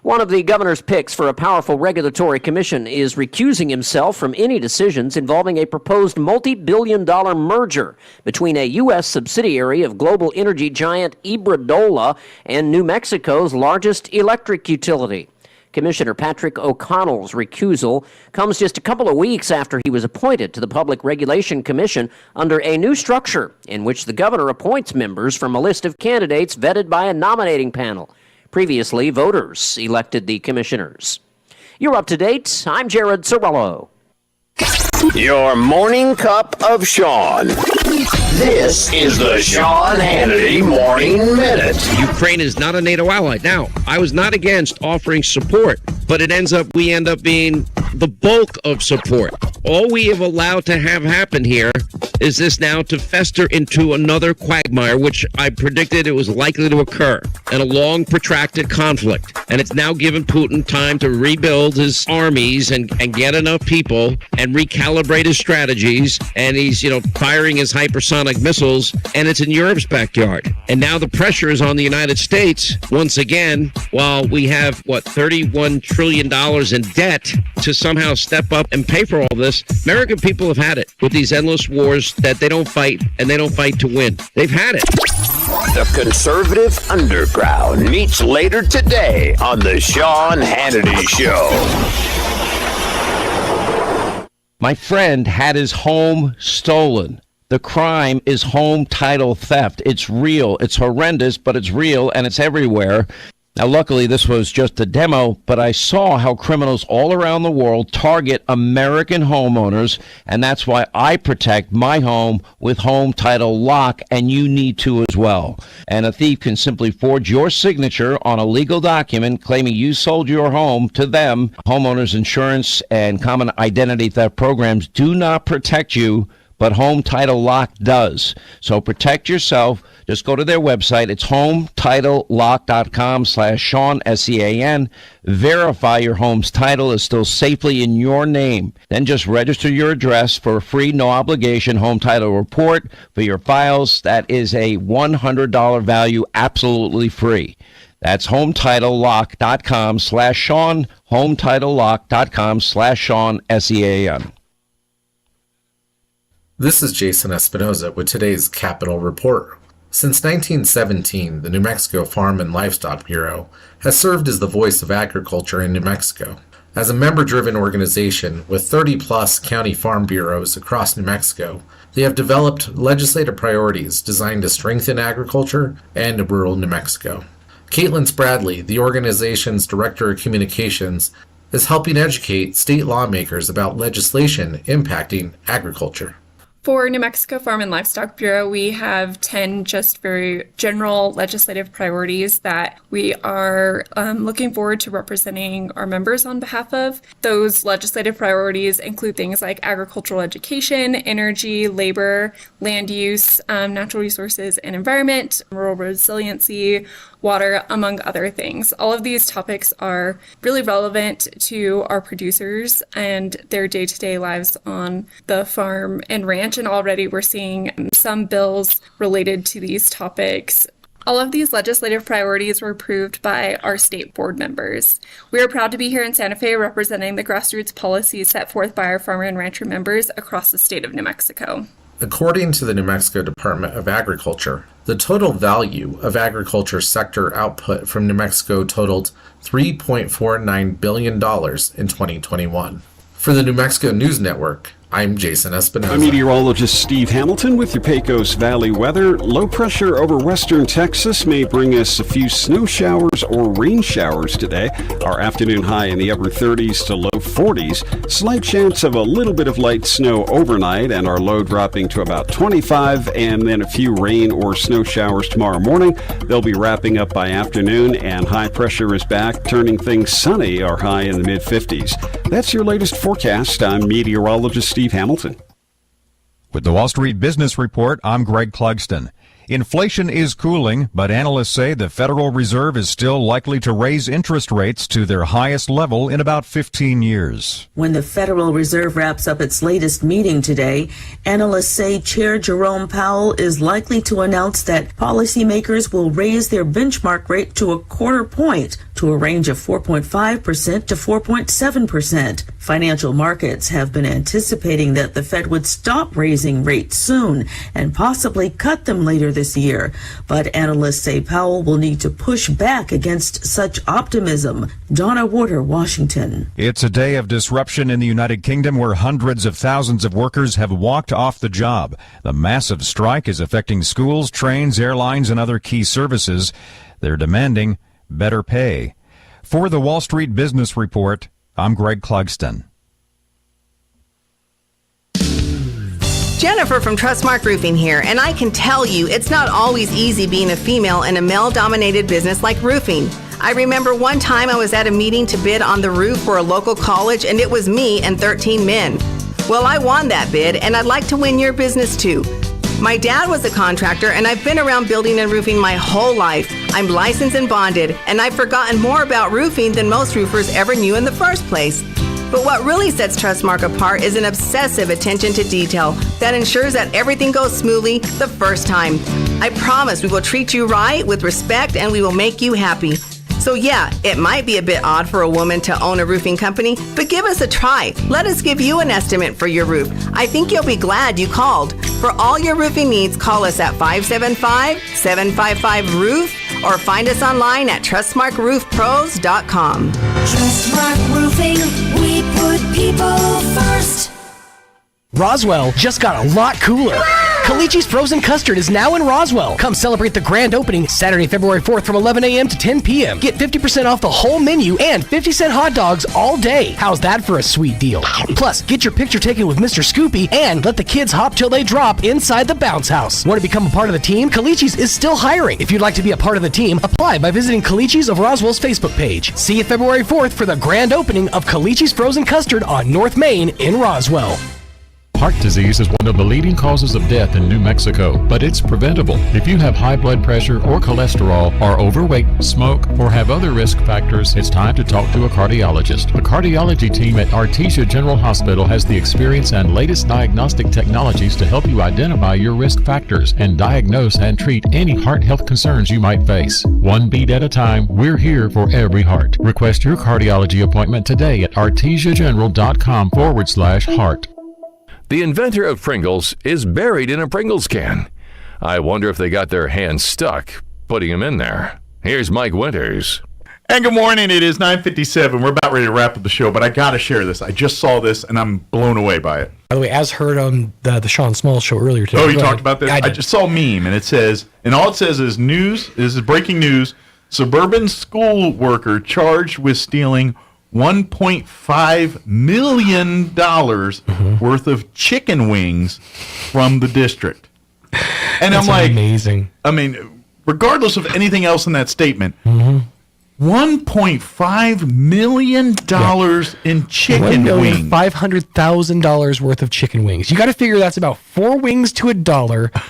Speaker 6: One of the governor's picks for a powerful regulatory commission is recusing himself from any decisions involving a proposed multi-billion-dollar merger between a U.S. subsidiary of global energy giant Iberdrola and New Mexico's largest electric utility. Commissioner Patrick O'Connell's recusal comes just a couple of weeks after he was appointed to the Public Regulation Commission under a new structure in which the governor appoints members from a list of candidates vetted by a nominating panel. Previously, voters elected the commissioners. You're up to date. I'm Jared Sorello.
Speaker 7: Your morning cup of Sean. This is the Sean Hannity Morning Minute.
Speaker 8: Ukraine is not a NATO ally. Now, I was not against offering support, but we end up being the bulk of support. All we have allowed to have happen here is this now to fester into another quagmire, which I predicted it was likely to occur, and a long, protracted conflict. And it's now given Putin time to rebuild his armies and get enough people and recalibrate his strategies. And he's, firing his hypersonic missiles, and it's in Europe's backyard. And now the pressure is on the United States once again, while we have, $31 trillion in debt to somehow step up and pay for all this. American people have had it with these endless wars that they don't fight, and they don't fight to win. They've had it.
Speaker 7: The conservative underground meets later today on the Sean Hannity Show.
Speaker 8: My friend had his home stolen. The crime is home title theft. It's real. It's horrendous, but it's real, and it's everywhere. Now, luckily, this was just a demo, but I saw how criminals all around the world target American homeowners, and that's why I protect my home with Home Title Lock, and you need to as well. And a thief can simply forge your signature on a legal document claiming you sold your home to them. Homeowners insurance and common identity theft programs do not protect you, but Home Title Lock does. So protect yourself. Just go to their website. It's HometitleLock.com/Sean, SEAN. Verify your home's title is still safely in your name. Then just register your address for a free, no obligation home title report for your files. That is a $100 value, absolutely free. That's HometitleLock.com/Sean, HometitleLock.com/Sean, SEAN.
Speaker 16: This is Jason Espinoza with today's Capitol Report. Since 1917, the New Mexico Farm and Livestock Bureau has served as the voice of agriculture in New Mexico. As a member-driven organization with 30-plus county farm bureaus across New Mexico, they have developed legislative priorities designed to strengthen agriculture and rural New Mexico. Caitlin Spradley, the organization's Director of Communications, is helping educate state lawmakers about legislation impacting agriculture.
Speaker 18: For New Mexico Farm and Livestock Bureau, we have 10 just very general legislative priorities that we are looking forward to representing our members on behalf of. Those legislative priorities include things like agricultural education, energy, labor, land use, natural resources and environment, rural resiliency, water, among other things. All of these topics are really relevant to our producers and their day-to-day lives on the farm and ranch, and already we're seeing some bills related to these topics. All of these legislative priorities were approved by our state board members. We are proud to be here in Santa Fe representing the grassroots policies set forth by our farmer and rancher members across the state of New Mexico.
Speaker 16: According to the New Mexico Department of Agriculture, the total value of agriculture sector output from New Mexico totaled $3.49 billion in 2021. For the New Mexico News Network, I'm Jason Espinoza.
Speaker 12: I'm meteorologist Steve Hamilton with your Pecos Valley weather. Low pressure over western Texas may bring us a few snow showers or rain showers today. Our afternoon high in the upper 30s to low 40s. Slight chance of a little bit of light snow overnight, and our low dropping to about 25, and then a few rain or snow showers tomorrow morning. They'll be wrapping up by afternoon, and high pressure is back, turning things sunny. Our high in the mid 50s. That's your latest forecast. I'm meteorologist Steve Hamilton.
Speaker 2: With the Wall Street Business Report, I'm Greg Clugston. Inflation is cooling, but analysts say the Federal Reserve is still likely to raise interest rates to their highest level in about 15 years.
Speaker 19: When the Federal Reserve wraps up its latest meeting today, analysts say Chair Jerome Powell is likely to announce that policymakers will raise their benchmark rate to 1/4 point to a range of 4.5% to 4.7%. Financial markets have been anticipating that the Fed would stop raising rates soon and possibly cut them later this year. But analysts say Powell will need to push back against such optimism. Donna Warder, Washington.
Speaker 2: It's a day of disruption in the United Kingdom where hundreds of thousands of workers have walked off the job. The massive strike is affecting schools, trains, airlines, and other key services. They're demanding better pay. For the Wall Street Business Report, I'm Greg Clugston.
Speaker 11: Jennifer from Trustmark Roofing here, and I can tell you it's not always easy being a female in a male-dominated business like roofing. I remember one time I was at a meeting to bid on the roof for a local college, and it was me and 13 men. Well, I won that bid, and I'd like to win your business too. My dad was a contractor, and I've been around building and roofing my whole life. I'm licensed and bonded, and I've forgotten more about roofing than most roofers ever knew in the first place. But what really sets Trustmark apart is an obsessive attention to detail that ensures that everything goes smoothly the first time. I promise we will treat you right with respect and we will make you happy. So yeah, it might be a bit odd for a woman to own a roofing company, but give us a try. Let us give you an estimate for your roof. I think you'll be glad you called. For all your roofing needs, call us at 575-755-ROOF or find us online at trustmarkroofpros.com.
Speaker 20: Trustmark Roofing, we put people first.
Speaker 21: Roswell just got a lot cooler. Calici's Frozen Custard is now in Roswell. Come celebrate the grand opening Saturday, February 4th from 11 a.m. to 10 p.m. Get 50% off the whole menu and 50-cent hot dogs all day. How's that for a sweet deal? Plus, get your picture taken with Mr. Scoopy and let the kids hop till they drop inside the bounce house. Want to become a part of the team? Calici's is still hiring. If you'd like to be a part of the team, apply by visiting Calici's of Roswell's Facebook page. See you February 4th for the grand opening of Calici's Frozen Custard on North Main in Roswell.
Speaker 23: Heart disease is one of the leading causes of death in New Mexico, but it's preventable. If you have high blood pressure or cholesterol, are overweight, smoke, or have other risk factors, it's time to talk to a cardiologist. The cardiology team at Artesia General Hospital has the experience and latest diagnostic technologies to help you identify your risk factors and diagnose and treat any heart health concerns you might face. One beat at a time, we're here for every heart. Request your cardiology appointment today at artesiageneral.com/heart.
Speaker 9: The inventor of Pringles is buried in a Pringles can. I wonder if they got their hands stuck putting him in there. Here's Mike Winters.
Speaker 10: And good morning. It is 9:57. We're about ready to wrap up the show, but I got to share this. I just saw this, and I'm blown away by it.
Speaker 13: By the way, as heard on the Sean Small show earlier today.
Speaker 10: Oh, you talked about this? I just saw a meme, and it says, and all it says is news. This is breaking news. Suburban school worker charged with stealing $1.5 million worth of chicken wings from the district. And
Speaker 13: That's
Speaker 10: I'm like,
Speaker 13: amazing.
Speaker 10: I mean, regardless of anything else in that statement, $1.5 million in chicken wings.
Speaker 13: $500,000 worth of chicken wings. You got to figure that's about 4 wings to $1.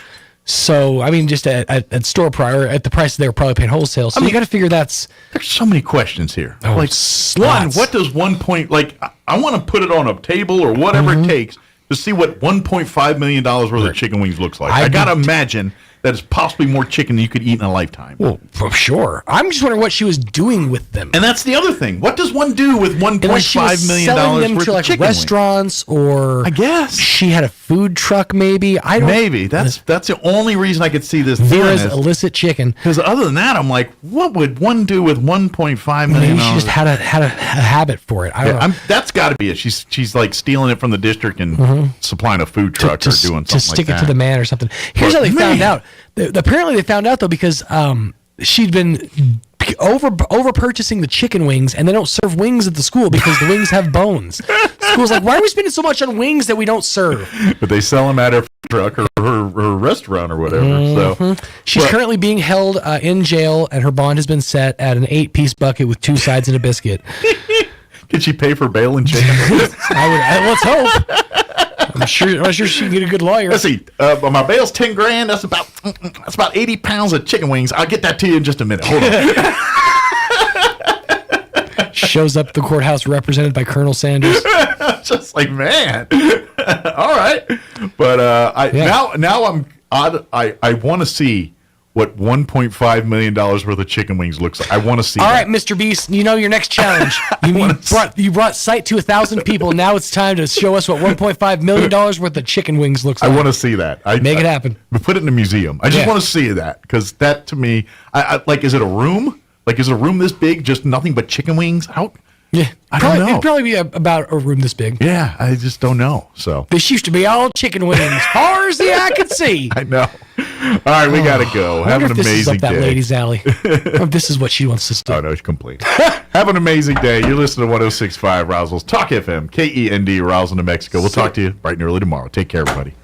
Speaker 13: So, I mean, just at store price, at the price they were probably paying wholesale. So, you got to figure that's...
Speaker 10: There's so many questions here.
Speaker 13: Oh,
Speaker 10: like, one, what does I want to put it on a table or whatever it takes to see what $1.5 million worth of chicken wings looks like. I got to imagine that is possibly more chicken than you could eat in a lifetime.
Speaker 13: Well, for sure. I'm just wondering what she was doing with them.
Speaker 10: And that's the other thing. What does one do with $1.5 million
Speaker 13: selling them
Speaker 10: worth
Speaker 13: to
Speaker 10: of
Speaker 13: like
Speaker 10: chicken
Speaker 13: restaurants
Speaker 10: wings?
Speaker 13: Or
Speaker 10: I guess
Speaker 13: she had a food truck. Maybe
Speaker 10: Maybe that's the only reason I could see this.
Speaker 13: Vera's illicit chicken.
Speaker 10: Because other than that, I'm like, what would one do with $1.5 million?
Speaker 13: Maybe she just had a habit for it. I don't know.
Speaker 10: That's got to be it. She's like stealing it from the district and supplying a food truck or doing something
Speaker 13: to stick
Speaker 10: like
Speaker 13: it to the man or something. Here's how they found out. Apparently, they found out though because she'd been over purchasing the chicken wings, and they don't serve wings at the school because the wings have bones. School's like, why are we spending so much on wings that we don't serve?
Speaker 10: But they sell them at her truck or her restaurant or whatever. So
Speaker 13: she's currently being held in jail, and her bond has been set at an 8-piece bucket with 2 sides and a biscuit.
Speaker 10: Did she pay for bail and chicken?
Speaker 13: Let's hope. I'm sure she can get a good lawyer.
Speaker 10: Let's see. My bail's $10,000. That's about 80 pounds of chicken wings. I'll get that to you in just a minute. Hold on.
Speaker 13: Shows up at the courthouse represented by Colonel Sanders.
Speaker 10: Just like, man. All right. But now I'm odd. I want to see what $1.5 million worth of chicken wings looks like. I want to see.
Speaker 13: All right, Mr. Beast, you know your next challenge. You brought sight to 1,000 people. Now it's time to show us what $1.5 million worth of chicken wings looks like.
Speaker 10: I want to see that.
Speaker 13: Make it happen.
Speaker 10: Put it in a museum. I just want to see that because that to me, is it a room? Like, is it a room this big, just nothing but chicken wings?
Speaker 13: Yeah,
Speaker 10: I don't know.
Speaker 13: It'd probably be about a room this big.
Speaker 10: Yeah, I just don't know. So
Speaker 13: this used to be all chicken wings, far as the eye could see.
Speaker 10: I know. All right, we gotta go. Have an amazing
Speaker 13: this is up
Speaker 10: day.
Speaker 13: That lady's alley. This is what she wants us to do.
Speaker 10: Oh no, it's complete. Have Have an amazing day. You're listening to 106.5 Roswell's Talk FM, KEND, Roswell, New Mexico. We'll talk to you bright and early tomorrow. Take care, everybody.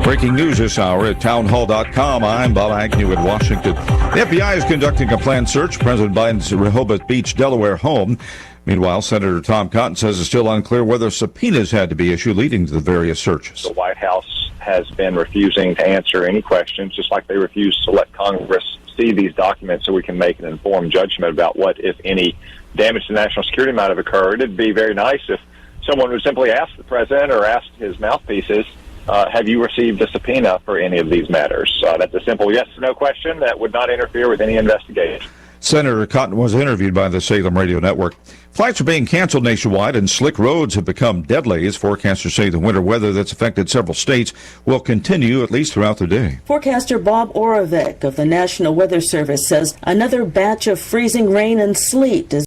Speaker 1: Breaking news this hour at townhall.com. I'm Bob Agnew in Washington. The FBI is conducting a planned search of President Biden's Rehoboth Beach, Delaware home. Meanwhile, Senator Tom Cotton says it's still unclear whether subpoenas had to be issued leading to the various searches.
Speaker 3: The White House has been refusing to answer any questions, just like they refuse to let Congress see these documents so we can make an informed judgment about what, if any, damage to national security might have occurred. It'd be very nice if someone would simply ask the president or ask his mouthpieces, have you received a subpoena for any of these matters? That's a simple yes or no question that would not interfere with any investigation.
Speaker 1: Senator Cotton was interviewed by the Salem Radio Network. Flights are being canceled nationwide, and slick roads have become deadly as forecasters say the winter weather that's affected several states will continue at least throughout the day.
Speaker 19: Forecaster Bob Oravec of the National Weather Service says another batch of freezing rain and sleet is